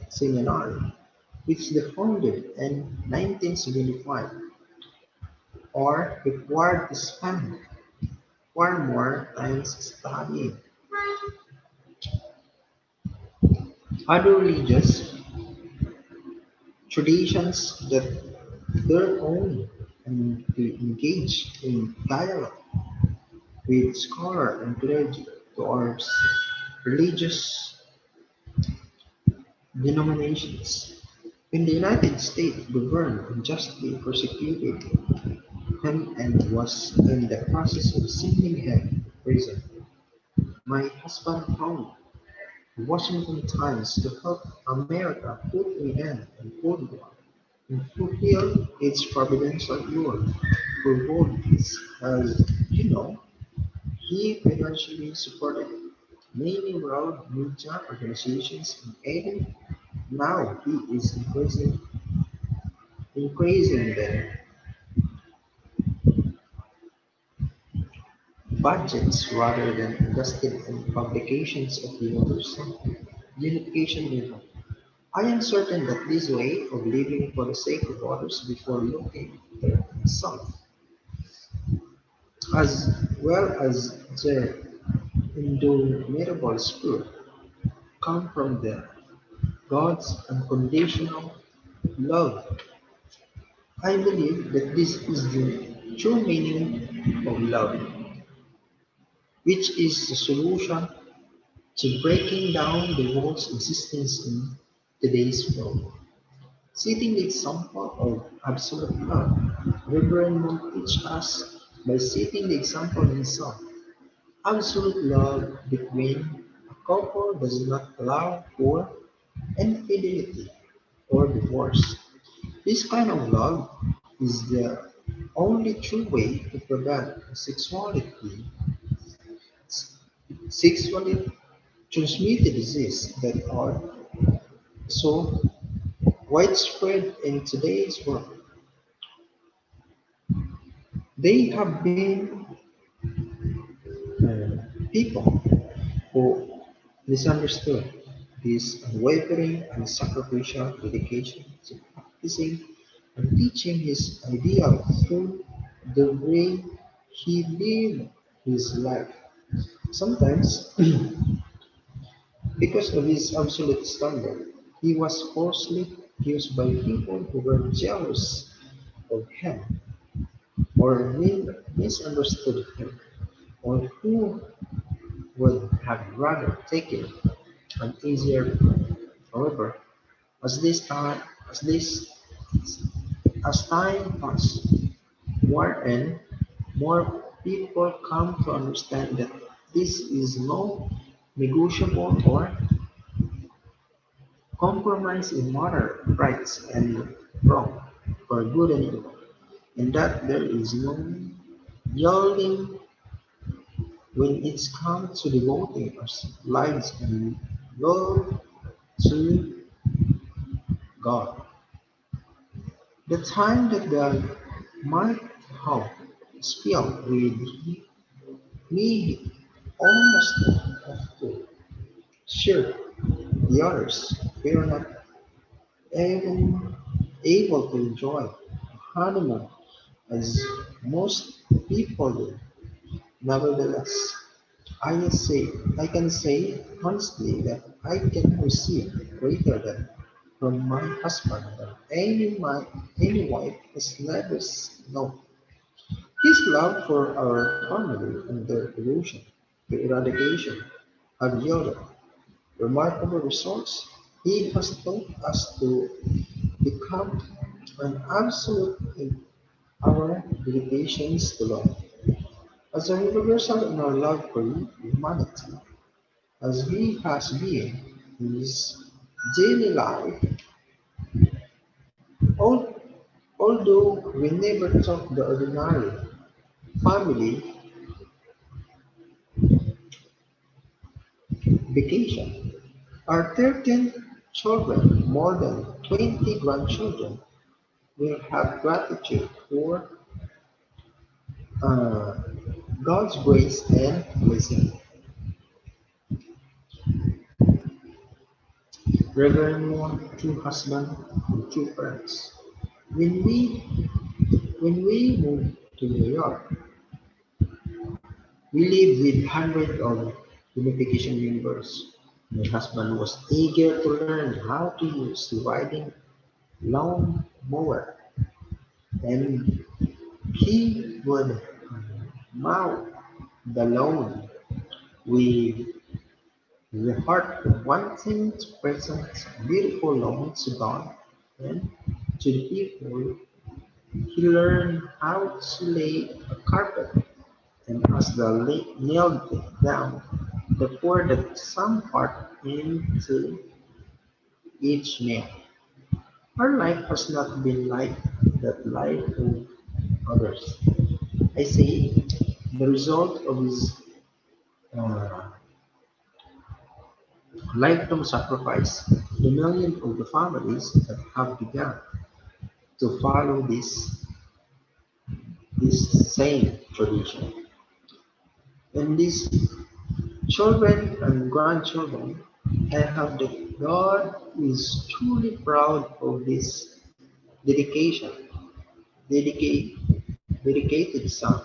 Seminary, which they founded in 1975, are required to spend far more time studying other religious traditions that their own and to engage in dialogue with scholar and clergy to our religious denominations. In the United States, government unjustly persecuted him and was in the process of sending him to prison. My husband found the Washington Times to help America put an end to Cold War and fulfill its providential rule for worlds. As you know, he financially supported many world media organizations in aiding. Now he is increasing the budgets rather than investing in publications of the unification movement. I am certain that this way of living for the sake of others before looking after himself, as well as their indomitable spirit, come from the God's unconditional love. I believe that this is the true meaning of love, which is the solution to breaking down the world's existence in today's world. Setting the example of absolute love, Reverend Moon teach us by setting the example himself. Absolute love between a couple does not allow for infidelity or divorce. This kind of love is the only true way to prevent sexually transmitted diseases that are so widespread in today's world. They have been people who misunderstood this unwavering and sacrificial dedication to practicing and teaching his ideal through the way he lived his life. Sometimes, because of his absolute standard, he was falsely accused by people who were jealous of him or misunderstood him or who would have rather taken an easier path. However, as this time as this as time passes, more and more people come to understand that this is no negotiable or compromise in moral rights and wrong, for good and evil, and that there is no yielding when it's come to devoting our lives and love to God. The time that God might have spilled with me almost have to share the others. We are not even able to enjoy a honeymoon as most people do. Nevertheless, I can say honestly that I can receive greater than from my husband than any wife has never known. His love for our family and their devotion to eradication have yielded remarkable results. He has taught us to become an absolute in our dedications to love. As a universal in our love for humanity, as he has been in his daily life, al- although we never talk the ordinary family vacation. Our 13 children, more than 20 grandchildren, will have gratitude for uh, God's grace and blessing. Reverend Moore, two husbands and two parents. When we when we moved to New York, we lived with hundreds of unification members. My husband was eager to learn how to use the riding lawn mower, and he would mow the lawn with the heart wanting to present beautiful lawns to God and to the people. He learned how to lay a carpet, and as the nailed it down, they poured some part into each nail. Our life has not been like that life of others. I say the result of his uh, lifetime sacrifice, the millions of the families that have begun to follow this same tradition. And these children and grandchildren, I have that God is truly proud of this dedicate, dedicated son.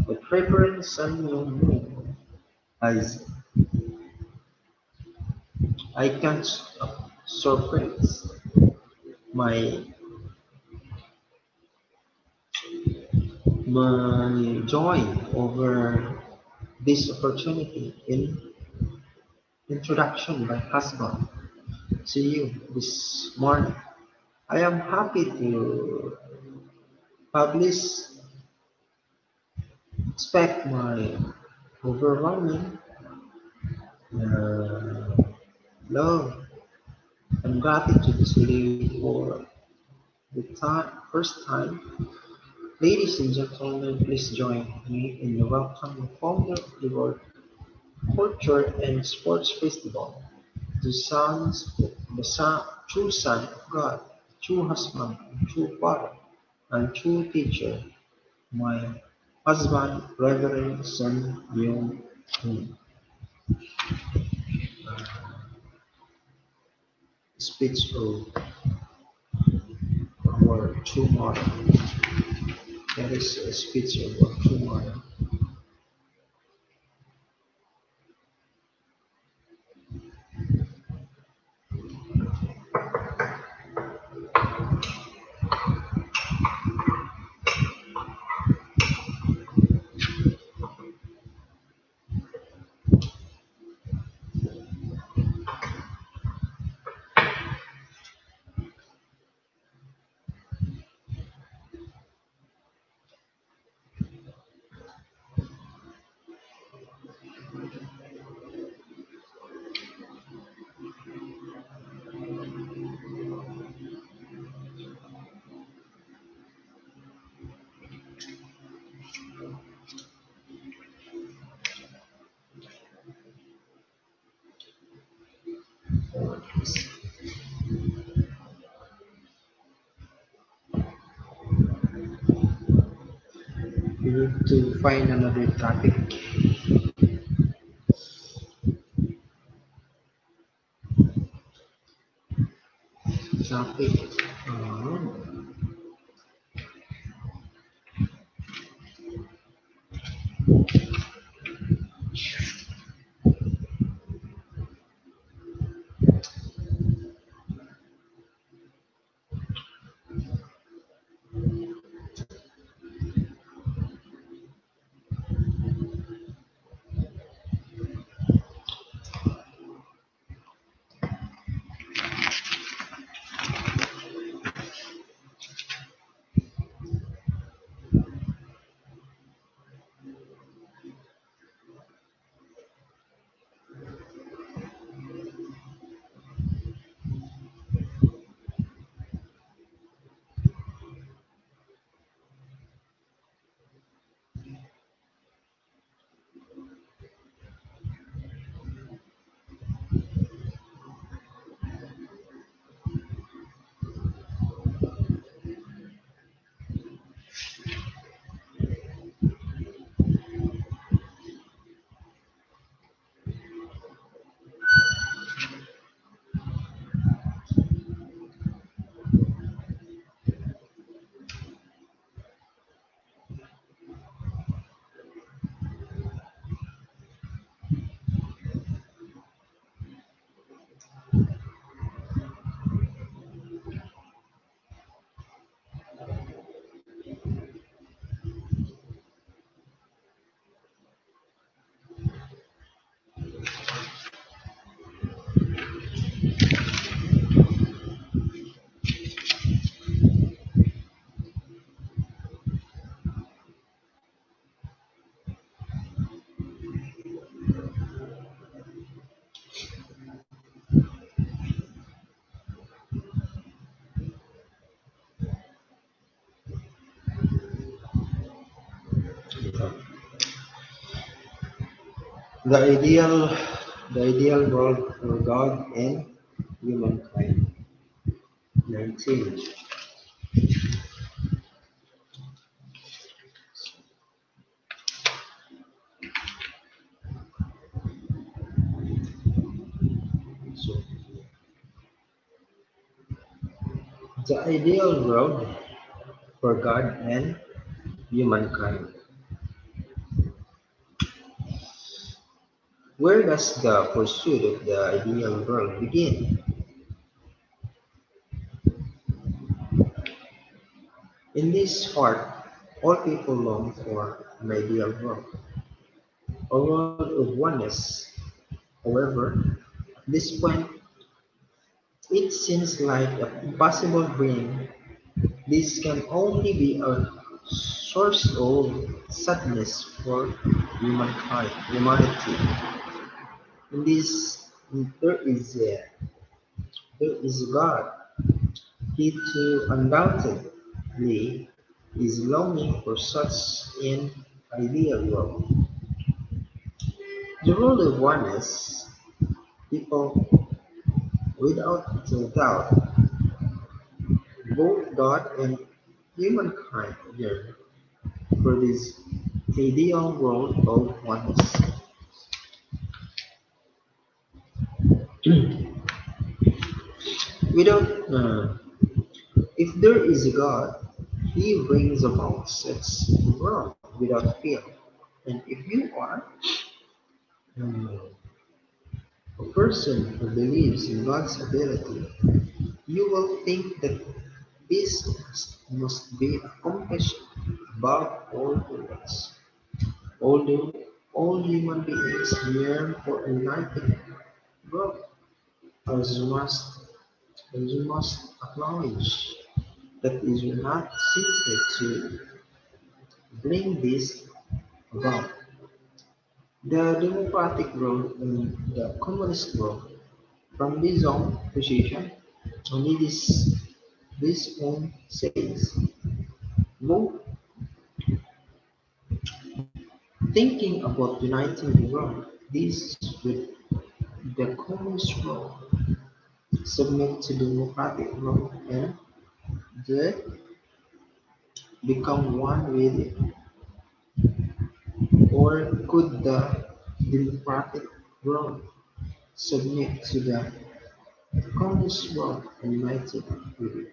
The Reverend Samuel Moon, as I can't surprise my my joy over this opportunity in introduction by husband to you this morning. I am happy to publish expect my overwhelming uh, love and gratitude to you for the first time. Ladies and gentlemen, please join me in the welcoming founder of the World Culture and Sports Festival, the sons, the son, true son of God, true husband, true father, and true teacher, my husband, Reverend Sun Myung Moon. Speech of our true mother. That is a speech of our true mother. We need to find another topic. The ideal, the ideal world for God and humankind. 19. So, the ideal world for God and humankind. Where does the pursuit of the ideal world begin? In this heart, all people long for an ideal world, a world of oneness. However, at this point, it seems like an impossible dream. This can only be a source of sadness for humanity. In this, there is God. He too undoubtedly is longing for such an ideal world. The world of oneness, people without doubt, both God and humankind yearn for this ideal world of oneness. Without, if there is a God, He brings about such a world without fear. And if you are uh, a person who believes in God's ability, you will think that this must be accomplished above all else. Although all human beings yearn for a united world, as you must, as you must acknowledge that it is not simple to bring this about. The democratic world and the communist world, from this own position, only this one says, both thinking about uniting the world, this with the communist world submit to democratic world and they become one with it. Or could the democratic world submit to the communist world and unite it with it?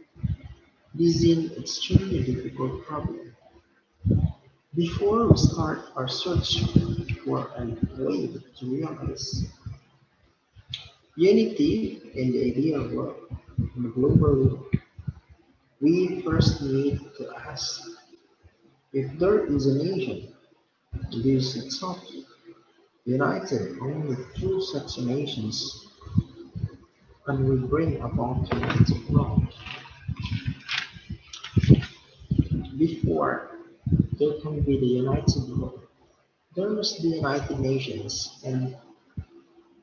This is an extremely difficult problem. Before we start our search for a way to realize unity in the ideal world, in the global world, we first need to ask if there is a nation that is itself united only through such nations can we bring about united world. Before there can be the united world, there must be united nations, and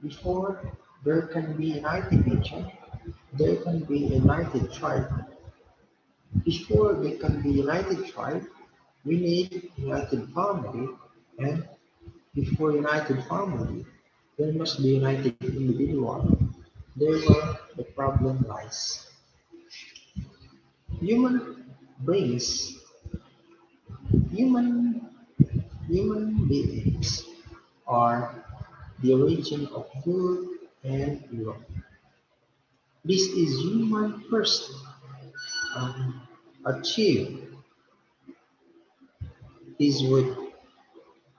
before there can be united nation, there can be united tribe. Before there can be united tribe, we need united family, and before united family, there must be united individual. There where the problem lies. Human beings, human human beings are the origin of good and evil. This is human first um, achieve. This would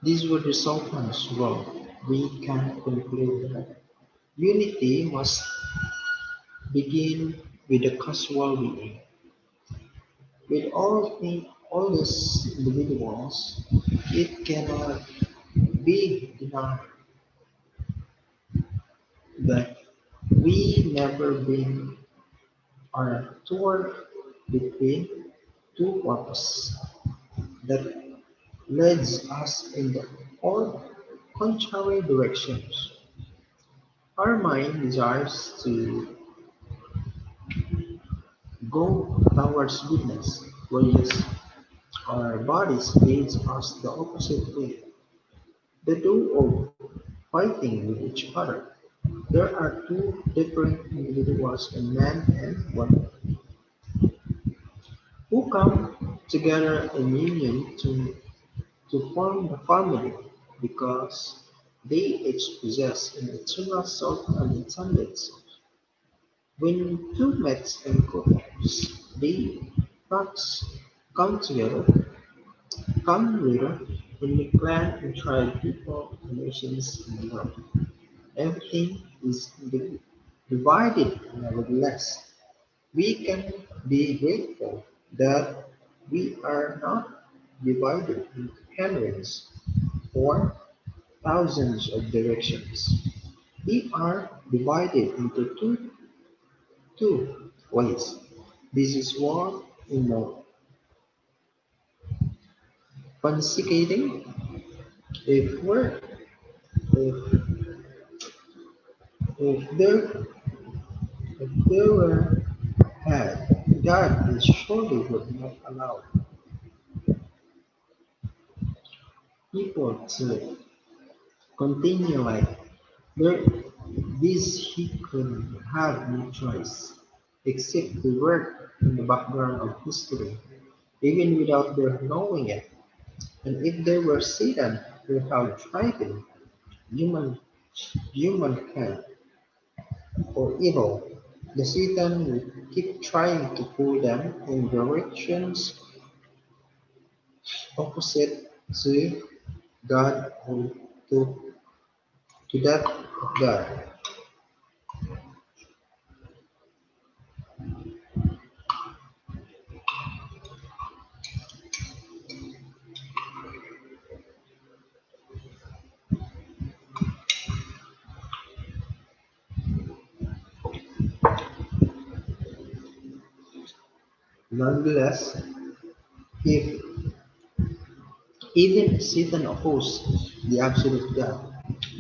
this would result in wrong. We can conclude that unity must begin with the casual being. With all these individuals, it cannot be denied that we never been are torn between two purposes that leads us in the all contrary directions. Our mind desires to go towards goodness, whereas our bodies leads us the opposite way. The two of fighting with each other. There are two different individuals, a man and woman, who come together in union to form the family because they each possess an eternal soul and intended soul. When two mates and couples, they perhaps come together, come later, when the clan and tribe people and nations in the world. Everything is divided nevertheless. We can be grateful that we are not divided into hundreds or thousands of directions. We are divided into two ways. This is what in the pontificating. If we're if if there if there were had God is surely would not allow people to continue like there this he could have no choice except to work in the background of history, even without their knowing it. And if there were Satan without driving humankind or evil, the Satan would keep trying to pull them in directions opposite to God or to that of God. Nonetheless, if even Satan opposes the absolute God,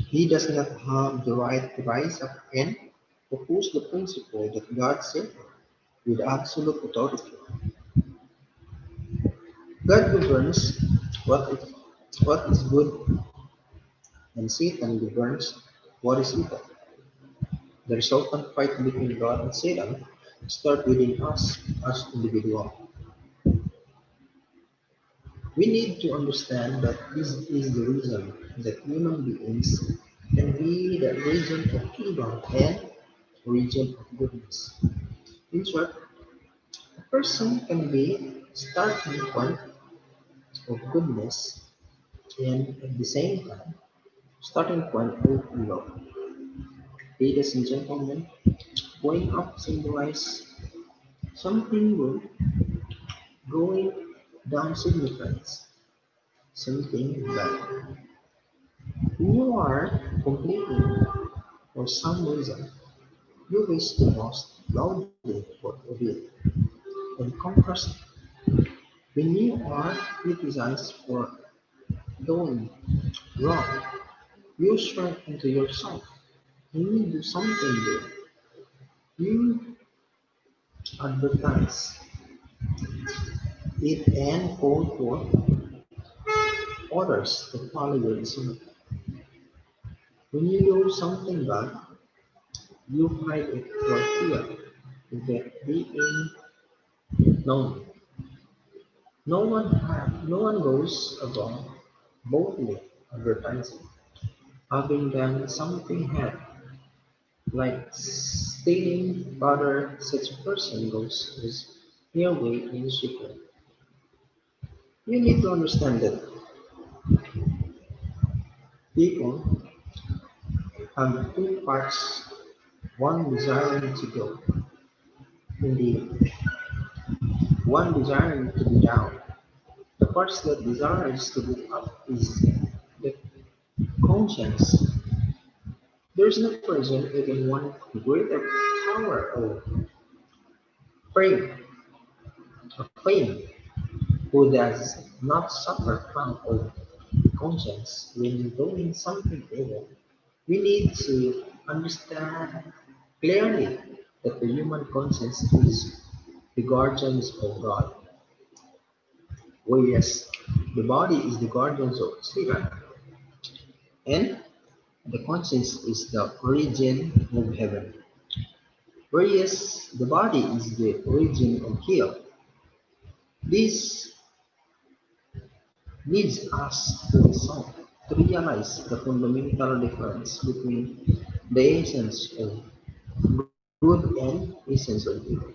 he does not have the right to rise up and oppose the principle that God set with absolute authority. God governs what is, what is good, and Satan governs what is evil. The resultant fight between God and Satan starts within us as individuals. We need to understand that this is the reason that human beings can be the region of evil and region of goodness. In short, a person can be starting point of goodness and at the same time starting point of evil. Ladies and gentlemen, going up symbolize something good, going down signifies something bad. You are completing for some reason. You wish the most loudly for a bit. In contrast, when you are criticized for doing wrong, you shrink into yourself. You do something good. You advertise it and call for others to follow your example. When you do something bad, you hide it for fear that being known. No one goes around boldly advertising, having done something bad, like stealing, rather such a person goes his way in secret. You need to understand that people have two parts, one desiring to go, indeed, one desiring to be down. The parts that desires to go up is the conscience. There is no person even one greater power of fame, who does not suffer from of conscience when doing something evil. We need to understand clearly that the human conscience is the guardians of God, whereas the body is the guardians of Satan. And The conscience is the origin of heaven, whereas the body is the origin of hell. This leads us to realize the fundamental difference between the essence of good and essence of evil.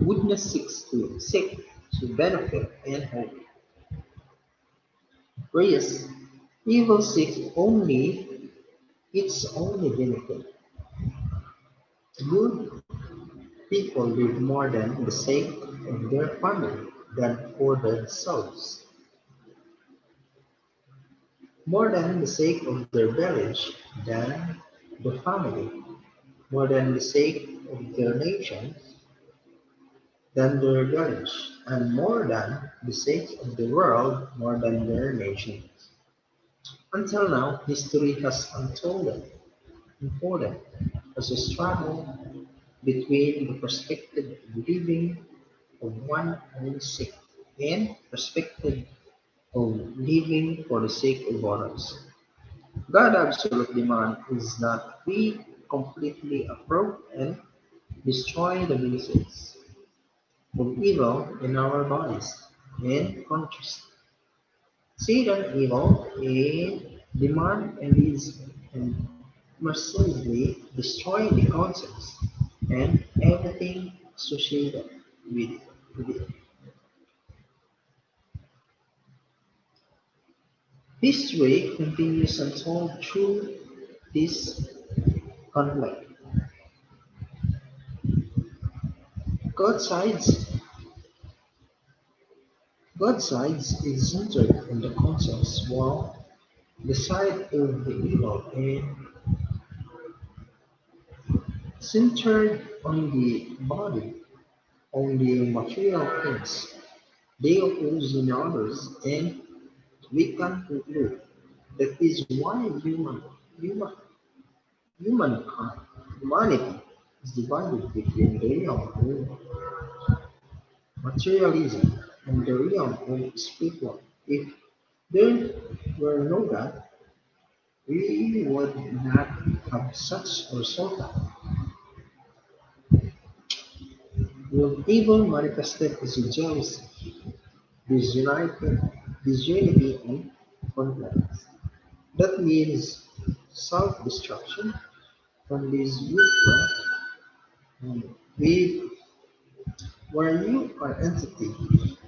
Goodness seek to benefit and hope, whereas evil seeks only its only benefit. Good people live more than the sake of their family than for themselves, more than the sake of their village than the family, more than the sake of their nation than their village, and more than the sake of the world more than their nation. Until now, history has unfolded as a struggle between the perspective of living of one own sake and perspective of living for the sake of others. God's absolute demand is that we completely approve and destroy the basis of evil in our bodies and conscience. Satan evil a demand and is and mercilessly destroy the conscience and everything associated with it. With it. History continues untold through this conflict. God sides God sides is centered in the conscience, while the side of the evil is centered on the body, on the material things. They oppose in others, and we can conclude that is why humanity is divided between the realm of materialism and the realm of spiritual. If there were no God, we would not have such result. Will evil manifested as a jealousy, disunited, disunity, and conflict. That means self-destruction from this viewpoint, we where you are entity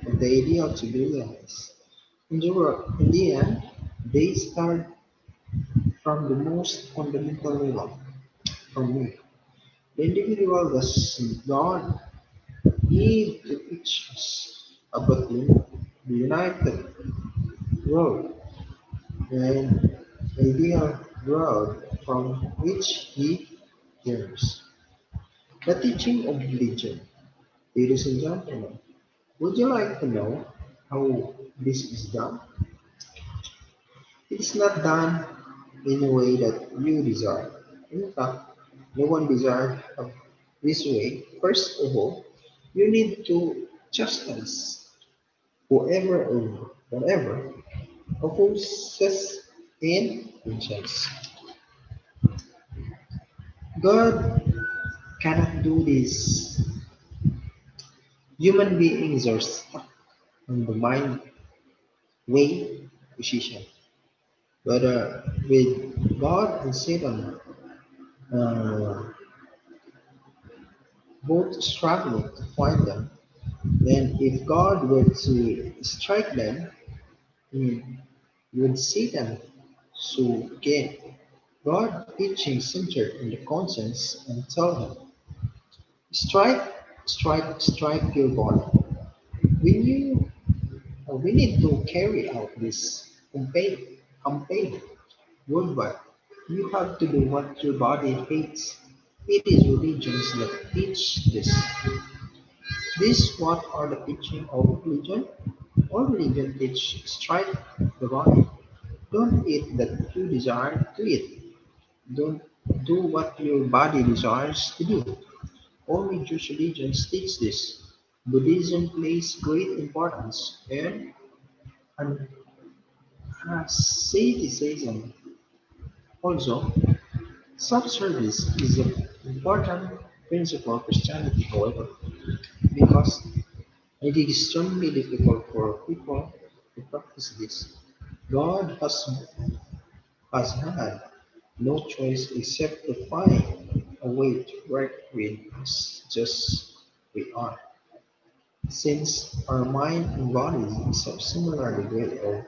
of the ideal to be realized. In the end, they start from the most fundamental level, from me. The individual does not need to teach us about the united world and ideal world from which he yearns. The teaching of religion. Ladies and gentlemen, would you like to know how this is done? It's not done in a way that you desire. In fact, no one desires this way. First of all, you need to chastise whoever or whatever opposes in conscience. God cannot do this. Human beings are stuck on the mind way position. Whether with God and Satan uh, both struggling to find them, then if God were to strike them, mm, would Satan so again. God teaching centered in the conscience and tell them, strike, strike your body. When you we need to carry out this campaign worldwide. You have to do what your body hates. It is religions that teach this. This what are the teaching of religion? All religion teach strike the body. Don't eat that you desire to eat. Don't do what your body desires to do. All major religions teach this. Buddhism places great importance and asceticism Also, self-service is an important principle of Christianity, however, because it is extremely difficult for people to practice this. God has had no choice except to find a way to work with us just we are. Since our mind and bodies have similar degree of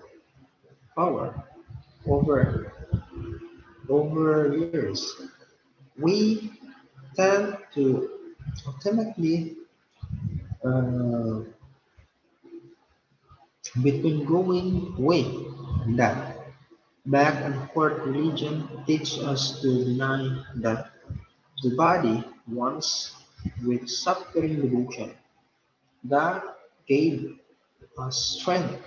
power over years, we tend to ultimately uh, between going way and that. Back and forth religion teaches us to deny that the body once with suffering devotion. God gave us strength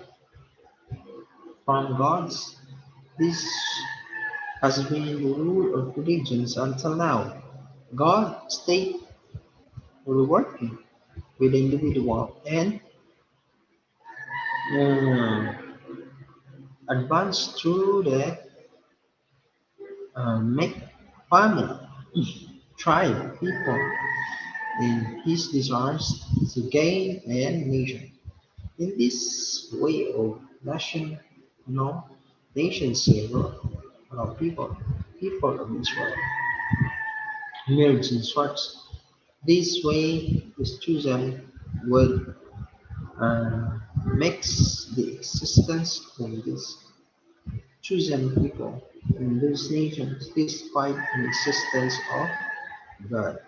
from God's. This has been the rule of religions until now. God stayed working with the individual and uh, advanced through the make family, tribe, people in his desires to gain and nation. In this way of nation, no nation savior people of Israel emerged in sorts. This way is chosen would makes the existence of these chosen people in those nations despite the existence of God.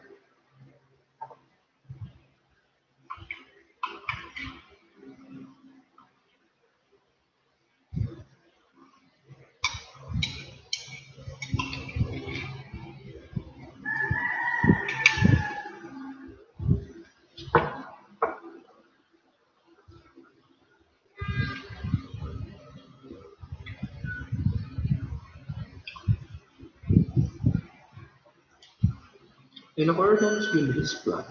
In accordance with his plan,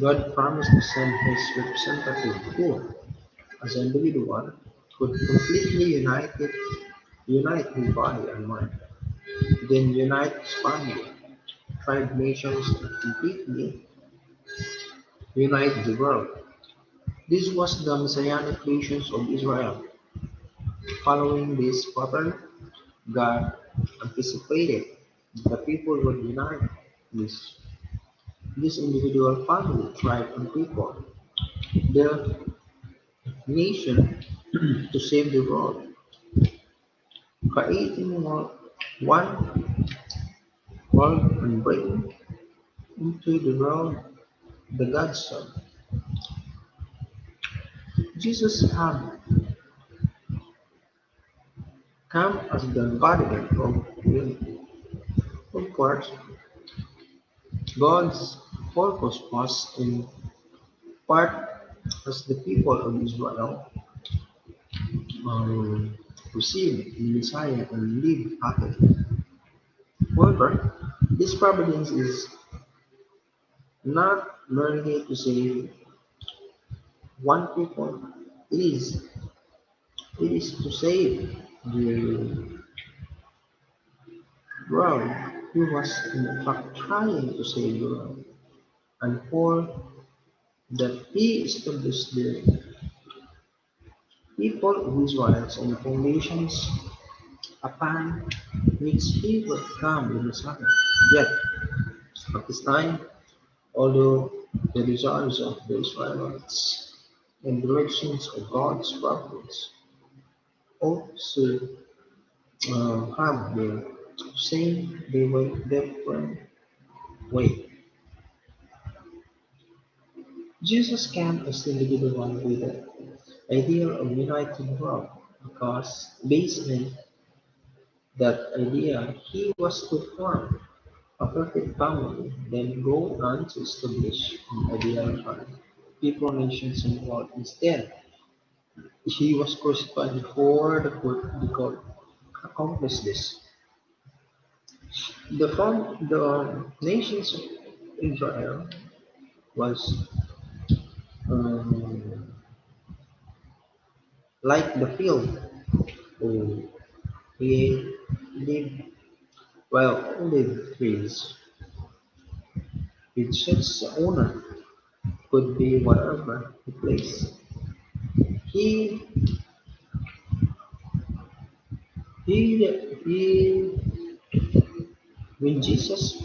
God promised to send his representative who, as an individual, could completely unite his body and mind, then unite his family, tribe nations to completely unite the world. This was the messianic nations of Israel. Following this pattern, God anticipated that the people would unite this, this individual family, tribe, and people, the nation, to save the world, creating one world and bringing into the world the God's Son. Jesus had come as the embodiment of unity. Of course, God's purpose was in part as the people of Israel um, receive the Messiah and live happily. However, this providence is not merely to save one people, it is, it is to save the world who was in fact trying to save the world. And for that he established the people of Israel on the foundations upon which he would come the Messiah. Yet, at this time, although the desires of the Israelites and directions of God's prophets also have the same they were different way. Jesus came as the individual with the idea of united world because based on that idea he was to form a perfect family, then go on to establish an ideal family. People, nations, and world. Instead, he was crucified before the could accomplish this. The nations of Israel was um, like the field. Oh, he live while olive trees, which its owner could be whatever he pleased. He, he, when Jesus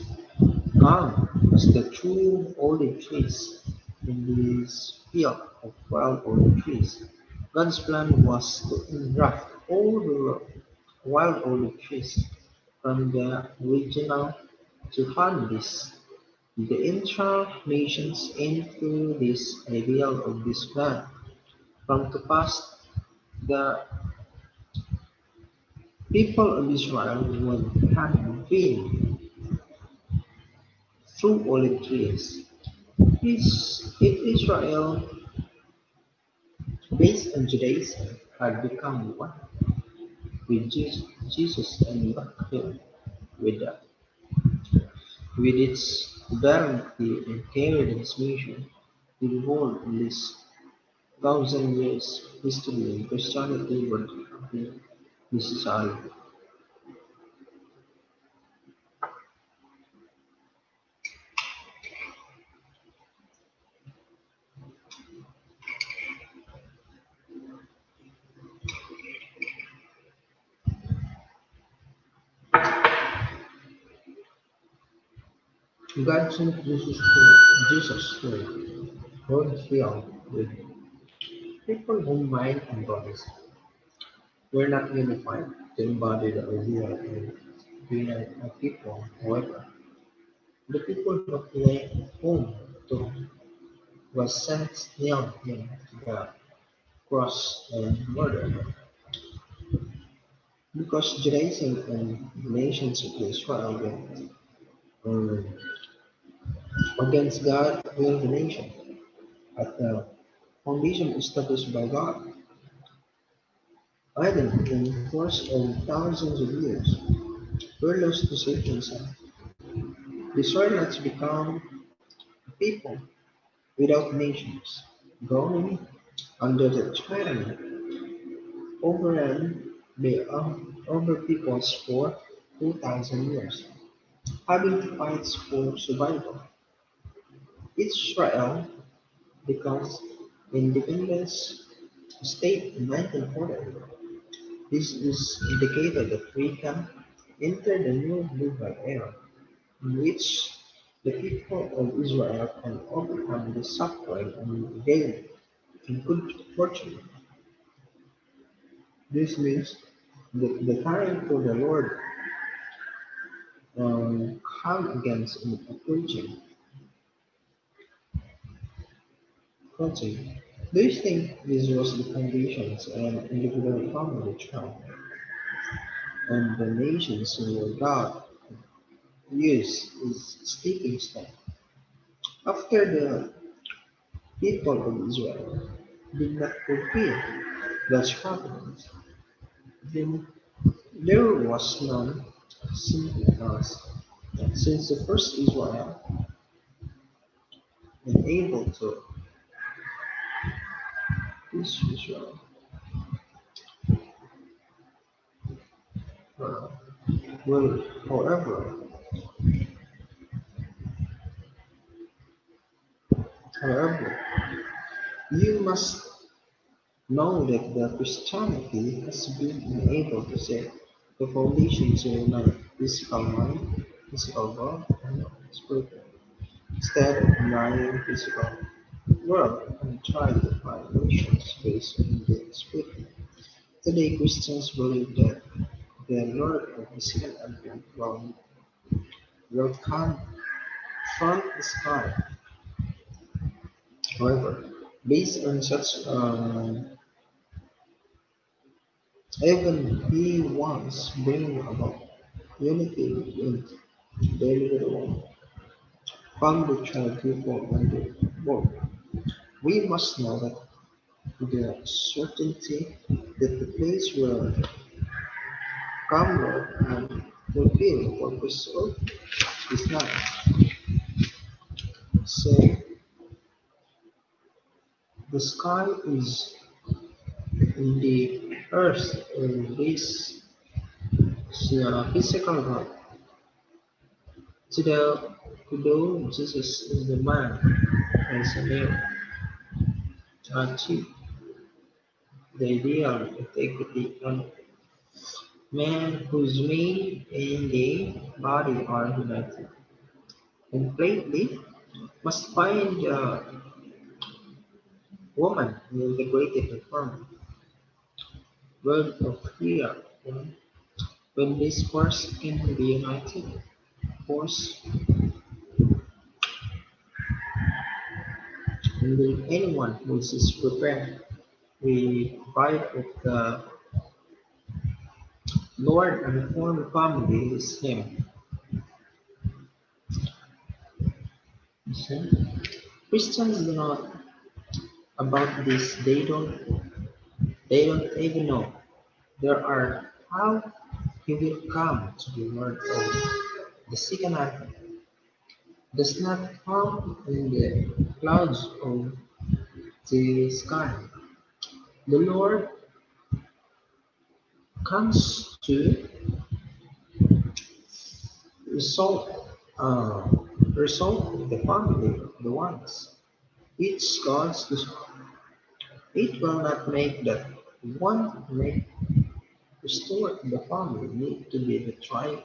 come as the true olive trees in this field of wild olive trees, God's plan was to engraft all the wild olive trees from the original to harness the entire nations into this ideal of this plan. From to pass, the people of Israel would have been through olive trees. If Israel, based on Judaism, had become one with Jesus and Baptist with, with its sovereignty and carried his mission to the world in this thousand years history and Christianity would have been necessary. God sent Jesus to world filled with people whose mind and bodies were not unified to embody the ideal of being a people. However, the people whom to was sent nailed him to the cross and murdered. Because Judaism and the nations of Israel went against God will the nation. At the foundation established by God, Adam in the course of thousands of years were lost to Satan's hand. The Israelites become a people without nations, going under the tyranny overrun by other peoples for 2,000 years, having to fight for survival. Israel becomes independence state in 1940. This is indicated that we can enter the new Levi era, in which the people of Israel can overcome the suffering and gain good fortune. This means the time for the Lord come against an approaching. Do you think this was the foundations and individual family trial and the nations where God used is stepping stone? After the people of Israel did not fulfill God's covenant, then there was none simply as since the first Israel and able to peace Israel. Uh, well, however, you must know that the Christianity has been unable to set the foundations of not physical mind, physical God, and spiritual. Instead of denying physical world and trying to find nations based on the spirit. Today, Christians believe that the Lord of the second advent will come from the sky. However, based on such even he wants bring about unity in the individual from the child people and the world. We must know that the certainty that the place will come Lord and fulfill the purpose of is not. So the sky is in the earth in this Physical God. To Jesus is the man as a male achieve the ideal integrity and man whose mind and the body are united completely must find a woman who integrated the form word of fear. When these forces can be united, force and then anyone who is prepared, we provide of the Lord and form family is him. You see? Christians do not about this. They don't even know. There are how he will come to the word of the second advent does not come in the clouds of the sky. The Lord comes to resolve uh, resolve the family, the ones. Each God's it will not make that one make restore the family need to be the tribe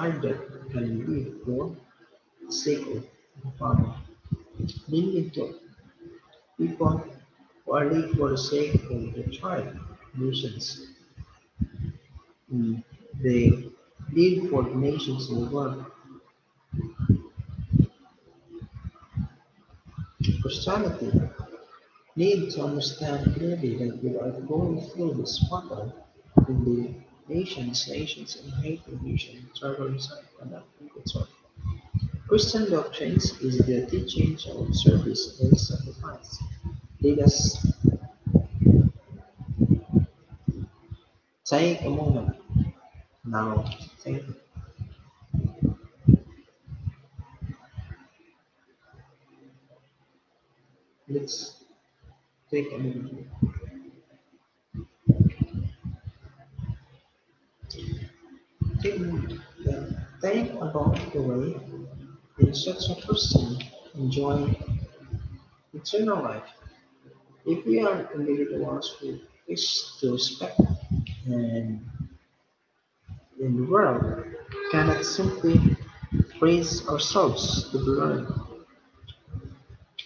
that can live for the sake of the family. Leading to people who are live for the sake of the tribe, nations. Mm, they live for the nations in the world. Christianity need to understand clearly that we are going through this battle in the nations and hate division, tribalism, and agriculture. Christian doctrines is the teachings of service and sacrifice. Let us take a moment now. Take, let's take a moment. Take a moment. Think about the way in such a person enjoy eternal life. If we are individuals who wish to respect and in the world cannot simply praise ourselves to learn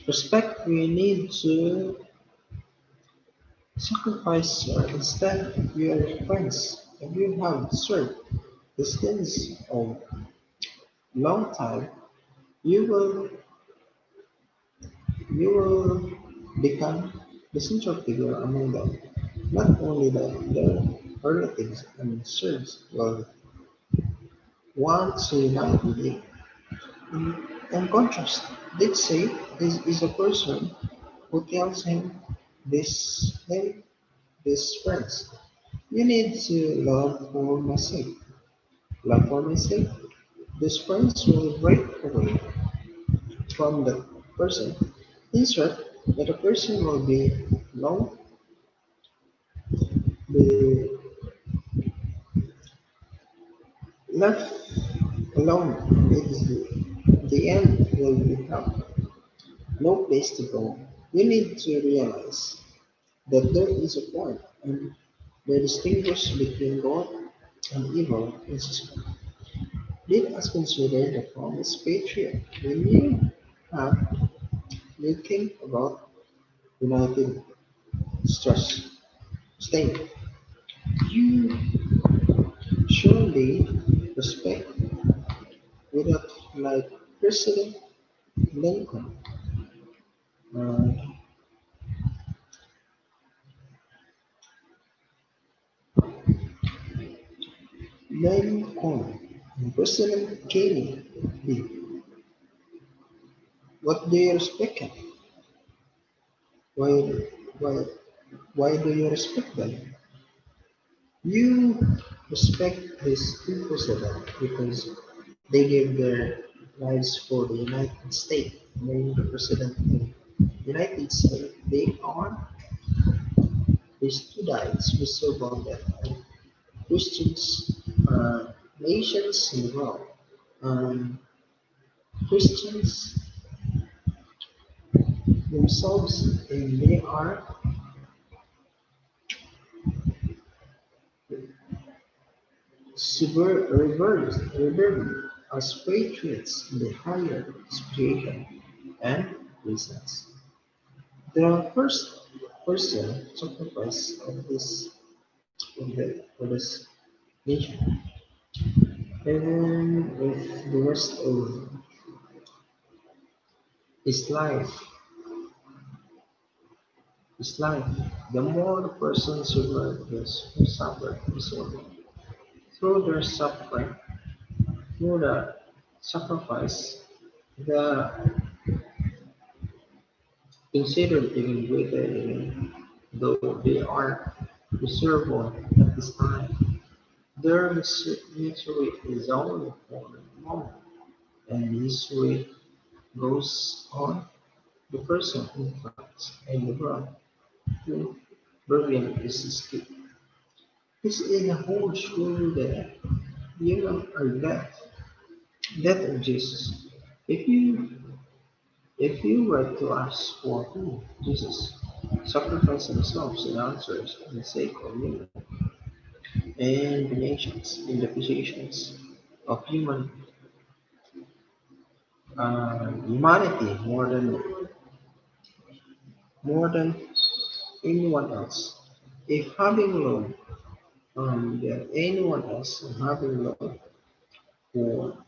respect, we need to sacrifice instead your friends and you have served the sins of long time, you will you will become the central figure among them. Not only that, their relatives and servants will want to unite with you. In contrast, let's say this is a person who tells him this friends. You need to love for my sake. Love for my sake. These friends will break away from the person. In short, that a person will be left alone. The end will become no place to go. You need to realize that there is a point and the distinguish between God and evil is suspect. Let us consider the promised patriot. When you think about United States, state, you surely respect without like President Lincoln. Uh, Lincoln and President Kennedy. What do you respect him? Why, why, why do you respect them? You respect this president because they gave their lives for the United States. They the president of the United States. They are These two diets we survive that and Christians nations in the world. Um, Christians themselves they are revered as patriots in the higher spiritual and reasons. The first person sacrifice for this nation, even with the rest of his life, his life, the more the person survived this who suffered disorder. Through their suffering, through the sacrifice, the considered even greater even though they are reservoir at this time. Their misery is only for a moment, and misery goes on. The person who fights and the world who brilliant is escape. This is a whole true that human are death of Jesus. If you if you were to ask for who Jesus sacrificed himself in answers for the sake of human and the nations in the positions of humanity more than anyone else. If having love than anyone else and having love for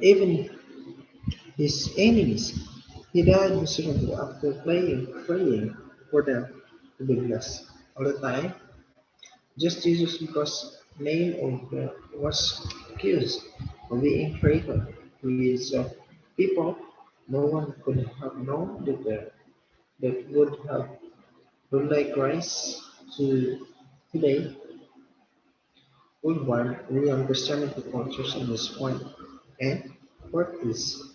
even his enemies, he died miserably after praying for them to be blessed all the time. Just Jesus because name of was accused of being traitor to his people. No one could have known that would have ruled like Christ to today. Woodward re-understanding the cultures on this point. And fourth is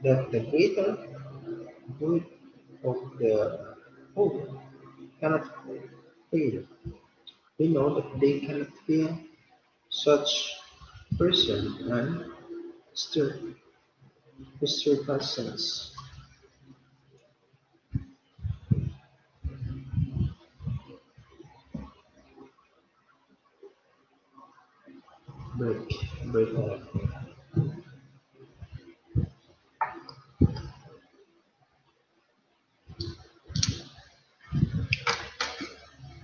that the greater good of the whole cannot fail. We know that they cannot fail such person and Mr. Mr. Cousins. Break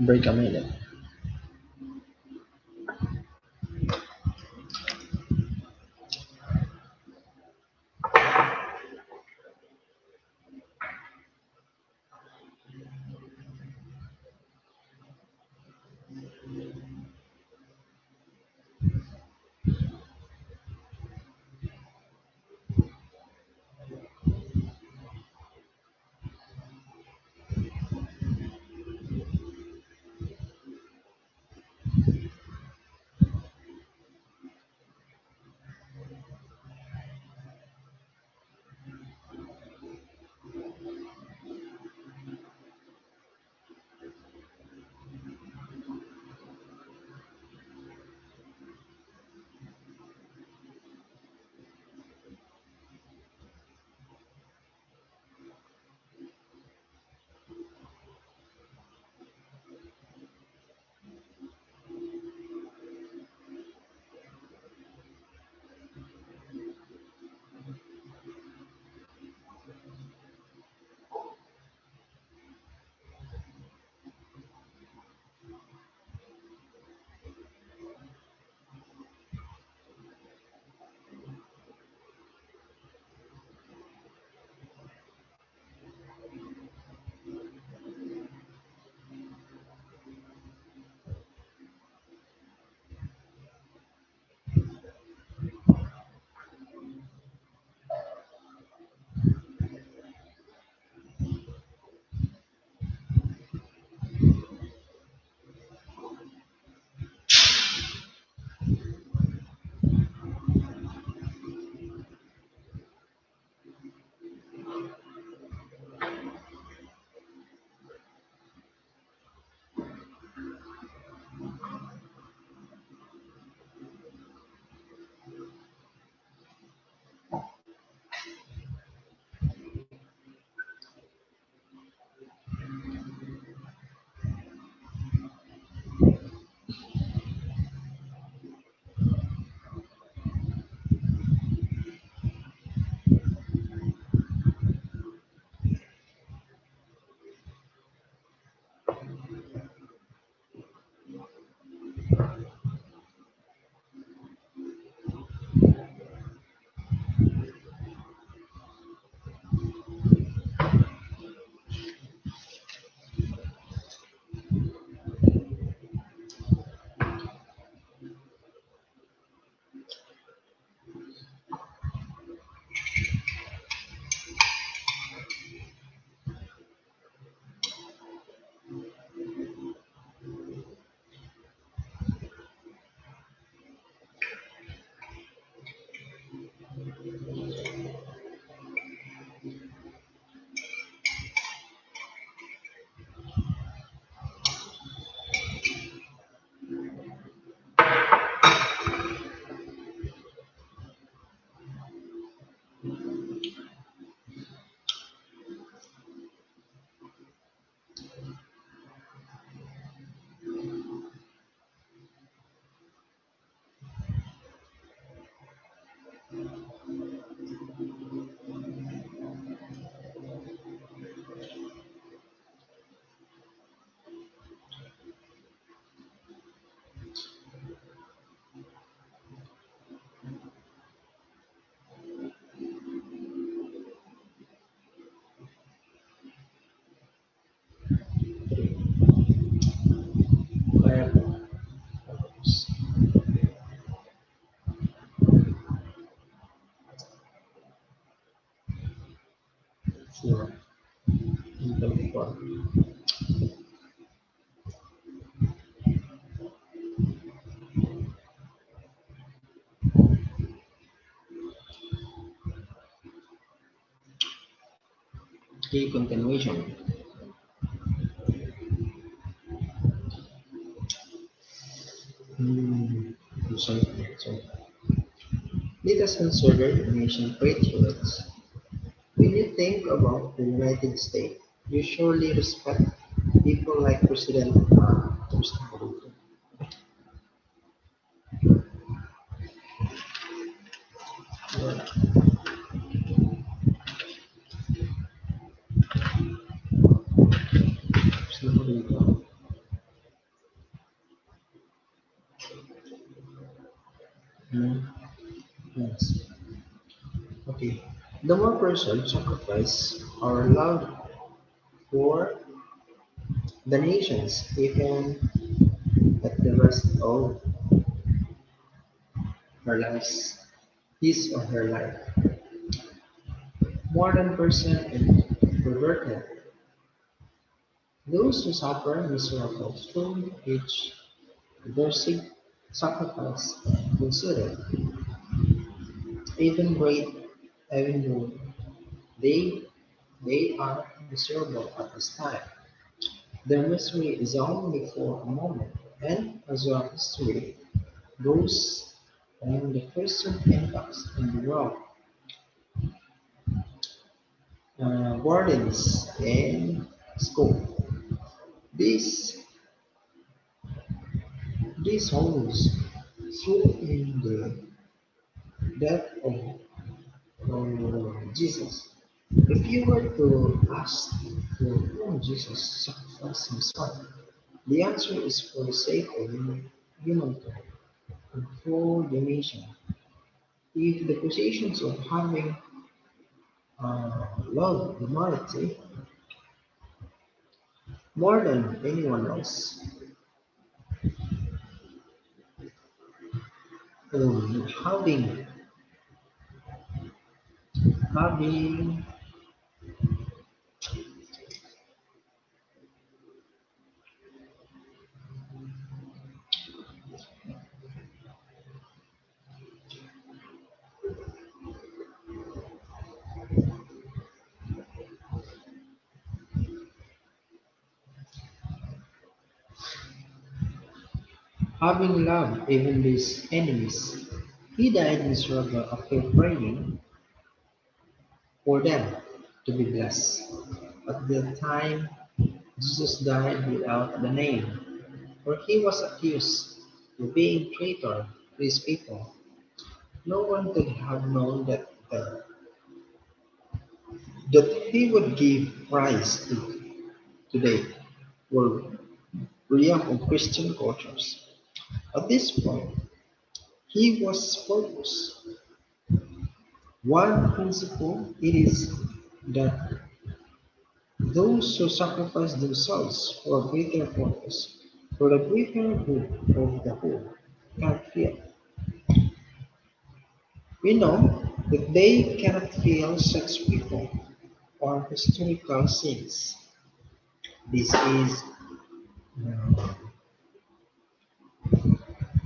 break a minute. 4 into 4. Okay, continuation. Hmm. Sorry. Let us consider the nation patriots. When you think about the United States, you surely respect people like President Gustavo. Hmm, yes. Okay. The more person sacrifice our love for the nations, even at the rest of her lives, his or her life. More than person and perverted. Those who suffer miserable through each their sacrifice considered, even great, even though they they are miserable at this time. Their misery is only for a moment, and as our history goes on, the Christian impacts in the world wardens and school. This this holds through in the death of Jesus. If you were to ask for whom Jesus sacrificed himself, the answer is for the sake of humanity and for the nation. If the positions of having loved humanity more than anyone else, having having having loved even his enemies, he died miserable after praying for them to be blessed. At the time, Jesus died without the name, for he was accused of being traitor to his people. No one could have known that he would give rise to today were realm of Christian cultures. At this point, he was focused. One principle it is that those who sacrifice themselves for a greater purpose, for the greater good of the whole, can feel. We know that they cannot feel such people or historical scenes. This is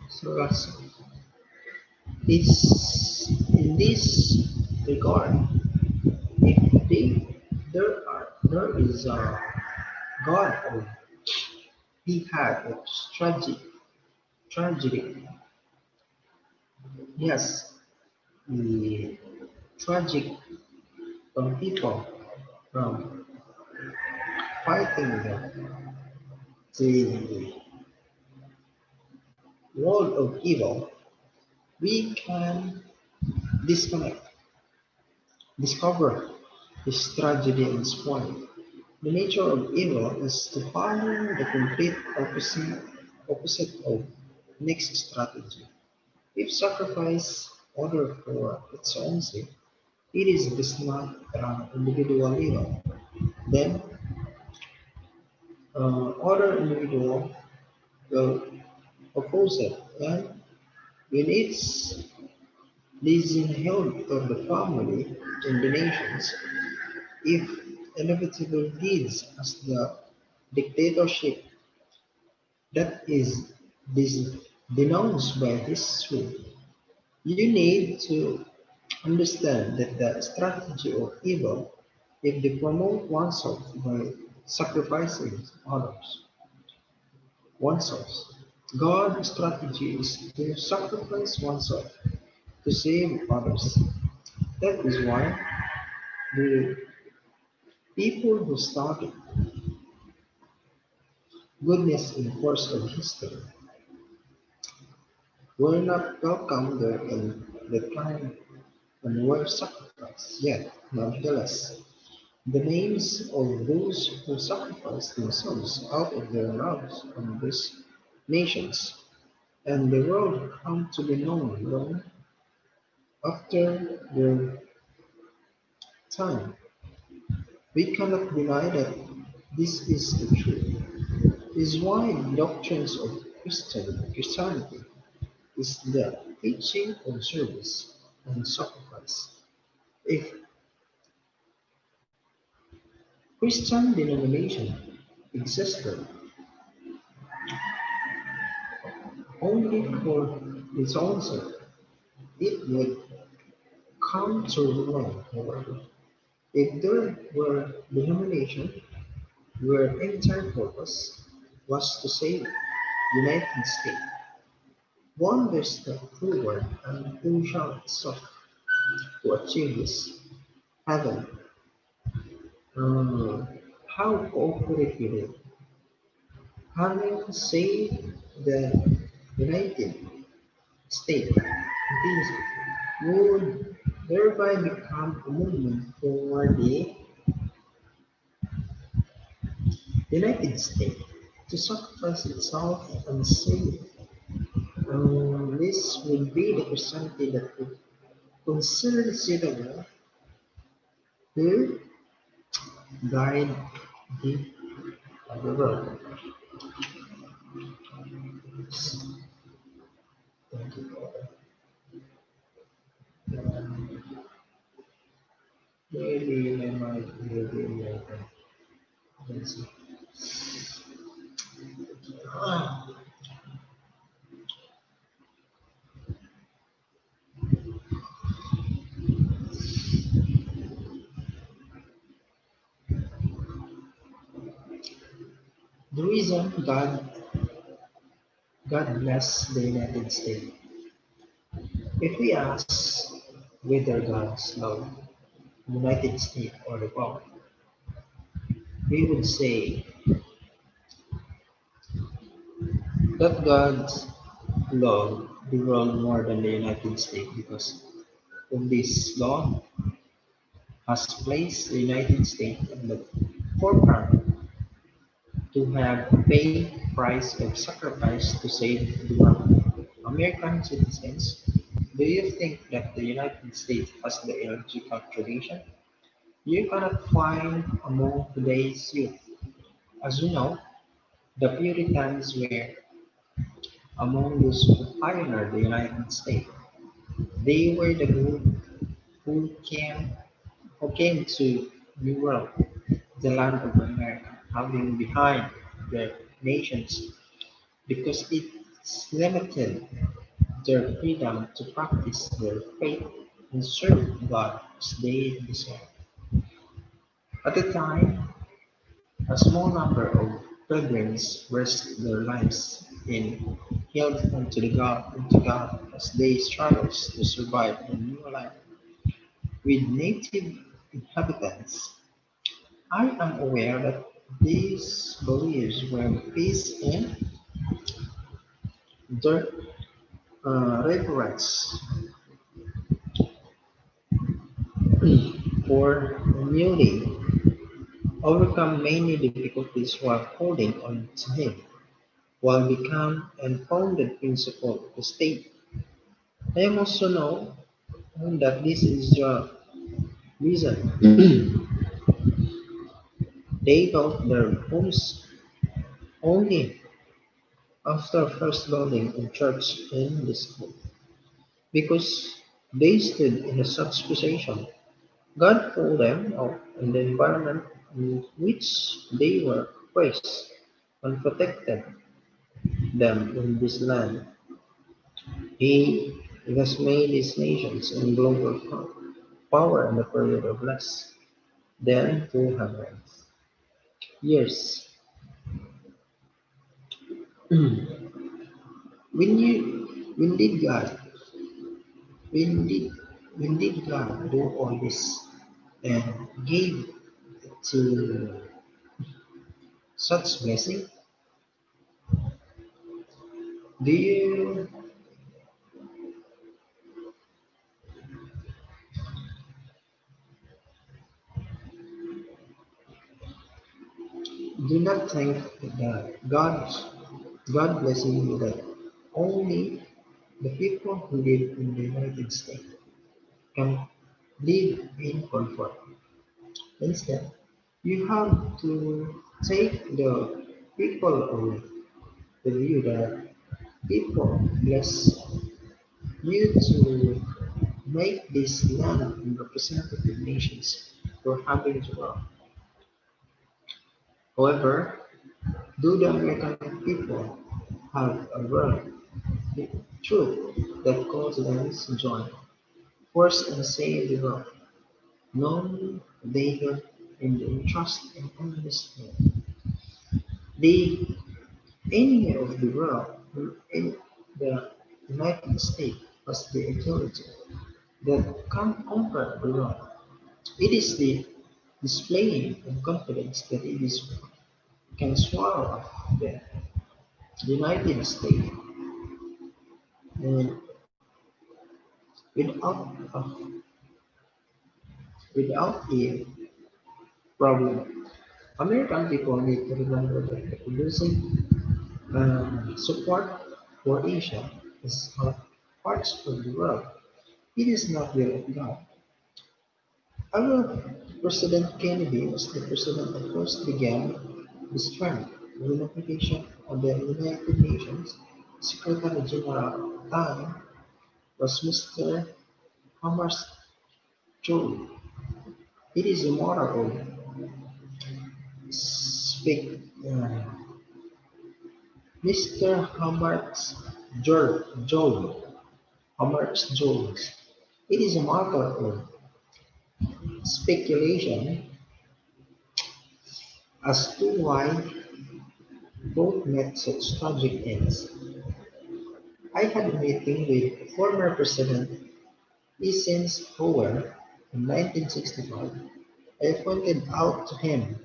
so is in this regard, if there is a God or he had a tragedy. Yes, the tragic from people from fighting the world of evil, we can disconnect, discover this tragedy and spoil. The nature of evil is to follow the complete opposite of next strategy. If sacrifice order for its own sake, it is does not individual evil. Then other individual will oppose it, and when it's held to the family and the nations, if inevitable leads as the dictatorship that is dis- denounced by history. You need to understand that the strategy of evil, if they promote oneself by sacrificing oneself. God's strategy is to sacrifice oneself to save others. That is why the people who started goodness in the course of history were not welcomed there in the time and were sacrificed. Yet, nevertheless, the names of those who sacrificed themselves out of their loves on these nations and the world come to be known long after their time. We cannot deny that this is the truth. This is why the doctrines of Christianity is the teaching of service and sacrifice. If Christian denomination existed only for its own sake, it would come to ruin, however. If there were denomination where entire purpose was to save United States, one their step forward and who shall suffer to achieve this. Heaven, uh, how cooperate with it, having saved the United States continuously, would thereby become a movement for the United States to sacrifice itself and save. This would be the Christianity that would consider the civil who died the world. Thank you for maybe I might be American. Let's see. The reason God bless the United States. If we ask whether God's love the United States or the world, we would say that God's love the world more than the United States because of this law has placed the United States in the forefront to have pay price of sacrifice to save the world. American citizens, do you think that the United States has the illogical tradition? You cannot find among today's youth. As you know, the Puritans were among those who pioneered the United States. They were the group who came to New World, the land of America, having behind their nations because it limited their freedom to practice their faith and serve God as they desired. At the time, a small number of pilgrims risked their lives in held unto God as they struggled to survive a new life with native inhabitants. I am aware that these beliefs were based in their reverence for newly overcome many difficulties while holding on to Him, while become and founded principle of the state. I am also know that this is the reason they built their homes only after first building a church in the school, because they stood in such position God pulled them out in the environment in which they were placed and protected them in this land. He has made his nations in global power in the period of less than 200 years. when you when did God when did when did God do all this and gave to such blessing? Do you do not think that God blessing you that only the people who live in the United States can live in comfort. Instead, you have to take the people away. The view that people bless you to make this land and representative nations for having to work. However, do the American people have a word, the truth that calls them to join, force and save the world? No, they don't in the trust and understand. The enemy of the world in the United States was the authority that can conquer the world. It is the displaying of confidence that it is can swallow up the United States and without a, without a problem. American people need to remember that producing support for Asia is not parts of the world. It is not will of God. Our President Kennedy was the president that first began the strength unification of the United Nations. Secretary General at the time was Mr. Thomas Joly. It is a moral of speak, Mr. Joel, Hamart's Jones. It is a matter of speculation as to why both met such tragic ends. I had a meeting with former President Eisenhower in 1965. I pointed out to him,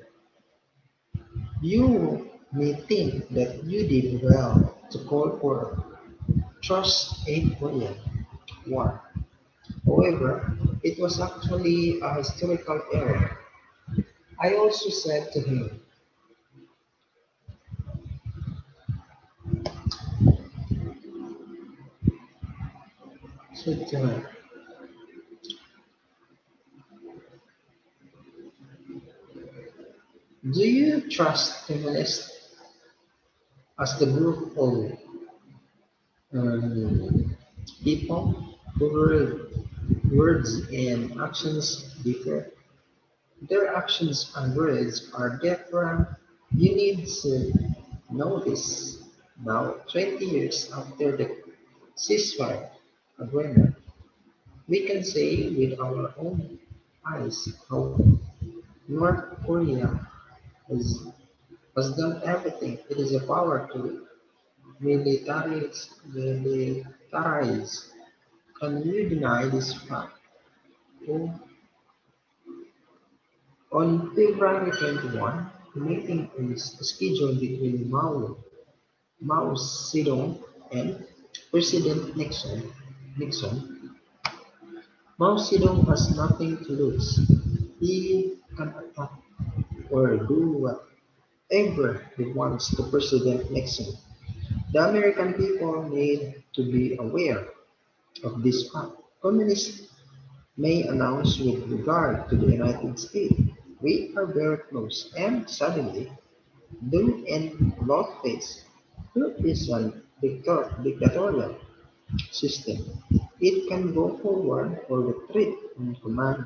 you may think that you did well to call for trust in Korean War. However, it was actually a historical error. I also said to him, said to her, do you trust feminists as the group of um, people who words and actions differ? Their actions and words are different. You need to know this. Now, 20 years after the ceasefire agreement, we can say with our own eyes how North Korea has, has done everything it is a power to militarize. Can you deny this fact? Oh, on February 21, a meeting is scheduled between Mao Zedong and President Nixon. Mao Zedong has nothing to lose. He can attack or do whatever he wants to President Nixon. The American people need to be aware of this fact. Communists may announce with regard to the United States, we are very close, and suddenly, do in both face, there is a dictatorial system. It can go forward or retreat on command.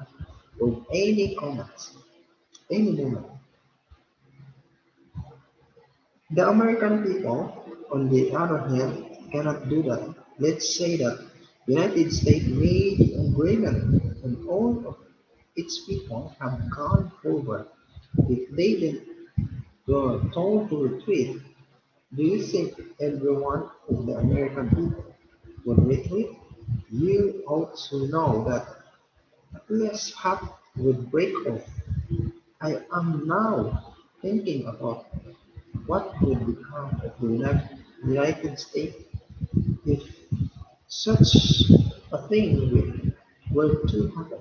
of any comments, any moment. The American people, on the other hand, cannot do that. Let's say that United States made an agreement and all of its people have gone forward. If they then were told to retreat, do you think every one of the American people would retreat? You also know that at least half would break off. I am now thinking about what would become of the United States if such a thing were to happen.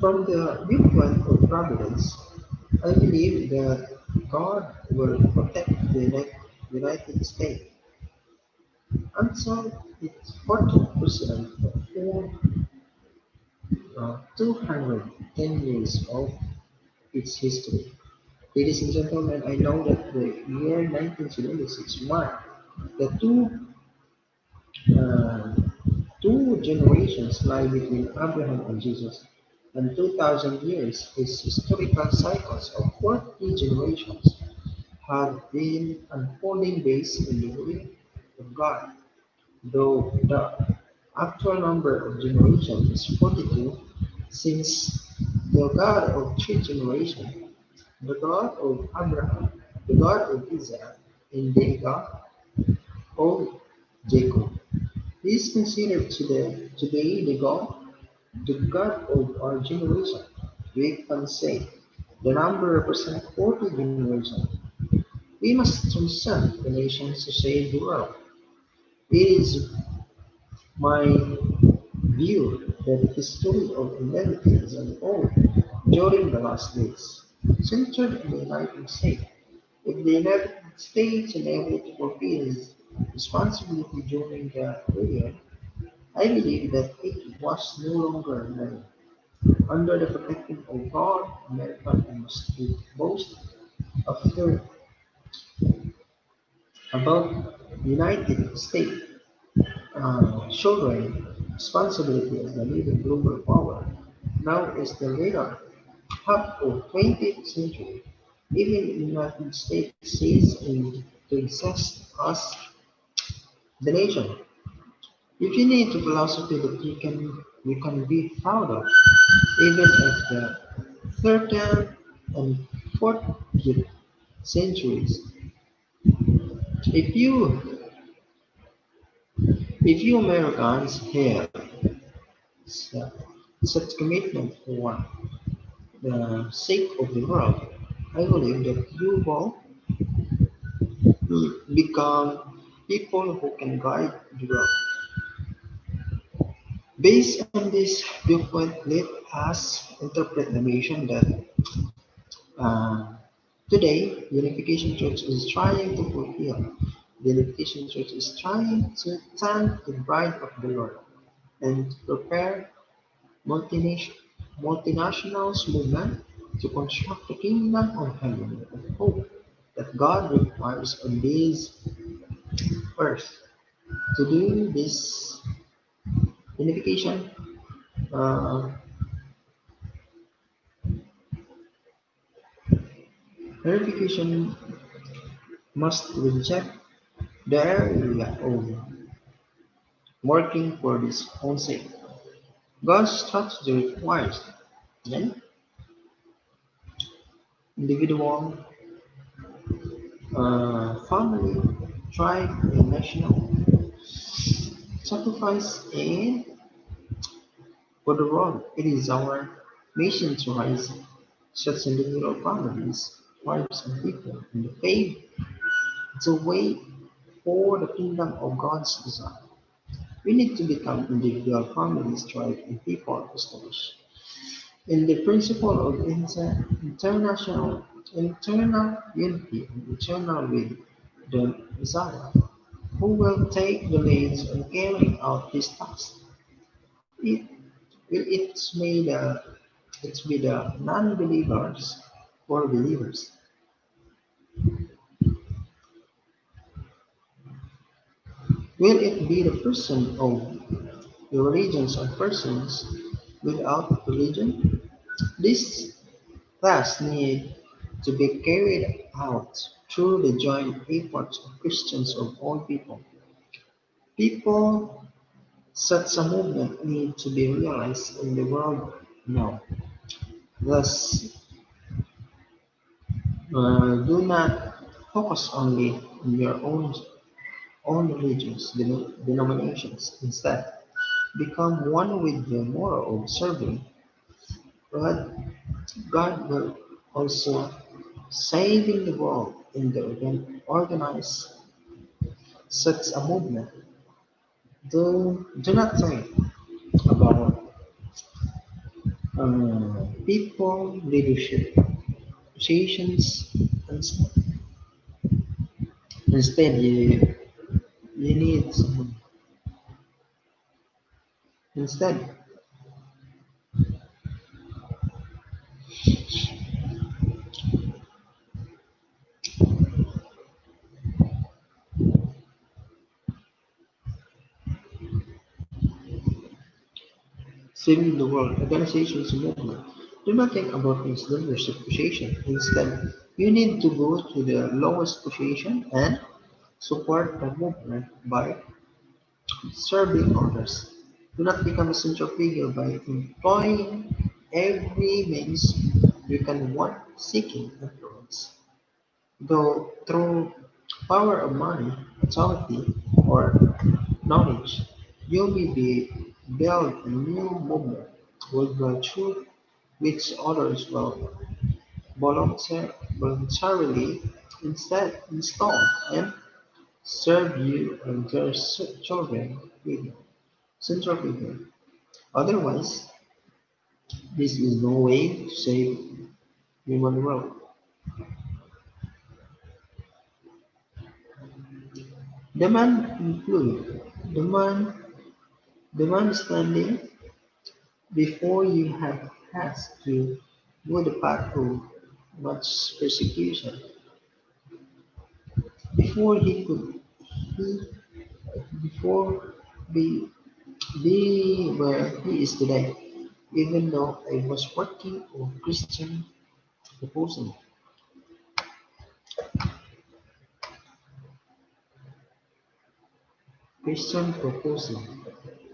From the viewpoint of providence, I believe that God will protect the United States until its 14th president for 210 years of its history. Ladies and gentlemen, I know that the year 1976 marked the uh, two generations lie between Abraham and Jesus, and 2,000 years is historical cycles of 40 generations have been unfolding based on the will of God. Though the actual number of generations is 42, since the God of three generations, the God of Abraham, the God of Isaac, and the God of Jacob. He is considered today the God of our generation. We can say the number represents 40 generations. We must transcend the nations to save the world. It is my view that the history of humanity is unfold during the last days, centered in the United States. If the United States unable to fulfill its responsibility during the period, I believe that it was no longer known. Under the protection of God, America must be boast after about United States shouldering responsibility as the leading global power. Now is the later half of 20th century. Even the United States ceased to exist as the nation. If you need a philosophy that you can be proud of, even at the 13th and 14th centuries, if you if you Americans have su- such commitment for the sake of the world, I believe that you will become people who can guide the world. Based on this viewpoint, let us interpret the mission that uh, today Unification Church is trying to fulfill. The Unification Church is trying to thank the bride of the Lord and to prepare multination, multinationals movement to construct the kingdom of heaven of hope that God requires on this earth. To do this unification, uh, unification must reject the area of working for his own sake. God's strategy requires then individual, family, tribe, and national sacrifice and for the world. It is our mission to rise such individual families, tribes, and people in the faith. It's a way for the kingdom of God's design. We need to become individual families, tribes, and people established in the principle of internal unity and eternal with the Messiah, who will take the lead in carrying out this task. It will it's be the non-believers or believers. Will it be the person of the religions of persons without religion. This thus need to be carried out through the joint efforts of Christians of all people. People such a movement need to be realized in the world now. Thus, do not focus only on your own religions, denominations. Instead, become one with the moral of serving God. God will also saving the world in the organize such a movement. Do not think about people, leadership, associations, and instead you need someone. Instead, saving the world, organizations, movement. Do not think about this leadership position. Instead, you need to go to the lowest position and support the movement by serving others. Do not become a central figure by employing every means you can want seeking influence. Though through power of money, authority, or knowledge, you may be build a new movement worldwide through which others will voluntarily instead install and serve you and their children with central figure. Otherwise, this is no way to save human world. Demand include demand demand standing before you have passed through the path of much persecution. Before he before be be where he is today. Even though I was working on proposal, Christian proposal,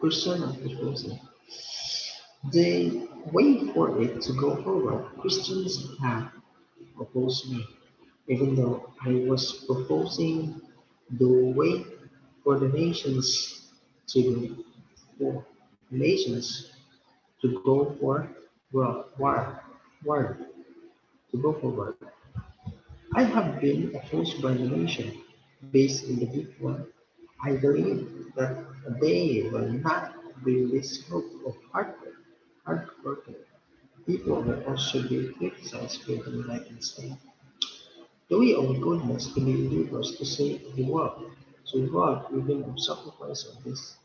Christian proposal. The way for it to go forward, Christians have proposed me. Even though I was proposing the way for the nations to for nations to go for war to go forward. I have been opposed by the nation based individual. I believe that they will not bring this group of hardworking people will also be criticized by the United States. The way of goodness to be believers to save the world. So God, even of sacrifice of this,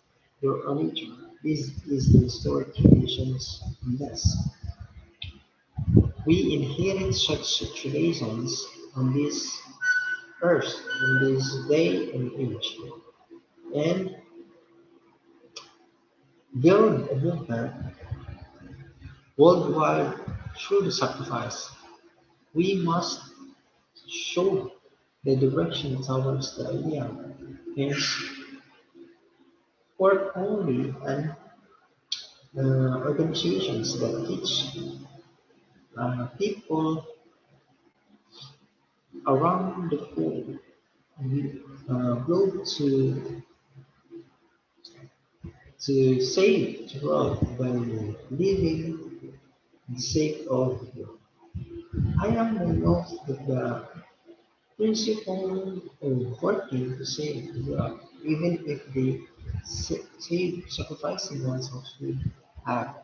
your religion. This is the historic traditions unless we inherit such traditions on this earth, in this day and age, and build a movement worldwide through the sacrifice. We must show the direction towards the ideal and work only on organizations that teach people around the whole globe to save the world by living the sake of the world. I am of the principle of working to save the world, even if they save sacrificing oneself we have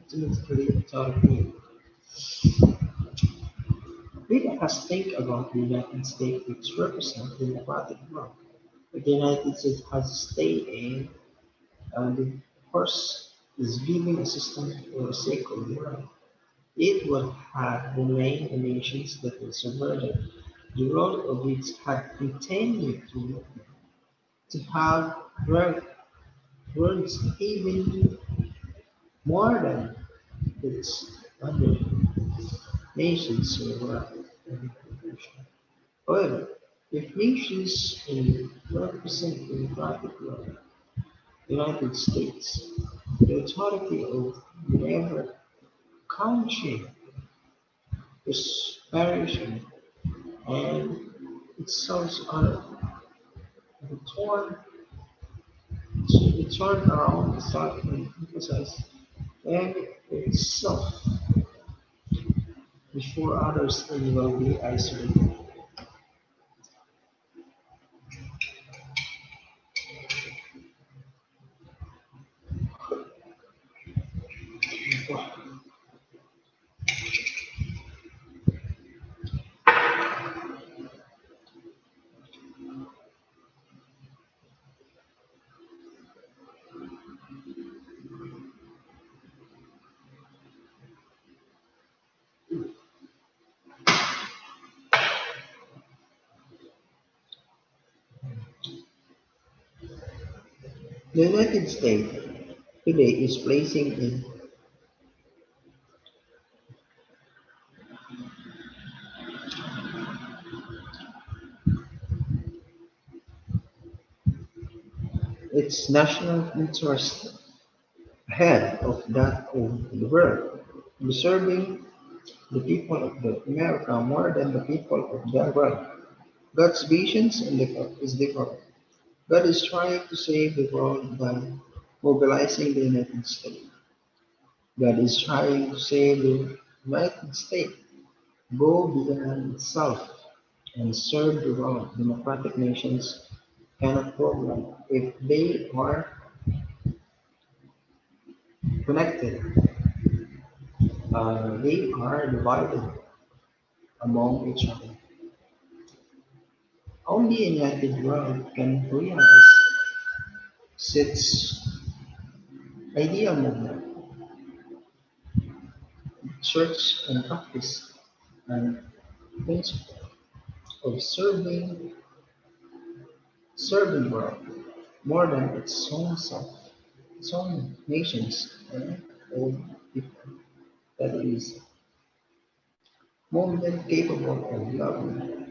ultimately authority. Let us think about the United States, which represents the democratic world. The United States has stayed in the course is giving assistance for the sake of the world. It would have remained a nation that was subverted. The role of which had continued to have growth words even more than its other nations were. However, if nations represent the democratic world, United States, the authority of whatever country, aspiration, and its source are torn, torn around the south and emphasize and itself before others and will be isolated. The United States today is placing in its national interest ahead of that of the world, deserving the people of the America more than the people of the world. God's vision is different. God is trying to save the world by mobilizing the United States. God is trying to save the United States, go beyond itself, and serve the world. Democratic nations cannot program if they are connected. They are divided among each other. Only a united world can realize its ideal movement, church and practice, and principle of serving world more than its own self, its own nations and own people. That is movement capable of loving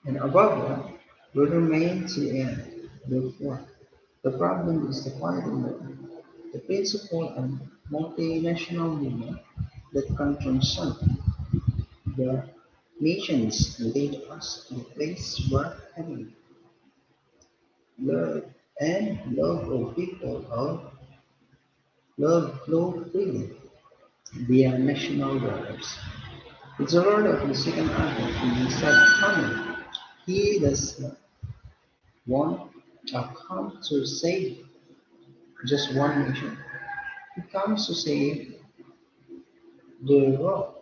and above all will remain to the end. Therefore, the problem is the fighting the principle of multinational movement that can transcend the nations and lead us to a place where heaven, love, and love of people of love flow freely via national borders. It's the Lord of the second advent, and he said, coming. He does not want come to save just one nation. He comes to save the world.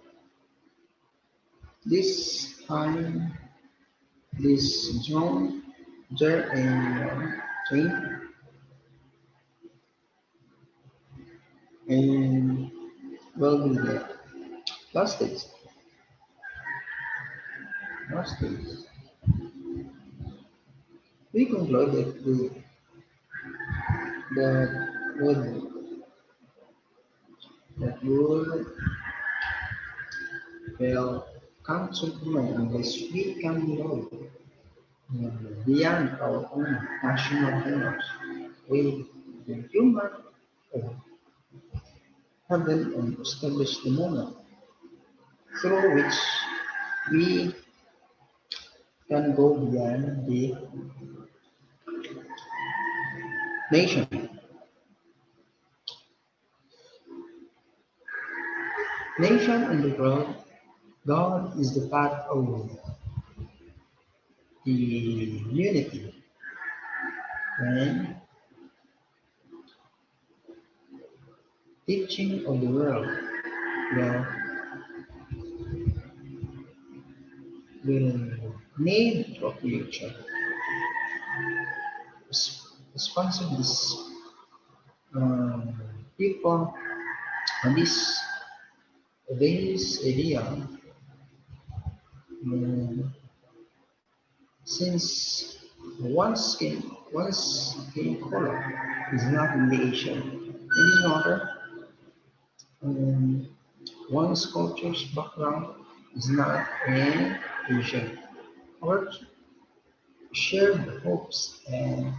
This time, this John, there and and will be the last days. Last days. We conclude that would will come to mind unless we can know beyond our own national borders with the human of heaven and establish the moment through which we can go beyond the nation. Nation and the world, God is the path of the unity and teaching of the world will, will need to future. Sponsor this people on this idea since One skin color is not in the Asian. Any other, um, one culture's background is not in Asian. Our shared hopes and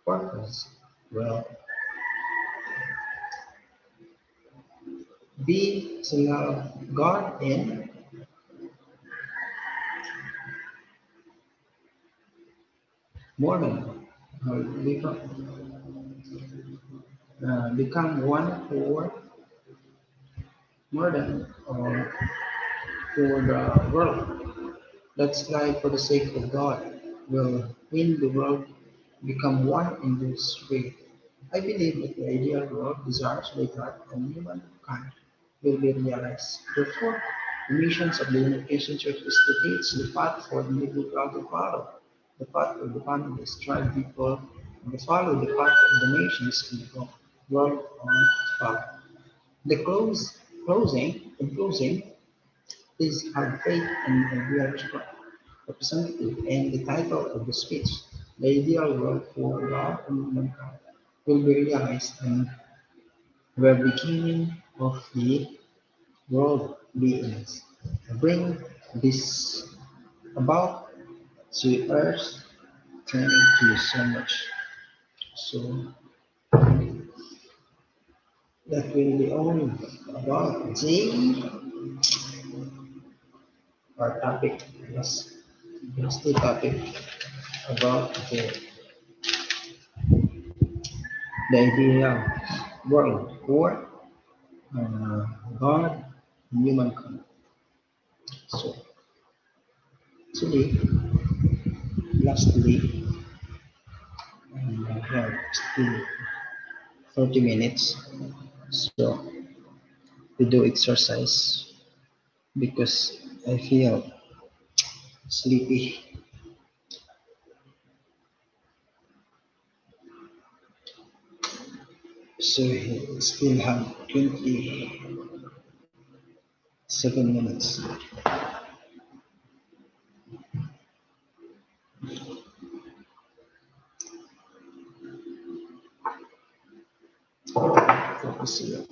purpose will be to love God in more than become, become one for more than for the world. Let's live for the sake of God. Will in the world become one in this way. I believe that the ideal world desires by God and humankind will be realized. Therefore, the missions of the Unification Church is to teach the path for the middle ground to follow, the path of the families, tribe people, and to follow the path of the nations and the world on to follow. The closing, is have faith and a real representative and the title of the speech, the ideal world for God and humankind, will be realized and the beginning of the world beings. Bring this about to earth, thank you so much. So that will be all about our topic. Yes, that's the topic about the ideal world for uh, God and humankind. So today, lastly, I have still 30 minutes. So we do exercise because I feel sleepy. So we still have 27 minutes. Focus here.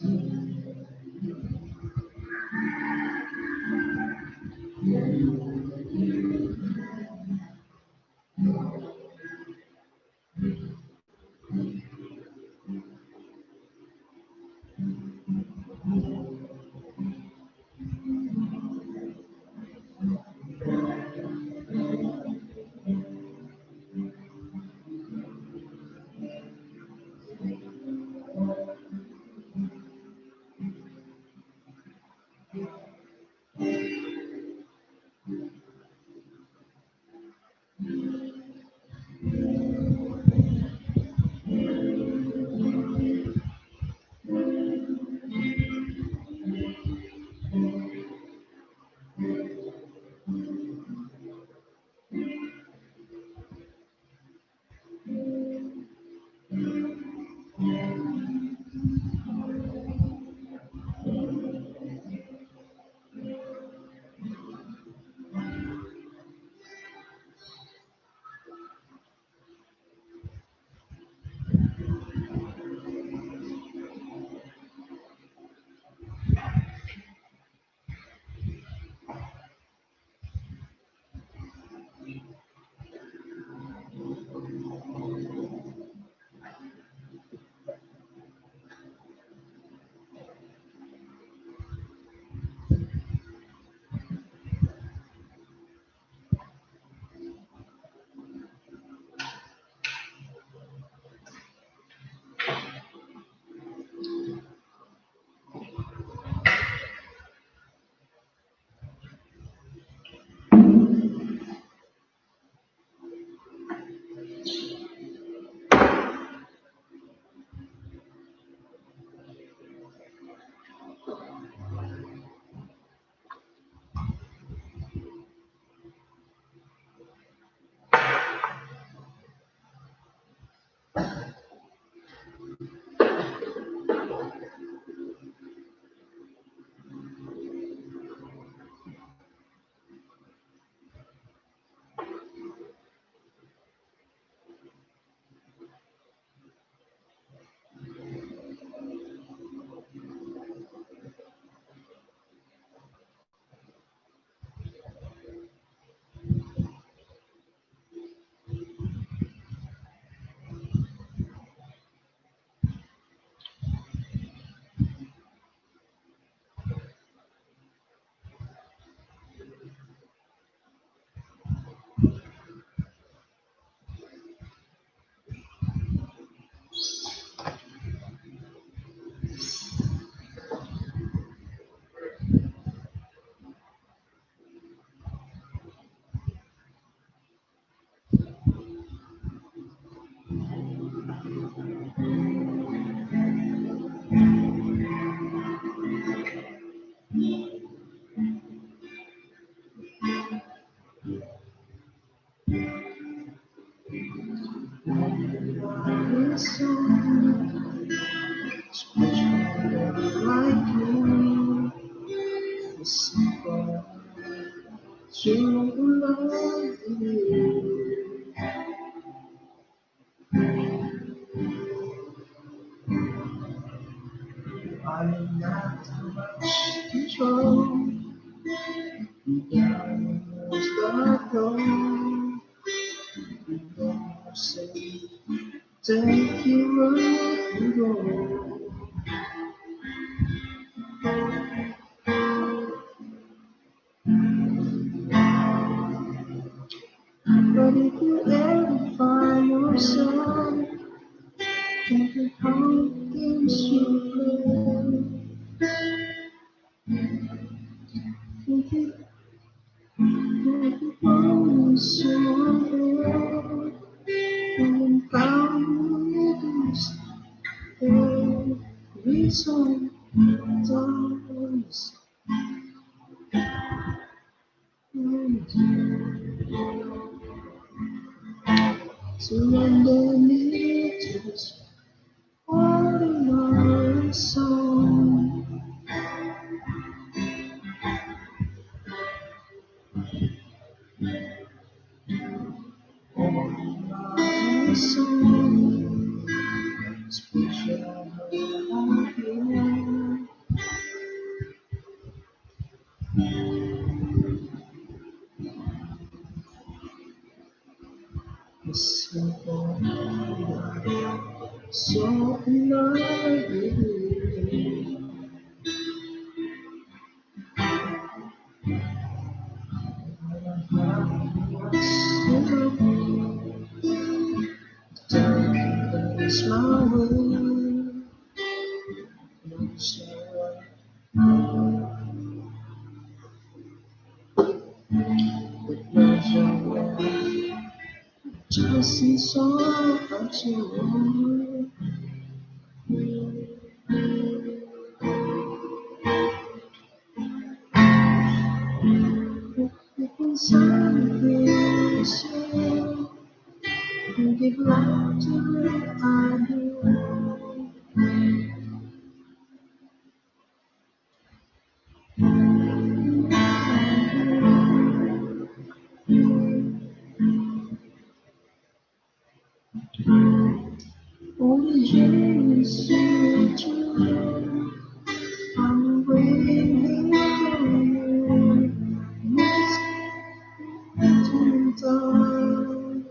It's so special like you. It's simple. You love you. I'm not too much control. There's the door. Say, take you where you go. But if you ever find yourself thinking how things you play, thinking that you promise someone and found you stay. We sometimes surrender me to this ordinary song. Ordinary song. Speak your love here. So in love with you. It's my way. It was your way. Just as all about you. It was something you say. You give love to me, I do. Only you see you. I'm waiting for you. It's time.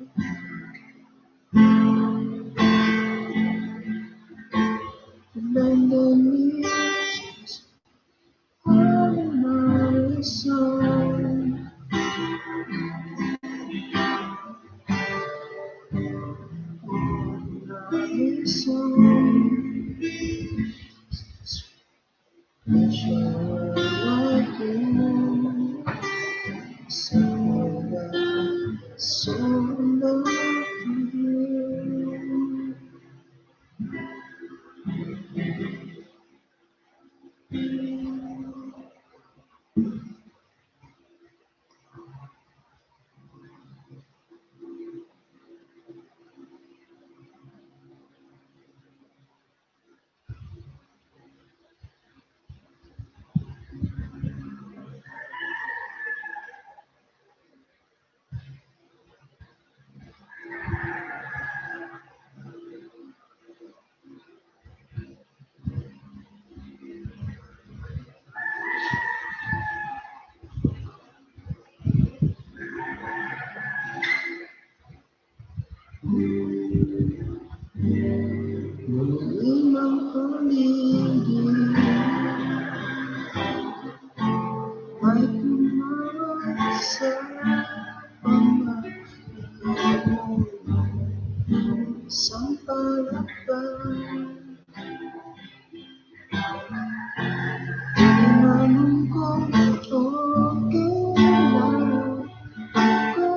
Lend me all my soul. My soul. Sure like you. So so love you. Limang paligid ay kumasa pamahal sampalakpan. Tinanong ko, okay lang ako.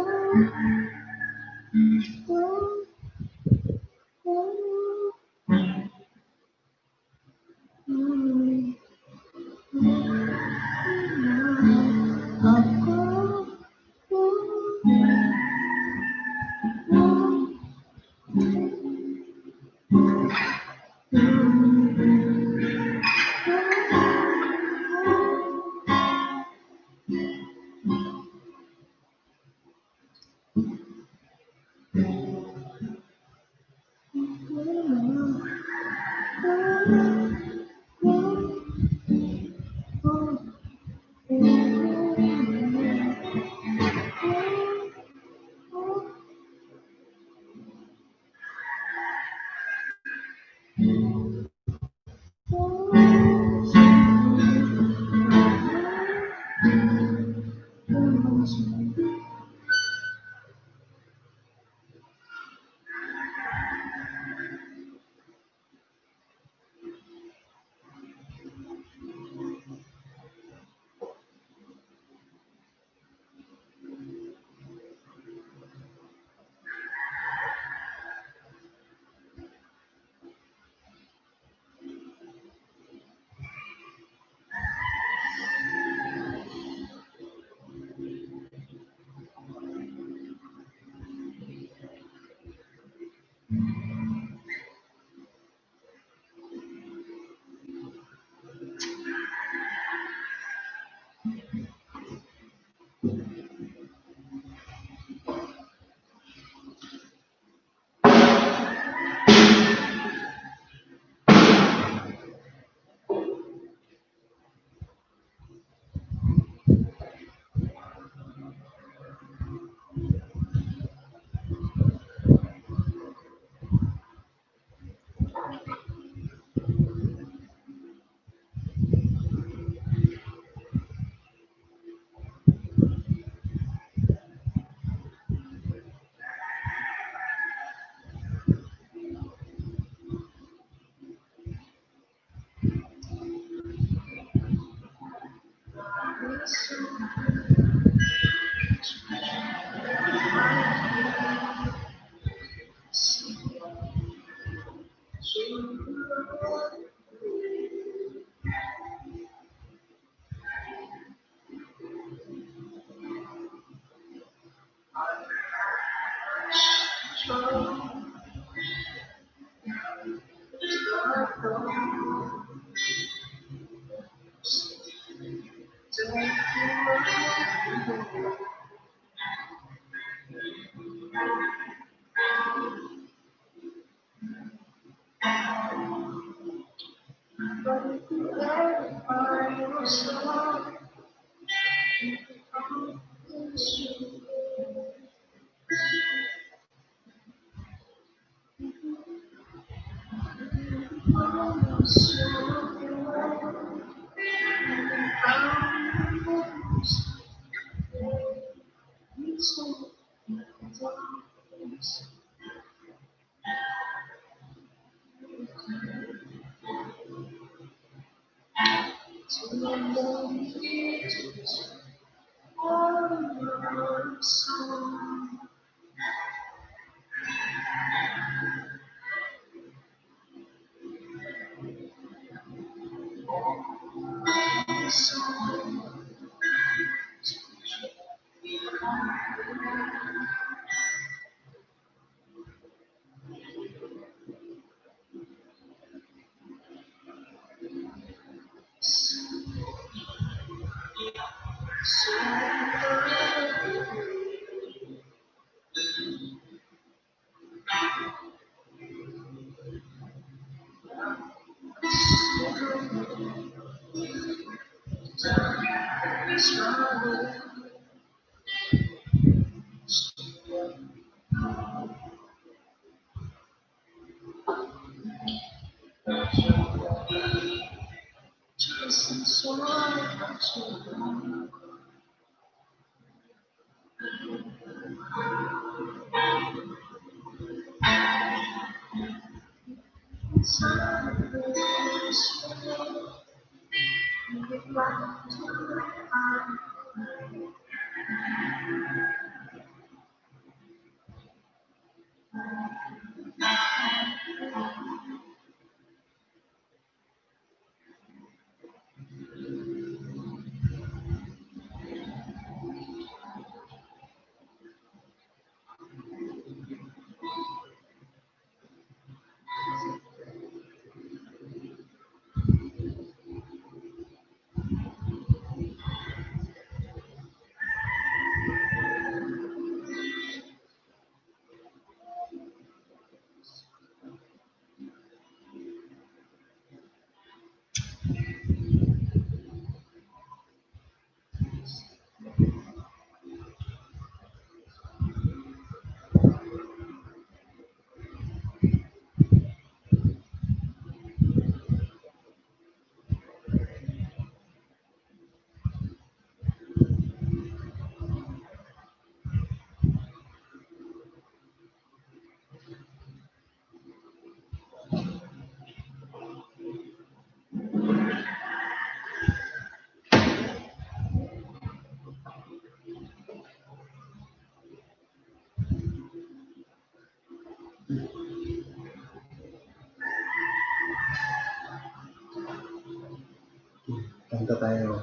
Kanta tayo.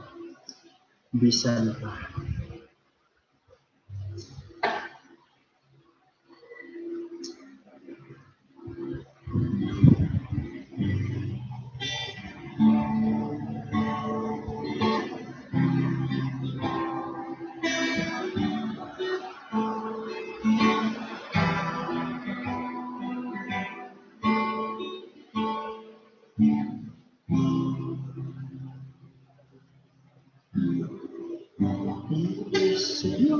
Bisan pa. Sa'yo,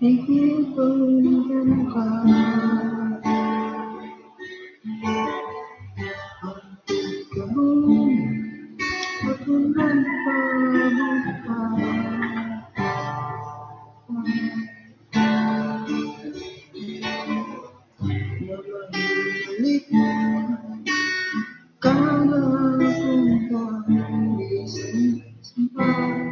ikipalingan ka. Kabul, patulan pa buka. Nabalik ka na kung pagising sa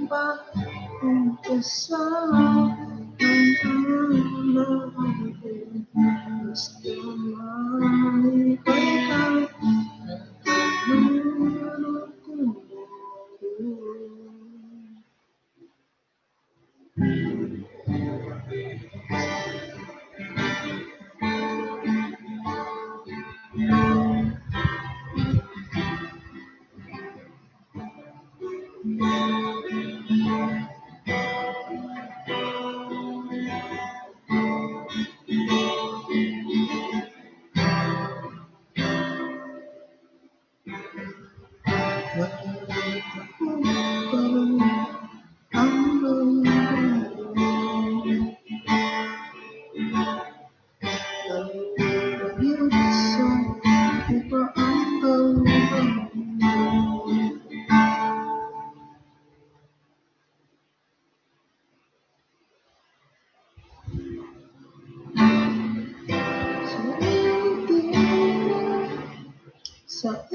back into sun. And I still my way So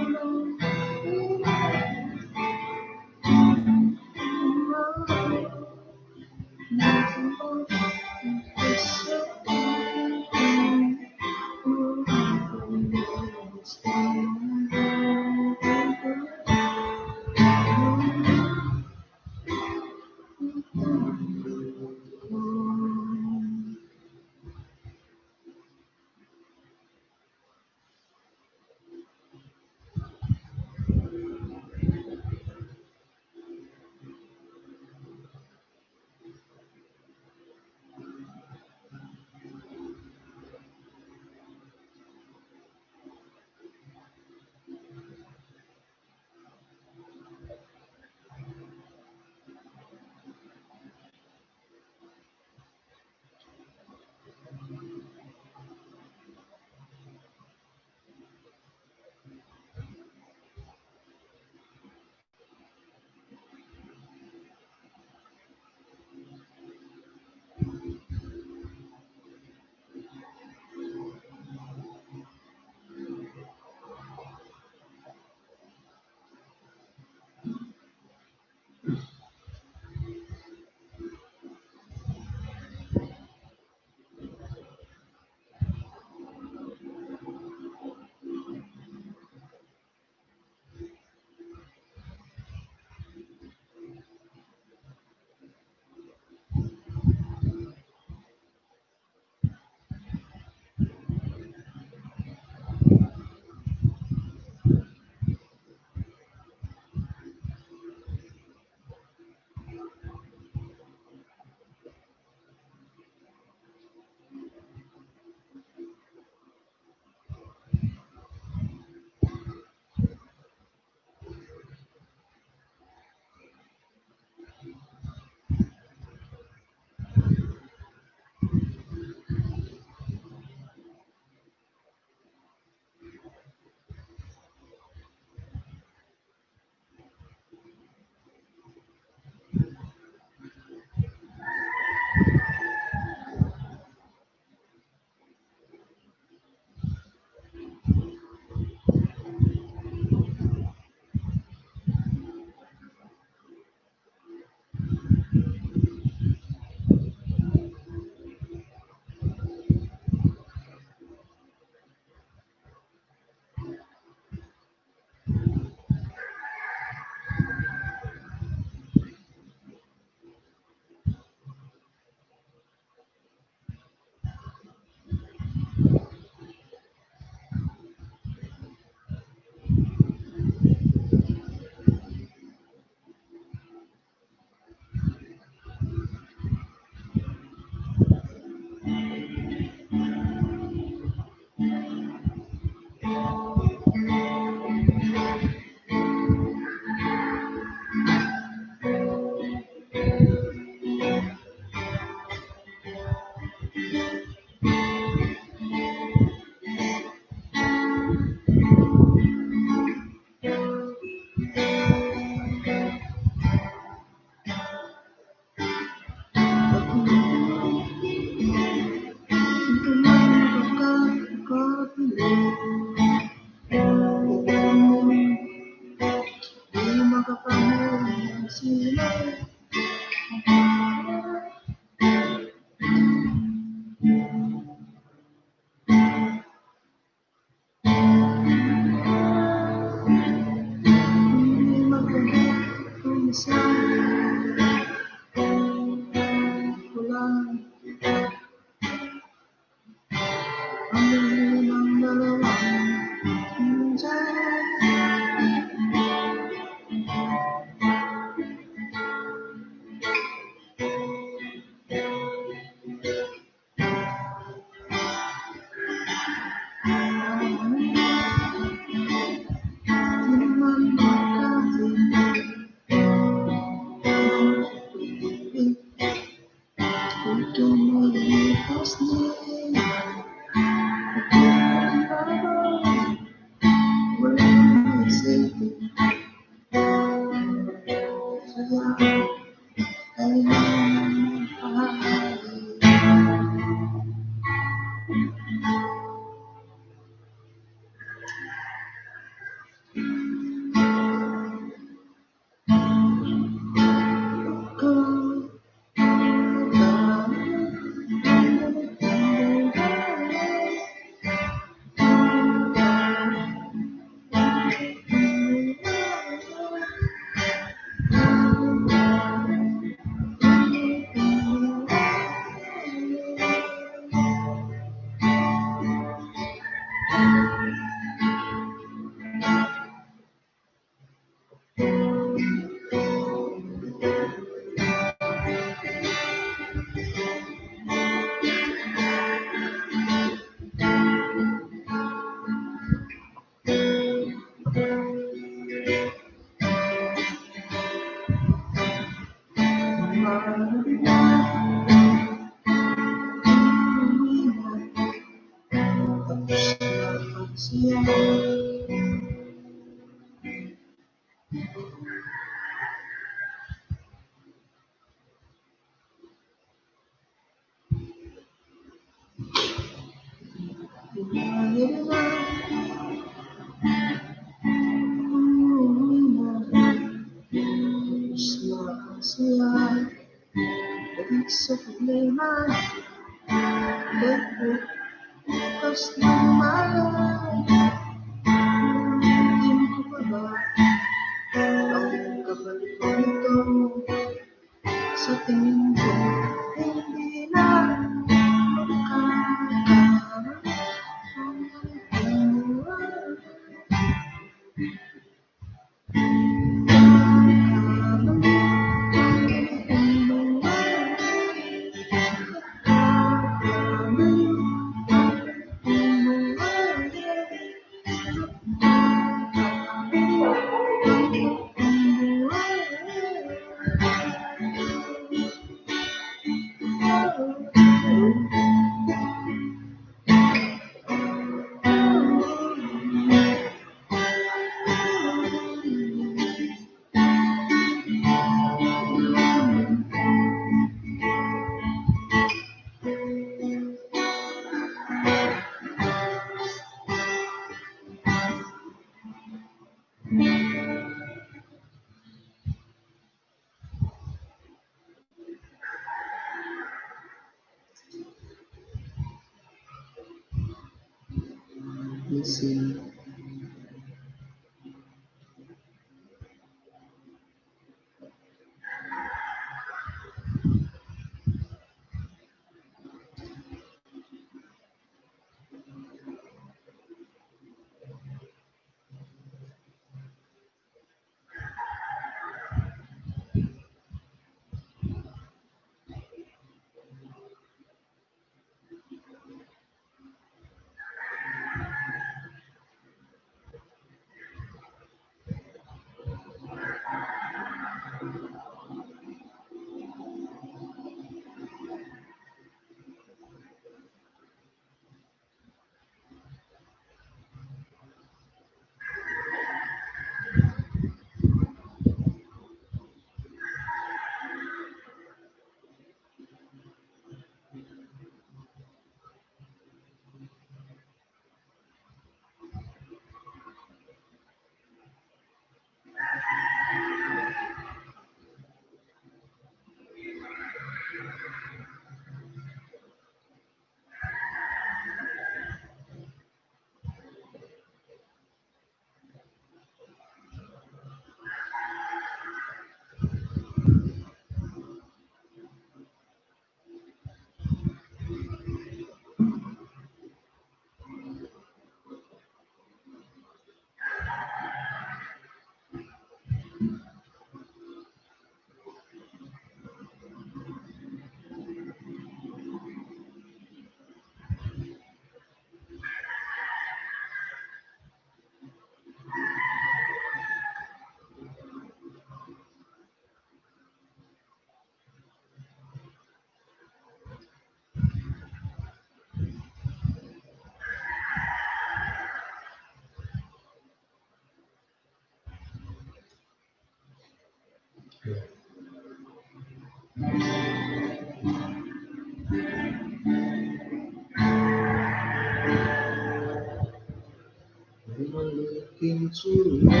too long.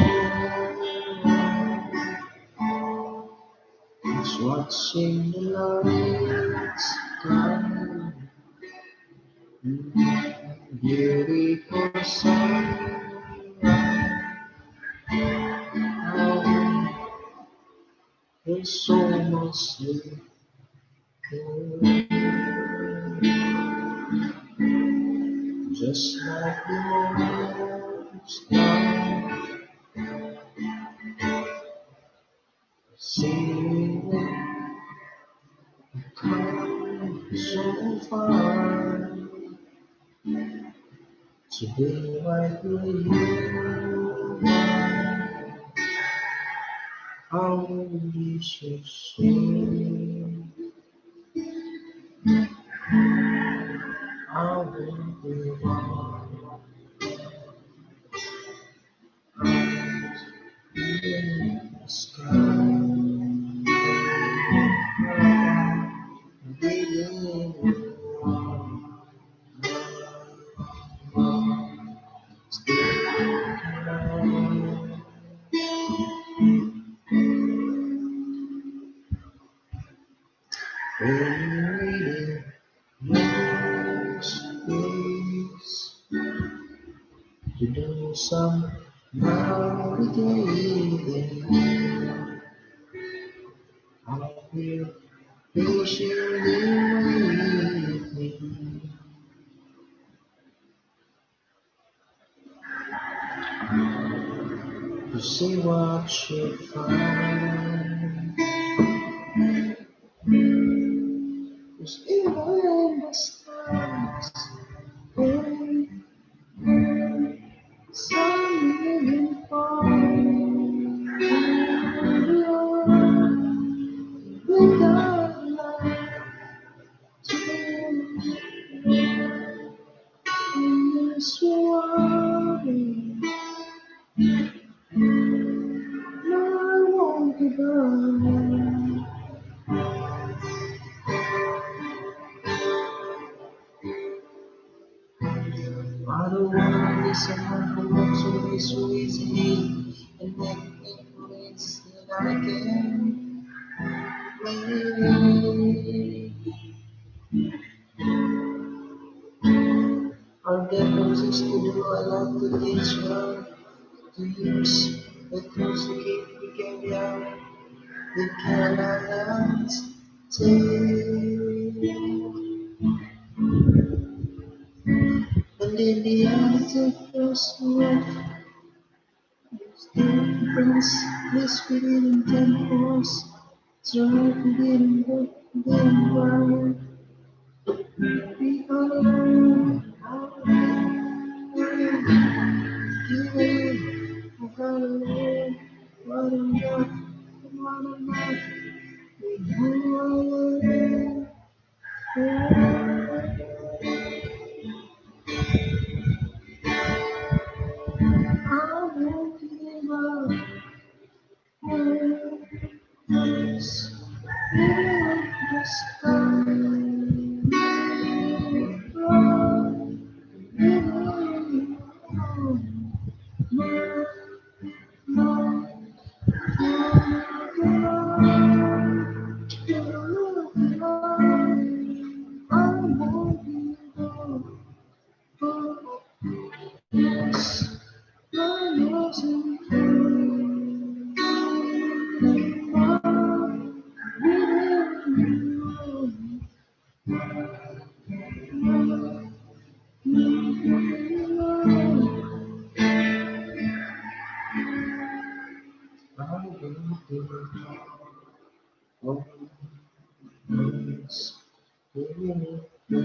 Just watching the lights come. Beautiful sunrise. Oh, there's so much to go. Just like the moments now, see it come so far to be right where you are. How you should see, I will be one. Out in the sky, waiting waiting next place to do some navigating. I feel patiently waiting to see what you find. 'Cause even the stars, they sun fall. Without light to in this world, no, I won't give up. I don't wanna be someone who walks away so easily and make memories that I can play. Our devils is to do a lot to teach her to use the tools to keep we can down. We cannot take. And in the end, take us away. Difference, yes, we didn't intend force. It's right, we didn't work, we didn't work. We giving, I gotta live, what I'm not, what I'm not. We know I won't give up. Yes, in the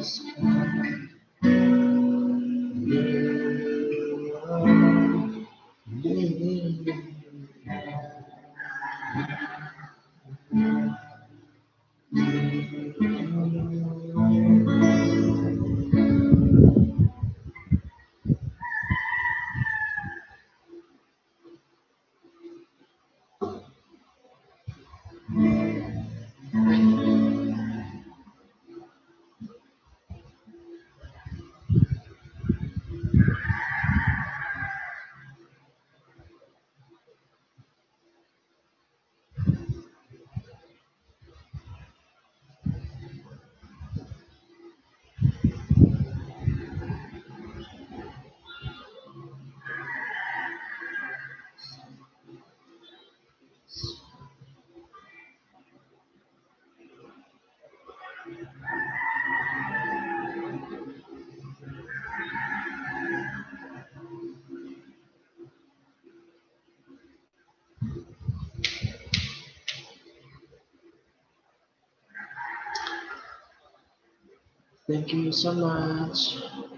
Thank you so much.